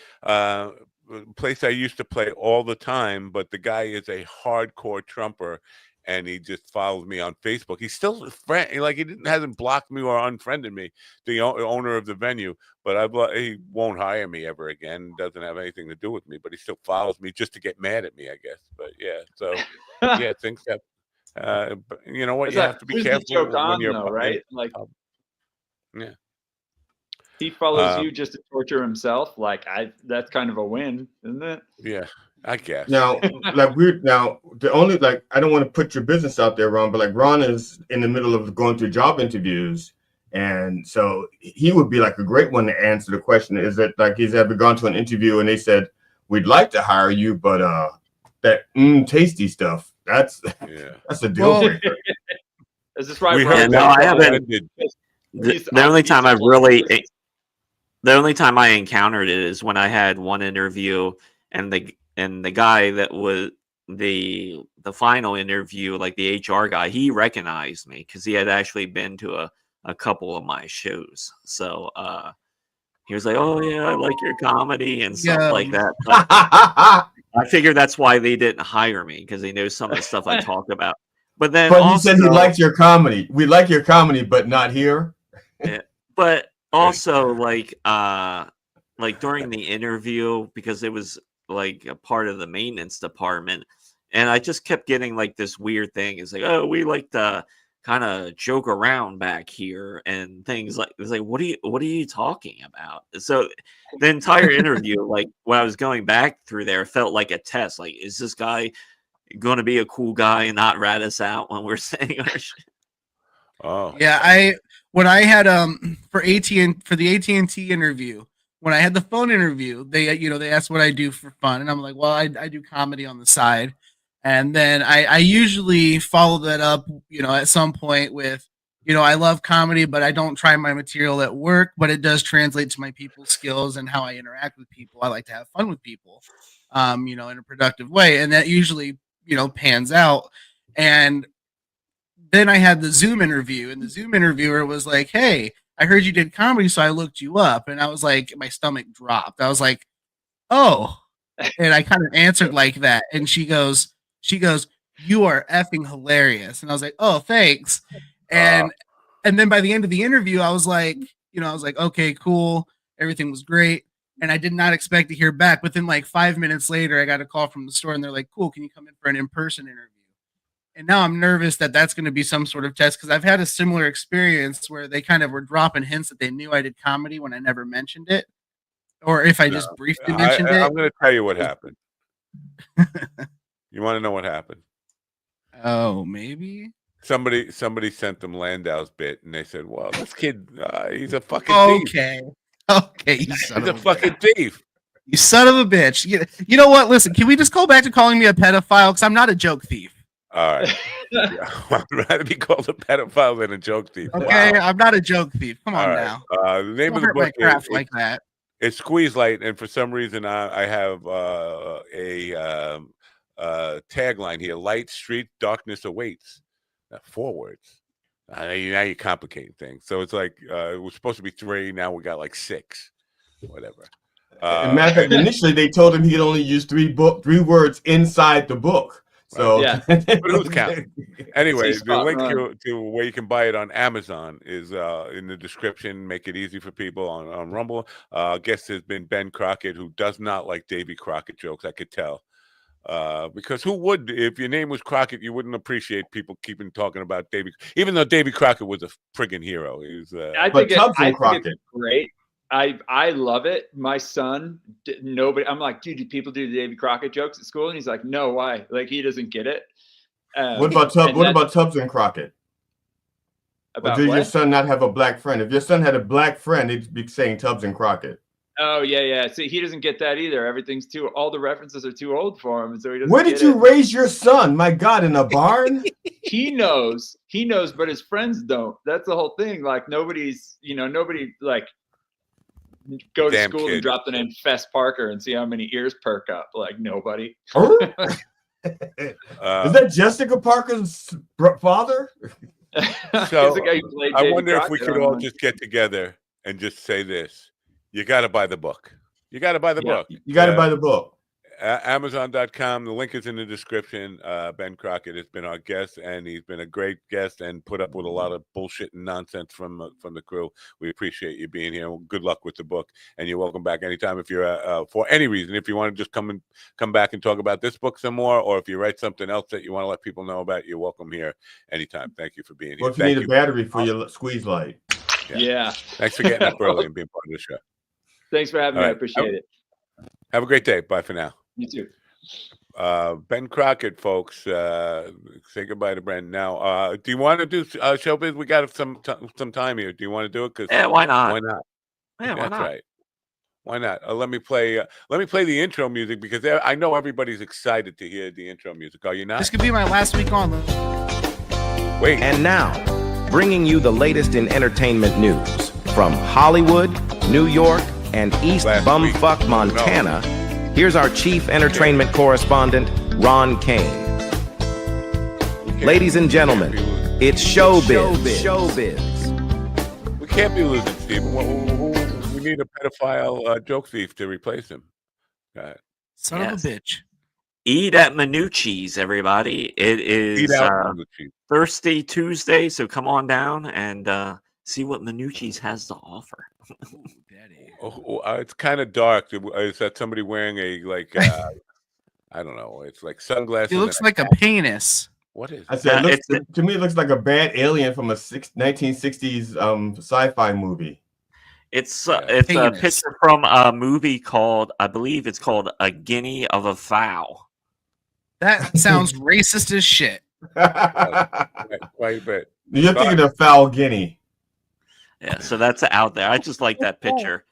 Place I used to play all the time, but the guy is a hardcore Trumper. And he just follows me on Facebook. He's still a friend. Like hasn't blocked me or unfriended me, the owner of the venue. But he won't hire me ever again. Doesn't have anything to do with me. But he still follows me just to get mad at me, I guess. But yeah, so yeah, things that you know what, you have to be careful when you're right. Like, yeah, he follows you just to torture himself. Like that's kind of a win, isn't it? Yeah. I guess. Now, I don't want to put your business out there, Ron, but like Ron is in the middle of going through job interviews. And so he would be like a great one to answer the question. Is that like he's ever gone to an interview and they said, we'd like to hire you, but that tasty stuff, That's a deal breaker. Is this right? We heard no, I haven't. The only time I've really, the only time I encountered it is when I had one interview, and the guy that was the final interview, like the HR guy, he recognized me because he had actually been to a couple of my shows. So he was like, "Oh yeah, I like your comedy and stuff like that." I figured that's why they didn't hire me, because they know some of the stuff I talk about. But then, he said he liked your comedy. We like your comedy, but not here. Yeah, but also like during the interview, because it was like a part of the maintenance department, and I just kept getting like this weird thing. It's like, oh, we like to kind of joke around back here and things like it's like, what are you talking about? So the entire interview, like when I was going back through there, felt like a test. Like, is this guy going to be a cool guy and not rat us out when we're saying our shit? Oh yeah, when I had for the AT&T interview, when I had the phone interview, they asked what I do for fun, and I'm like, well, I do comedy on the side, and then I usually follow that up, at some point with, I love comedy, but I don't try my material at work, but it does translate to my people skills and how I interact with people. I like to have fun with people, in a productive way, and that usually pans out. And then I had the Zoom interview, and the Zoom interviewer was like, "Hey, I heard you did comedy, so I looked you up." And I was like, my stomach dropped. I was like, "Oh," and I kind of answered like that. And she goes, "You are effing hilarious." And I was like, "Oh, thanks." And then by the end of the interview, I was like, "Okay, cool, everything was great." And I did not expect to hear back. But then, like 5 minutes later, I got a call from the store, and they're like, "Cool, can you come in for an in-person interview?" And now I'm nervous that that's going to be some sort of test, because I've had a similar experience where they kind of were dropping hints that they knew I did comedy when I never mentioned it, or if I just briefly mentioned it. I'm going to tell you what happened. You want to know what happened? Oh, maybe somebody sent them Landau's bit, and they said, "Well, this kid, he's a fucking thief." Okay, he's a fucking thief. You son of a bitch. You know what? Listen, can we just go back to calling me a pedophile? Because I'm not a joke thief. All right. I'd rather be called a pedophile than a joke thief. Okay, wow. I'm not a joke thief. Come on now. The name Don't of the hurt book my craft like that. It's Squeeze Light, and for some reason I have a tagline here: "Light Street, Darkness Awaits." 4 words. Now you're complicating things. So it's like it was supposed to be 3. Now we got like 6. Whatever. As a matter of fact, initially they told him he could only use 3 words inside the book. So yeah, but who's counting? Anyway, the link to where you can buy it on Amazon is in the description. Make it easy for people on Rumble. Guest has been Ben Crockett, who does not like Davy Crockett jokes. I could tell. Because who would? If your name was Crockett, you wouldn't appreciate people keeping talking about Davy. Even though Davy Crockett was a friggin' hero. He was, I think it's great. I love it. My son, nobody. I'm like, dude, do people do the Davy Crockett jokes at school? And he's like, no, why? Like, he doesn't get it. What about Tubbs and Crockett? Or did your son not have a black friend? If your son had a black friend, he'd be saying Tubbs and Crockett. Oh yeah. See, he doesn't get that either. Everything's all the references are too old for him, and so he doesn't. Where did you raise your son? My God, in a barn? He knows, but his friends don't. That's the whole thing. Like nobody like go to school and drop the name Fess Parker and see how many ears perk up. Like nobody. Is that Jessica Parker's father? So I wonder if we could all just get together and just say this. You got to buy the book. You got to buy the book. You got to buy the book. Amazon.com. The link is in the description. Ben Crockett has been our guest, and he's been a great guest and put up with a lot of bullshit and nonsense from the crew. We appreciate you being here. Good luck with the book, and you're welcome back anytime if you're for any reason. If you want to just come back and talk about this book some more, or if you write something else that you want to let people know about, you're welcome here anytime. Thank you for being here. Well, if you need a battery for your Squeeze Light. Yeah. Thanks for getting up early and being part of the show. Thanks for having me. I appreciate it. Have a great day. Bye for now. You too. Ben Crockett, folks. Say goodbye to Brent. Now, do you want to do showbiz? We got some time here. Do you want to do it? Yeah, why not? Why not? Yeah, why not? Right. Why not? Let me play the intro music because I know everybody's excited to hear the intro music. Are you not? This could be my last week on. Wait. And now, bringing you the latest in entertainment news from Hollywood, New York, and East Bumfuck, Montana. Here's our chief entertainment correspondent, Ron Kane. Ladies and gentlemen, it's showbiz. We can't be losing Steve. We need a pedophile joke thief to replace him. Son of a bitch. Eat at Minucci's, everybody. It is Thirsty Tuesday, so come on down and see what Minucci's has to offer. It's kind of dark. Is that somebody wearing a I don't know. It's like sunglasses. It looks like a penis. What is? I said, to me, it looks like a bad alien from a 1960s sci-fi movie. It's a picture from a movie called, I believe it's called A Guinea of a Fowl. That sounds racist as shit. Quite a bit. You're thinking of Foul Guinea. Yeah, so that's out there. I just like that picture.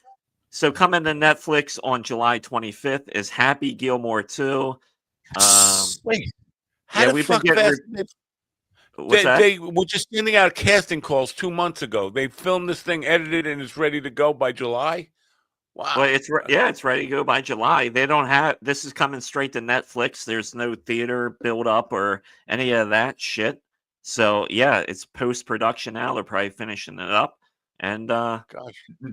So coming to Netflix on July 25th is Happy Gilmore 2. Wait, how the fuck fast? They were just sending out casting calls 2 months ago. They filmed this thing, edited, and it's ready to go by July. Wow. Well, it's ready to go by July. They don't have this is coming straight to Netflix. There's no theater build up or any of that shit. So yeah, it's post production now. They're probably finishing it up. And gosh,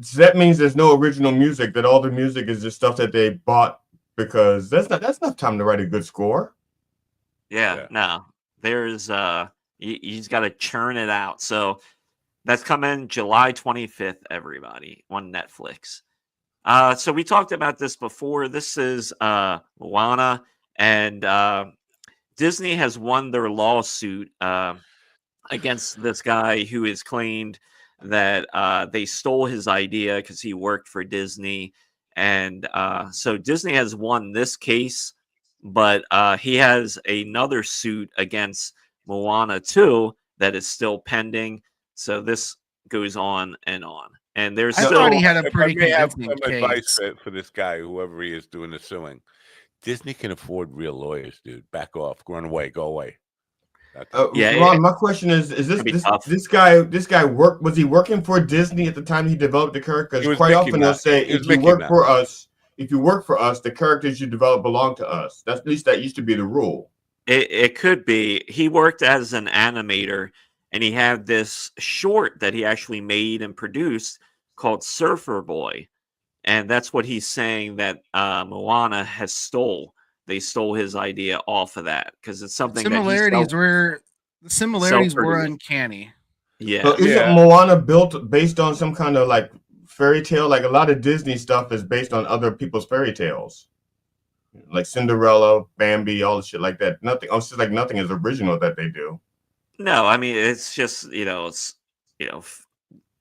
so that means there's no original music. That all the music is just stuff that they bought because that's not time to write a good score. Yeah. No, there's he's got to churn it out. So that's coming July 25th. Everybody on Netflix. So we talked about this before. This is Moana, and Disney has won their lawsuit against this guy who has claimed that they stole his idea because he worked for Disney. And so Disney has won this case, but he has another suit against Moana 2 that is still pending. So this goes on and on. And there's I thought he had a pretty convincing case. Advice for this guy, whoever he is doing the suing. Disney can afford real lawyers, dude. Back off, run away, go away. Ron, my question is this guy was he working for Disney at the time he developed the character? Because quite often they'll say if you work for us, the characters you develop belong to us. At least that used to be the rule. It could be. He worked as an animator, and he had this short that he actually made and produced called Surfer Boy. And that's what he's saying that Moana has stole. They stole his idea off of that because it's something the similarities were uncanny. Yeah. So isn't Moana built based on some kind of like fairy tale? Like a lot of Disney stuff is based on other people's fairy tales. Like Cinderella, Bambi, all the shit like that. Nothing. It's just like nothing is original that they do. No, I mean it's just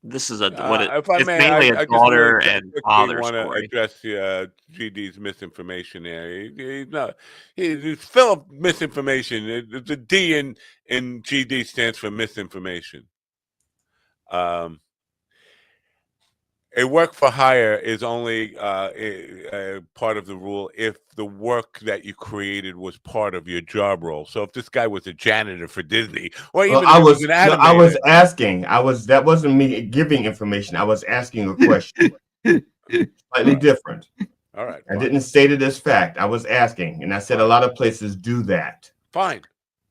this is it's mainly a daughter and father story. Address GD's misinformation there. He's full of misinformation. The D in GD stands for misinformation. A work for hire is only a part of the rule if the work that you created was part of your job role. So if this guy was a janitor for Disney, or even I was asking. That wasn't me giving information. I was asking a question. Slightly different. All right. I didn't state it as fact. I was asking, and I said a lot of places do that. Fine.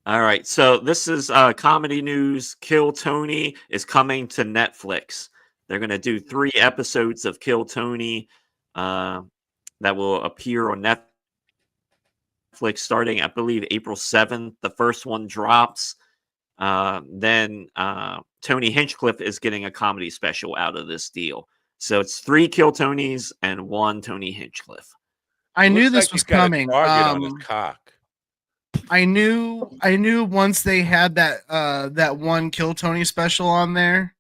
All right. So this is comedy news. Kill Tony is coming to Netflix. They're going to do 3 episodes of Kill Tony that will appear on Netflix starting, I believe, April 7th. The first one drops. Then Tony Hinchcliffe is getting a comedy special out of this deal. So it's 3 Kill Tonys and 1 Tony Hinchcliffe. I knew this was coming. On his cock. I knew once they had that one Kill Tony special on there.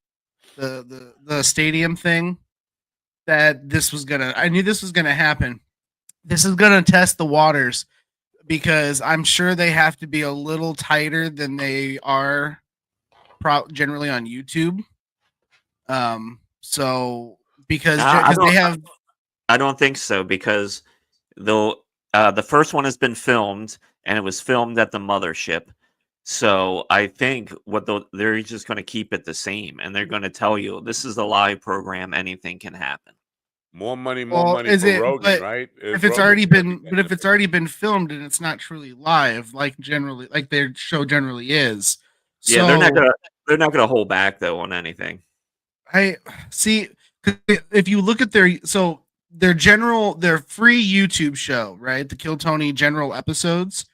The stadium thing that I knew this was gonna happen. This is gonna test the waters because I'm sure they have to be a little tighter than they are generally on YouTube. So because they have I don't think so, because the first one has been filmed, and it was filmed at the mothership. So I think they're just going to keep it the same, and they're going to tell you this is a live program, anything can happen. More money for Rogan, right? If it's already been filmed and it's not truly live, like their show generally is. Yeah, they're not gonna hold back though on anything. I see. If you look at their free YouTube show, right? The Kill Tony general episodes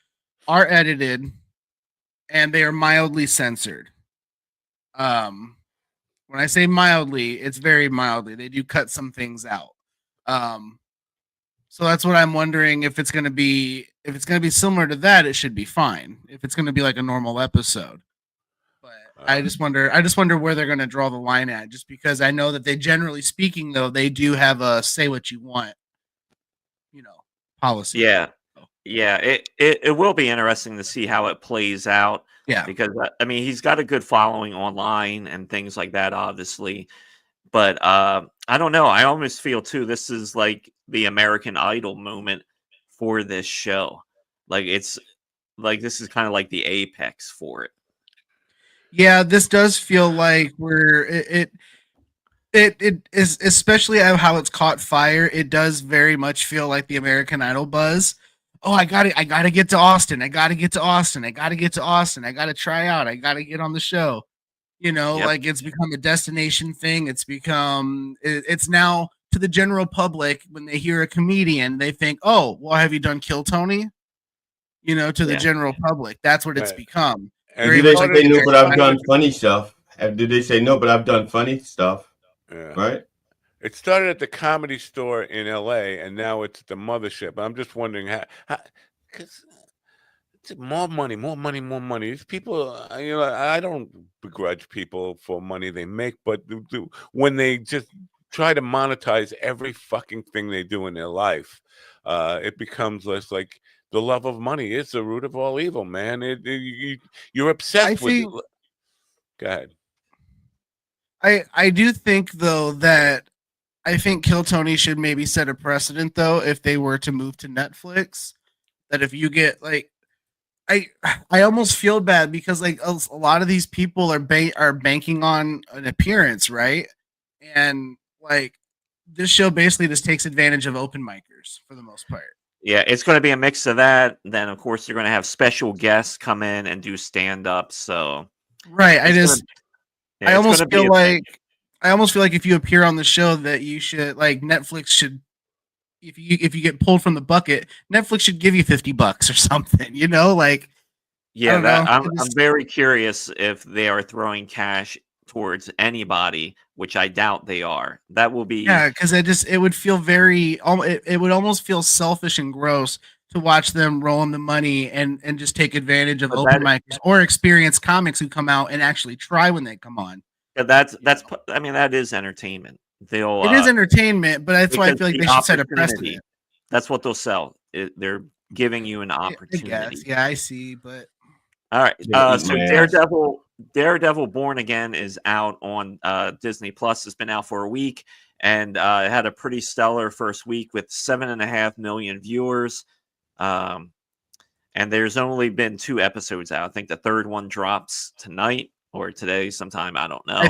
are edited and they are mildly censored. When I say mildly, it's very mildly. They do cut some things out. So that's what I'm wondering, if it's going to be similar to that, it should be fine. If it's going to be like a normal episode. But I just wonder where they're going to draw the line at, just because I know that they, generally speaking though, they do have a say what you want, policy. Yeah. Yeah, it will be interesting to see how it plays out. Yeah, because I mean, he's got a good following online and things like that, obviously. But I don't know. I almost feel too this is like the American Idol moment for this show. Like this is kind of like the apex for it. Yeah, this does feel like it is, especially how it's caught fire. It does very much feel like the American Idol buzz. Oh, I gotta get to Austin. I gotta try out. I gotta get on the show. Like it's become a destination thing. It's now to the general public, when they hear a comedian, they think, oh, well, have you done Kill Tony? To the general public. That's what it's become. And do they say no, but I've done funny stuff? Did they say no, but I've done funny stuff? Yeah. Right? It started at the Comedy Store in L.A. and now it's the mothership. I'm just wondering how because it's more money. These people, I don't begrudge people for money they make, but when they just try to monetize every fucking thing they do in their life, it becomes less like the love of money is the root of all evil, man. You're obsessed with it. Go ahead. I do think though that I think Kill Tony should maybe set a precedent though, if they were to move to Netflix, that if you get like, I almost feel bad because like a lot of these people are banking on an appearance, right? And like this show basically just takes advantage of open micers for the most part. Yeah, it's going to be a mix of that. Then of course you're going to have special guests come in and do stand up. So right, I almost feel like if you appear on the show that you should, like, Netflix should, if you get pulled from the bucket, Netflix should give you $50 or something, like. Yeah, I'm very curious if they are throwing cash towards anybody, which I doubt they are. That will be because it would feel it would almost feel selfish and gross to watch them rolling the money and just take advantage of open mics or experienced comics who come out and actually try when they come on. Yeah, I mean, that is entertainment. It is entertainment, but that's why I feel like they should set a precedent. That's what they'll sell. They're giving you an opportunity. I guess. Yeah, I see, but all right. So Daredevil Born Again is out on Disney Plus. It's been out for a week, and it had a pretty stellar first week with 7.5 million viewers. And there's only been 2 episodes out. I think the third one drops tonight or today sometime. I don't know. I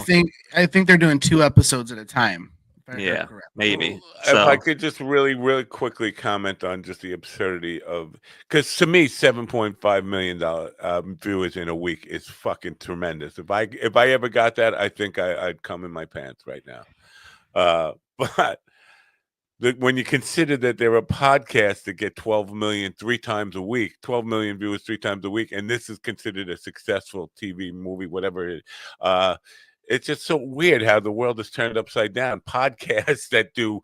think they're doing 2 episodes at a time. Yeah, maybe. If I could just really, really quickly comment on just the absurdity of, because to me, $7.5 million viewers in a week is fucking tremendous. If I ever got that, I think I'd come in my pants right now. But when you consider that there are podcasts that get 12 million 3 times a week, 12 million viewers 3 times a week, and this is considered a successful TV movie, whatever it is, it's just so weird how the world is turned upside down. Podcasts that do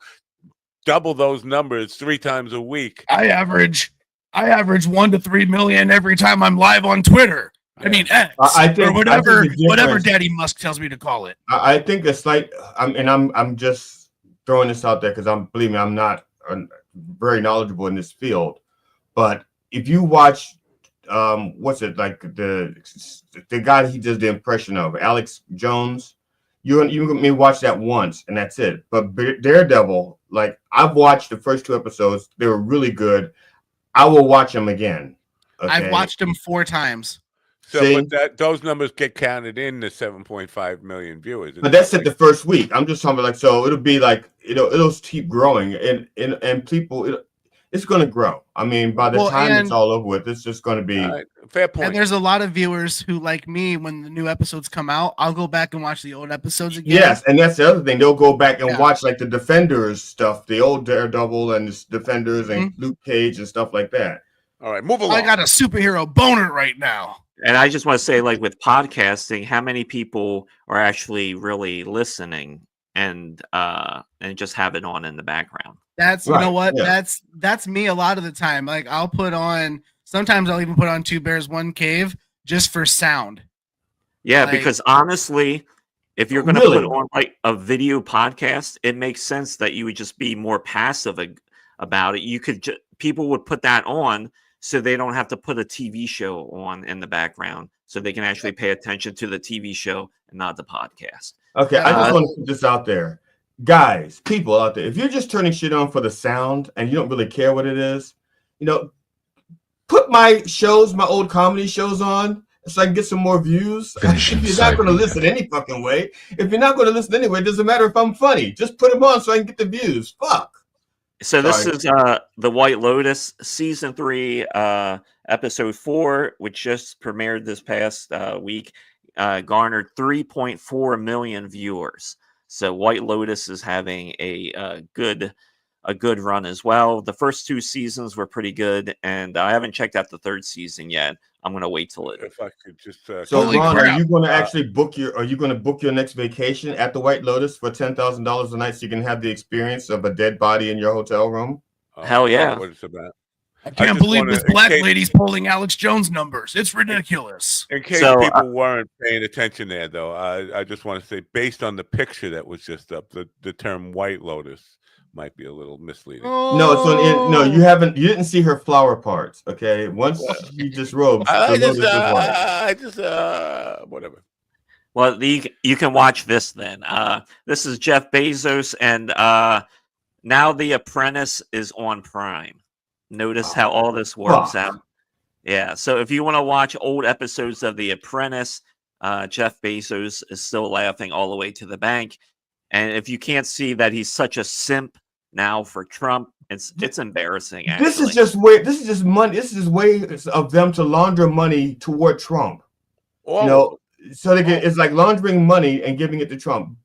double those numbers 3 times a week. I average 1 to 3 million every time I'm live on Twitter. Yeah. I mean, X or whatever Daddy Musk tells me to call it. I think the slight, I'm just throwing this out there because believe me, I'm not very knowledgeable in this field. But if you watch, what's it like the guy he does the impression of, Alex Jones, You may watch that once and that's it. But Daredevil, like I've watched the first 2 episodes, they were really good. I will watch them again. Okay? I've watched them 4 times. So, but those numbers get counted in the 7.5 million viewers. But that's it the first week. I'm just talking about like, so it'll be like it'll keep growing and people it's going to grow. I mean, by the time it's all over with, it's just going to be fair point. And there's a lot of viewers who, like me, when the new episodes come out, I'll go back and watch the old episodes again. Yes, and that's the other thing. They'll go back and watch like the Defenders stuff, the old Daredevil and the Defenders and Luke Cage and stuff like that. All right, move along. I got a superhero boner right now. And I just want to say, like with podcasting, how many people are actually really listening and just have it on in the background? That's you know what? Yeah. That's me a lot of the time. Like I'll put on, sometimes I'll even put on 2 Bears, 1 Cave just for sound. Yeah, because honestly, if you're going to put on like a video podcast, it makes sense that you would just be more passive about it. You could people would put that on so they don't have to put a TV show on in the background, so they can actually pay attention to the TV show and not the podcast. Okay, I just want to put this out there. Guys, people out there, if you're just turning shit on for the sound and you don't really care what it is, put my old comedy shows on so I can get some more views. If you're not going to listen any fucking way, if you're not going to listen anyway, it doesn't matter if I'm funny. Just put them on so I can get the views. Fuck. So this is The White Lotus, Season 3, Episode 4, which just premiered this past week, garnered 3.4 million viewers. So White Lotus is having a good run as well. The first 2 seasons were pretty good, and I haven't checked out the 3rd season yet. I'm gonna wait till it. If I could just so Ron, are you going to actually book your next vacation at the White Lotus for $10,000 a night so you can have the experience of a dead body in your hotel room? Hell yeah! What it's about? I can't believe this black lady's pulling Alex Jones numbers. It's ridiculous. In case people weren't paying attention there, though, I just want to say, based on the picture that was just up, the term White Lotus might be a little misleading. No, you didn't see her flower parts. Okay, once she just robes, whatever. Well, you can watch this then. This is Jeff Bezos, and now The Apprentice is on Prime. Notice how all this works out. Yeah, so if you want to watch old episodes of The Apprentice, Jeff Bezos is still laughing all the way to the bank. And if you can't see that he's such a simp now for Trump, it's embarrassing. Actually. This is just money. This is ways of them to launder money toward Trump. So they can, it's like laundering money and giving it to Trump,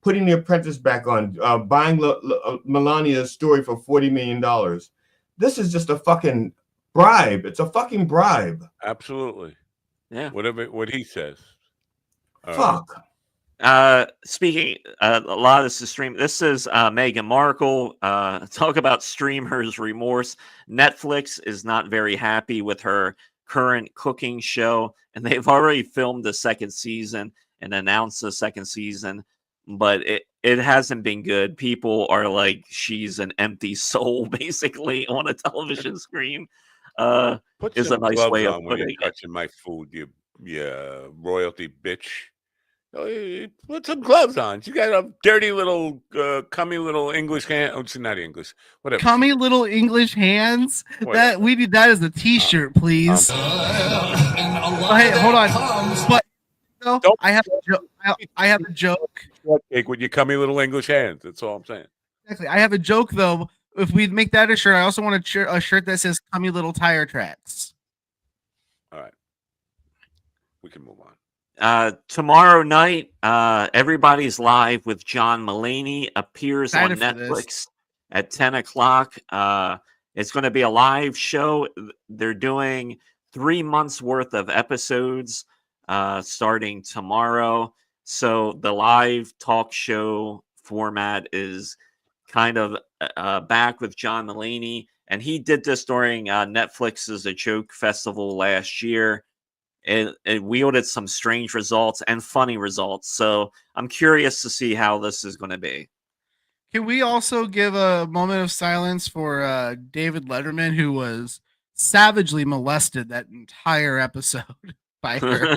putting The Apprentice back on, buying Melania's story for $40 million. This is just a fucking bribe. It's a fucking bribe. Absolutely. Yeah. What he says. Fuck. Speaking a lot of this is stream. This is Meghan Markle. Talk about streamers' remorse. Netflix is not very happy with her current cooking show, and they've already filmed the 2nd season and announced the 2nd season, but it hasn't been good. People are like, she's an empty soul, basically, on a television screen. Is a nice way of putting it. Touching my food, you royalty bitch. Put some gloves on. You got a dirty little, cummy little English hand. Oh, it's not English. Whatever. Cummy little English hands. That we need that as a T-shirt, please. Hey, hold on. But I have a joke. I have a joke. Cake with your cummy little English hands. That's all I'm saying. Exactly. I have a joke though. If we make that a shirt, I also want a shirt that says "Cummy little tire tracks." All right. We can move on. Tomorrow night, Everybody's Live with John Mulaney appears on Netflix at 10 o'clock. It's going to be a live show. They're doing 3 months worth of episodes starting tomorrow. So the live talk show format is kind of back with John Mulaney. And he did this during Netflix's A Joke Festival last year. It wielded some strange results and funny results. So I'm curious to see how this is going to be. Can we also give a moment of silence for David Letterman, who was savagely molested that entire episode by her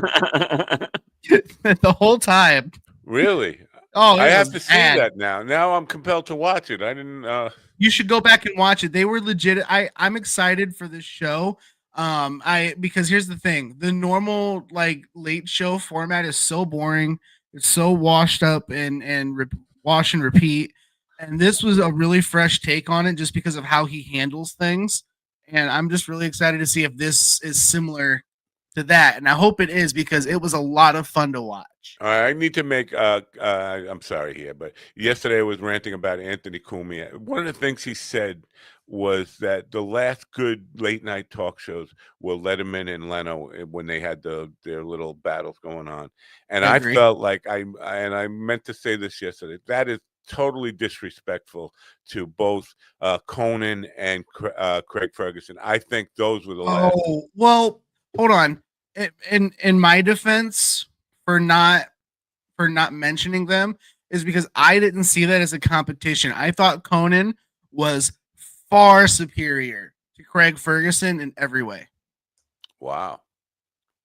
the whole time? Really? Oh, I it have was to see bad. that now. Now I'm compelled to watch it. I didn't. You should go back and watch it. They were legit. I'm excited for this show. Because here's the thing: the normal like late show format is so boring. It's so washed up and wash and repeat. And this was a really fresh take on it, just because of how he handles things. And I'm just really excited to see if this is similar to that. And I hope it is, because it was a lot of fun to watch. All right, I need to make. I'm sorry here, but yesterday I was ranting about Anthony Cumia. One of the things he said was that the last good late night talk shows were Letterman and Leno when they had their little battles going on, and I felt like I meant to say this yesterday. That is totally disrespectful to both Conan and Craig Ferguson. I think those were the last. Oh well, hold on. In my defense, for not mentioning them, is because I didn't see that as a competition. I thought Conan was far superior to Craig Ferguson in every way. Wow.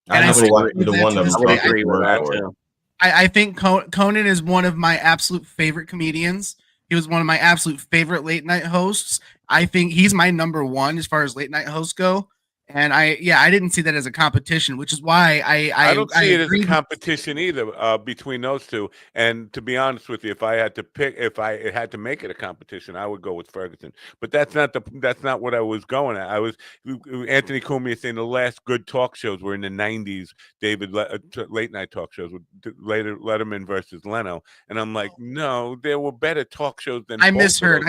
I never watched either one of them. I would agree with that too. I think Conan is one of my absolute favorite comedians. He was one of my absolute favorite late night hosts. I think he's my number one as far as late night hosts go. And I didn't see that as a competition, which is why I don't see it as a competition either between those two. And to be honest with you, if I had to make it a competition, I would go with Ferguson. But that's not what I was going at. Anthony Cumia saying the last good talk shows were in the '90s. Late night talk shows with Letterman versus Leno, and I'm like, no, there were better talk shows than. I misheard.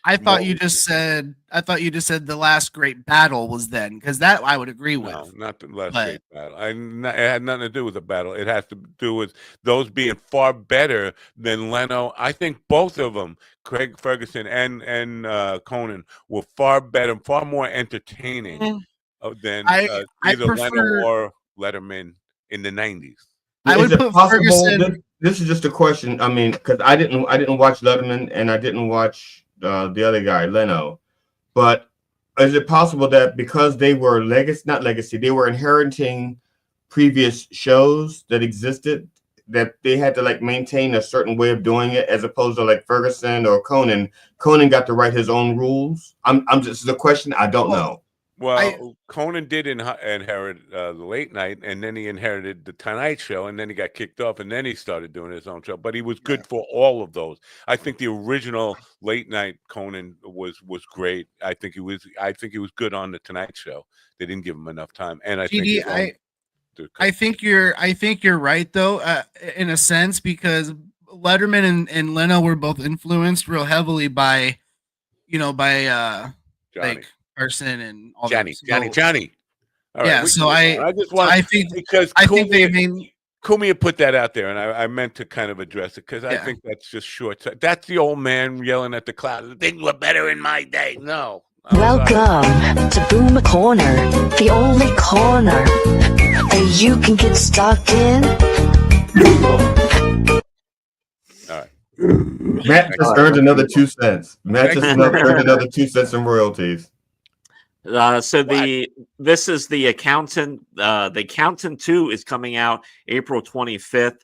I thought you just said the last great battle was then, because that I would agree with. No, not the last great battle. It had nothing to do with the battle. It has to do with those being far better than Leno. I think both of them, Craig Ferguson and Conan, were far better, far more entertaining than either Leno or Letterman in the '90s. Is it possible? This is just a question. I mean, because I didn't watch Letterman and I didn't watch the other guy, Leno. But is it possible that because they were they were inheriting previous shows that existed, that they had to like maintain a certain way of doing it, as opposed to like Ferguson or Conan? Conan got to write his own rules. I'm just the question. I don't know. Well, Conan did inherit the late night, and then he inherited the Tonight Show, and then he got kicked off, and then he started doing his own show. But he was good for all of those. I think the original late night Conan was great. I think he was good on the Tonight Show. They didn't give him enough time, and I think you're right though, in a sense, because Letterman and Leno were both influenced real heavily by Johnny. like Carson and all Johnny. All right, so I think because Cumia put that out there, and I meant to kind of address it because I think that's just short. That's the old man yelling at the cloud. Things were better in my day. No. Welcome to Boomer Corner, the only corner that you can get stuck in. All right. Matt just earned another 2 cents. Matt just earned another 2 cents in royalties. This is The Accountant. The Accountant 2 is coming out April 25th.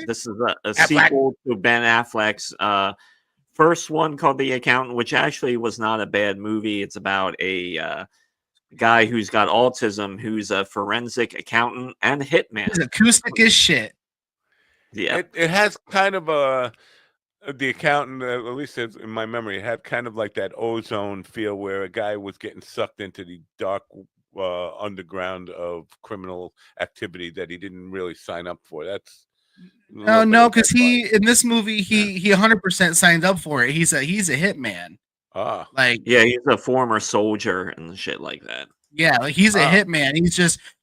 This is a sequel to Ben Affleck's first one called The Accountant, which actually was not a bad movie. It's about a guy who's got autism, who's a forensic accountant and hitman. It's acoustic as shit. Yeah, it has kind of The Accountant, at least in my memory, it had kind of like that Ozone feel where a guy was getting sucked into the dark underground of criminal activity that he didn't really sign up for. That's no, because in this movie he 100% signed up for it. He's a hitman. He's a former soldier and shit like that. Yeah, like he's a hitman.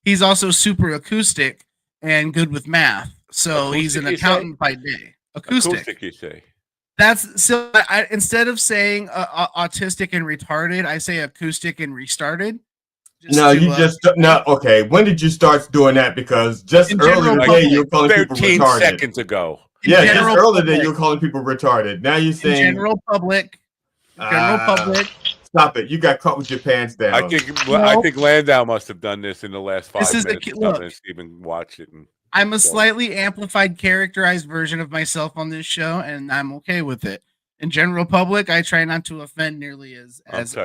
He's also super acoustic and good with math. So acoustic, he's an accountant by day. Acoustic, you say? That's so. Instead of saying autistic and retarded, I say acoustic and restarted. Okay. When did you start doing that? Because just earlier today you were calling people retarded. 13 seconds ago. Yeah, just earlier today you were calling people retarded. Now you're saying general public. Stop it! You got caught with your pants down. I think Landau must have done this in the last 5 minutes. I haven't even watched it. I'm a slightly amplified, characterized version of myself on this show, and I'm okay with it. In general public, I try not to offend nearly as.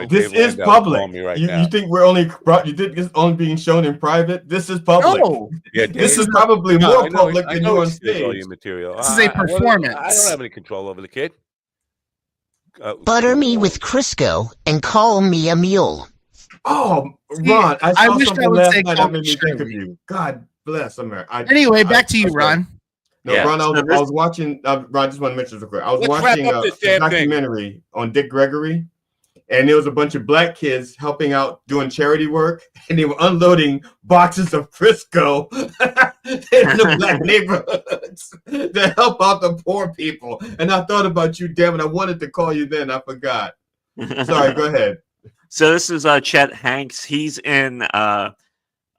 This is public. You think we're only? You think it's only being shown in private? This is public. No. This is probably more public than you on stage. All your material. This is a performance. I don't have any control over the kid. Butter me with Crisco and call me a mule. Oh, Ron, I saw wish something I would last say night that made me Shirley. think of you. God bless America. Anyway, back to you, Ron. No, Ron, I was watching. Ron, just want to mention this real quick. I was watching a documentary on Dick Gregory, and there was a bunch of black kids helping out doing charity work, and they were unloading boxes of Crisco in the black neighborhoods to help out the poor people. And I thought about you, damn it. I wanted to call you then. I forgot. Sorry, go ahead. So this is Chet Hanks. He's in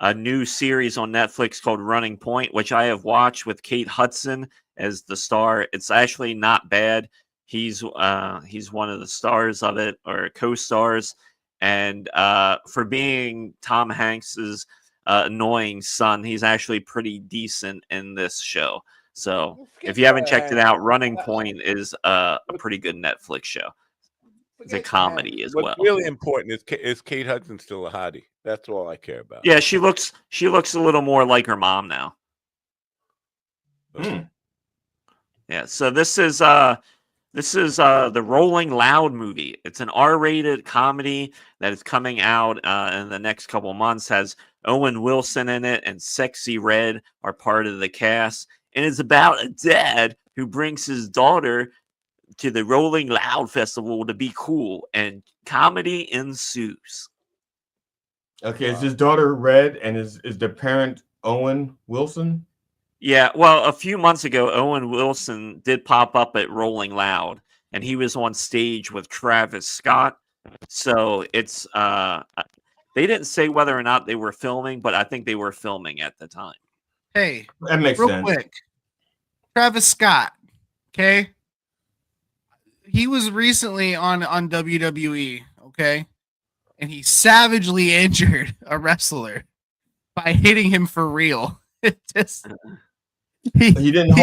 a new series on Netflix called Running Point, which I have watched with Kate Hudson as the star. It's actually not bad. He's one of the stars of it, or co-stars, and for being Tom Hanks's annoying son, he's actually pretty decent in this show. So if you haven't checked it out, Running Point is a pretty good Netflix show. It's a comedy as well. What's really important is Kate Hudson still a hottie? That's all I care about. Yeah, she looks a little more like her mom now. Yeah, so this is the Rolling Loud movie. It's an R-rated comedy that is coming out in the next couple months. Has Owen Wilson in it, and Sexy Red are part of the cast. And it's about a dad who brings his daughter to the Rolling Loud Festival to be cool, and comedy ensues. Okay, is his daughter Red, and is the parent Owen Wilson? Yeah, well, a few months ago, Owen Wilson did pop up at Rolling Loud, and he was on stage with Travis Scott. So it's they didn't say whether or not they were filming, but I think they were filming at the time. Hey, that makes real sense. Quick, Travis Scott. Okay, he was recently on WWE. Okay, and he savagely injured a wrestler by hitting him for real. It just he didn't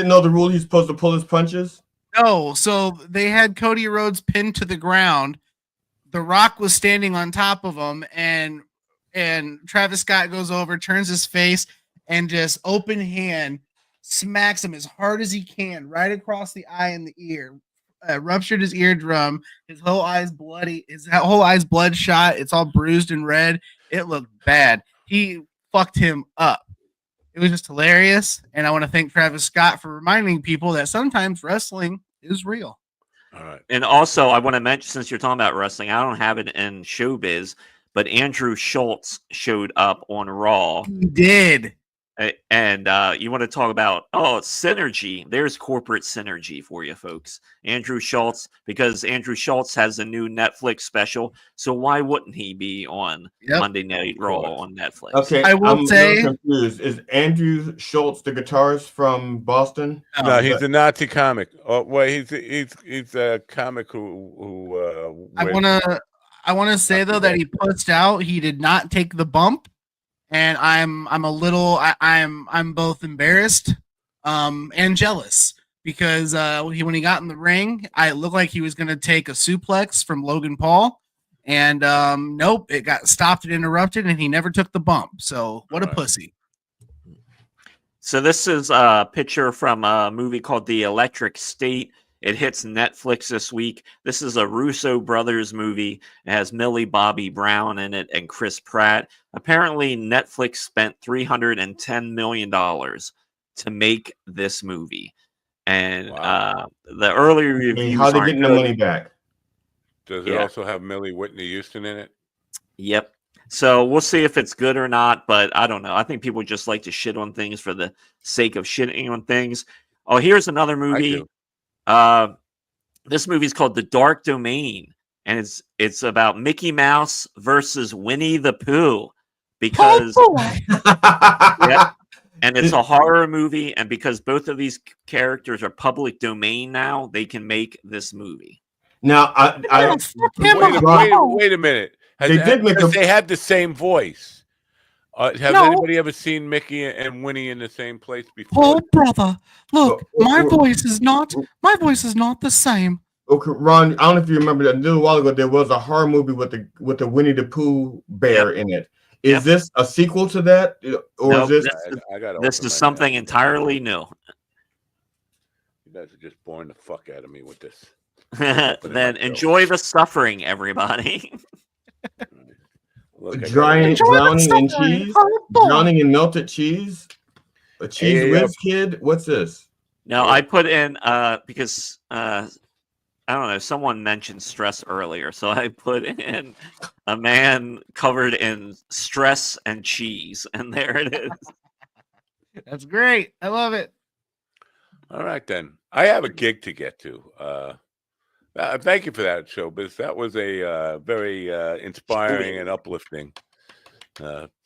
know the rule. He's supposed to pull his punches. No, so they had Cody Rhodes pinned to the ground. The Rock was standing on top of him, and Travis Scott goes over, turns his face, and just open hand smacks him as hard as he can right across the eye and the ear. Ruptured his eardrum. His whole eye's bloody. His whole eye's bloodshot. It's all bruised and red. It looked bad. He fucked him up. It was just hilarious, and I want to thank Travis Scott for reminding people that sometimes wrestling is real. All right. And also, I want to mention, since you're talking about wrestling, I don't have it in showbiz, but Andrew Schultz showed up on Raw. He did. And you want to talk about, synergy. There's corporate synergy for you folks. Andrew Schultz, because Andrew Schultz has a new Netflix special. So why wouldn't he be on Monday Night Raw on Netflix? Okay, I'm say confused. Is Andrew Schultz the guitarist from Boston? No, he's a Nazi comic. Oh, well, he's a comic who I want to say though that he pushed out. He did not take the bump. And I'm both embarrassed and jealous because when he got in the ring, it looked like he was going to take a suplex from Logan Paul, and nope, it got stopped and interrupted, and he never took the bump. So what a pussy. So this is a picture from a movie called The Electric State. It hits Netflix this week. This is a Russo brothers movie. It has Millie Bobby Brown in it and Chris Pratt. Apparently, Netflix spent $310 million to make this movie. And the early reviews how are they getting the money back? Does it also have Millie Whitney Houston in it? Yep. So we'll see if it's good or not, but I don't know. I think people just like to shit on things for the sake of shitting on things. Oh, here's another movie. This movie is called The Dark Domain, and it's about Mickey Mouse versus Winnie the Pooh, because and it's a horror movie, and because both of these characters are public domain now, they can make this movie. Now, wait a minute. They did make they have the same voice. Has anybody ever seen Mickey and Winnie in the same place before? Oh, brother, look, my voice is not the same. Okay, Ron, I don't know if you remember that a little while ago. There was a horror movie with the Winnie the Pooh bear in it. Is this a sequel to that, or Nope, is this is something entirely new? You guys are just boring the fuck out of me with this. Then enjoy the suffering, everybody. drowning in cheese? Drowning in melted cheese? A cheese whiz kid? What's this? No, I put in because I don't know, someone mentioned stress earlier, so I put in a man covered in stress and cheese, and there it is. That's great. I love it. All right, then. I have a gig to get to. Thank you for that, Showbiz. That was a very inspiring and uplifting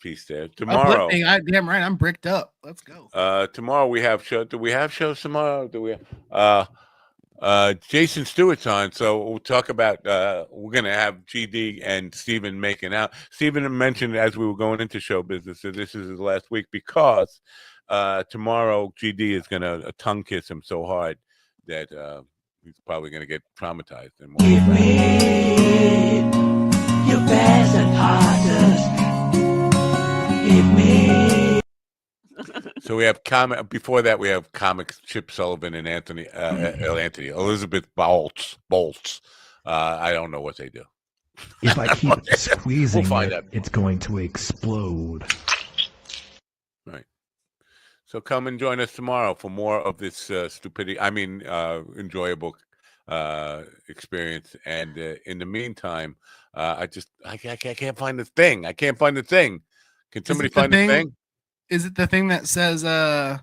piece there. Tomorrow, damn right, I'm bricked up. Let's go. Tomorrow we have show. Do we have shows tomorrow? Do we? Jason Stewart's on, so we'll talk about. We're gonna have GD and Steven making out. Steven mentioned as we were going into show business that this is his last week because tomorrow GD is gonna tongue kiss him so hard that he's probably gonna get traumatized. And Give me your best and hardest. Give me. So we have before that we have comics Chip Sullivan and Elizabeth Bolts. I don't know what they do. If I keep squeezing it's going to explode. Right. So come and join us tomorrow for more of this enjoyable experience. And in the meantime, I can't find the thing. I can't find the thing. Can somebody find the thing? Is it the thing that says turn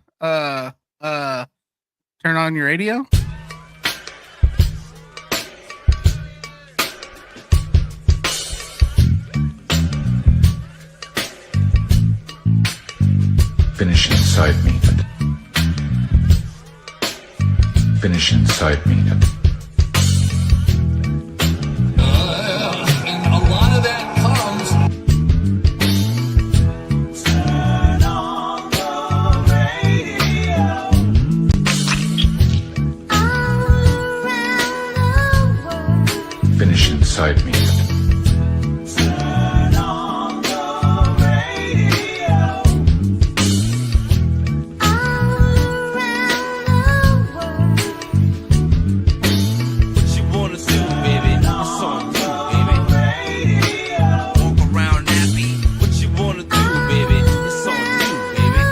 on your radio? Finish inside me. Finish inside me. And a lot of that comes. Turn on the radio. All around the world. Finish inside me. Turn on the radio. All around the world. What you wanna do, baby? It's on you, baby. Walk around nappy. What you wanna do, baby? It's on you, baby.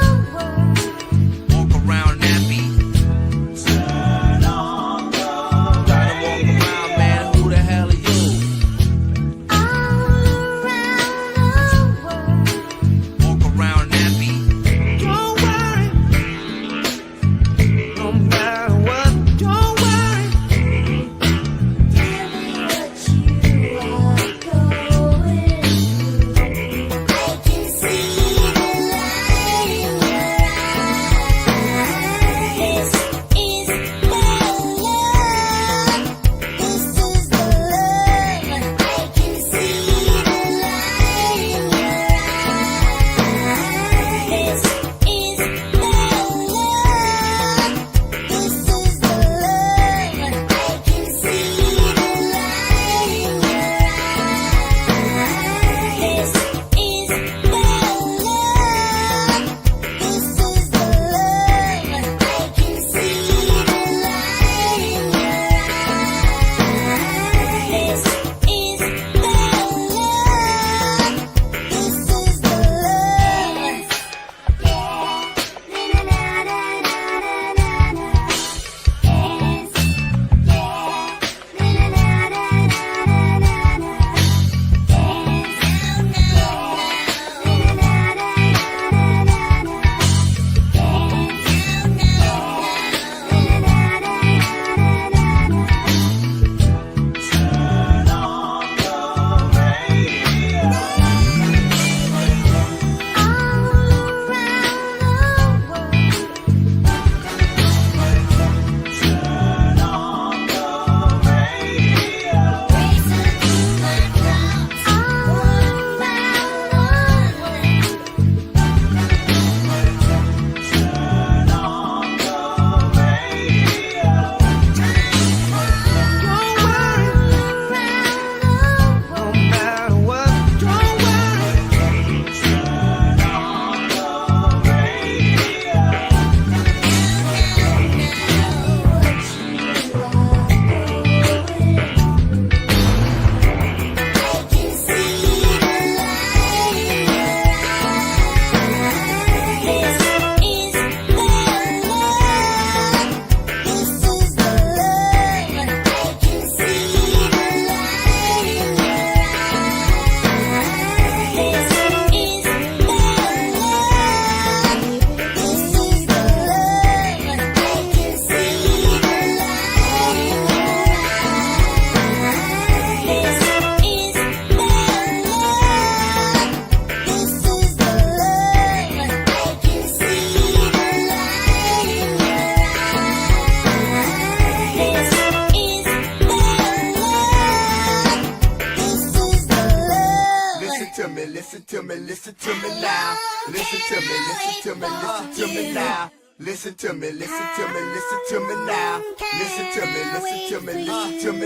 Walk around nappy. Turn on the radio. Gotta walk around, man. Who the hell are you? Listen to me, listen to me, listen to me now. Listen to me, listen to me, listen to me now. Listen to me, listen to me, listen to me.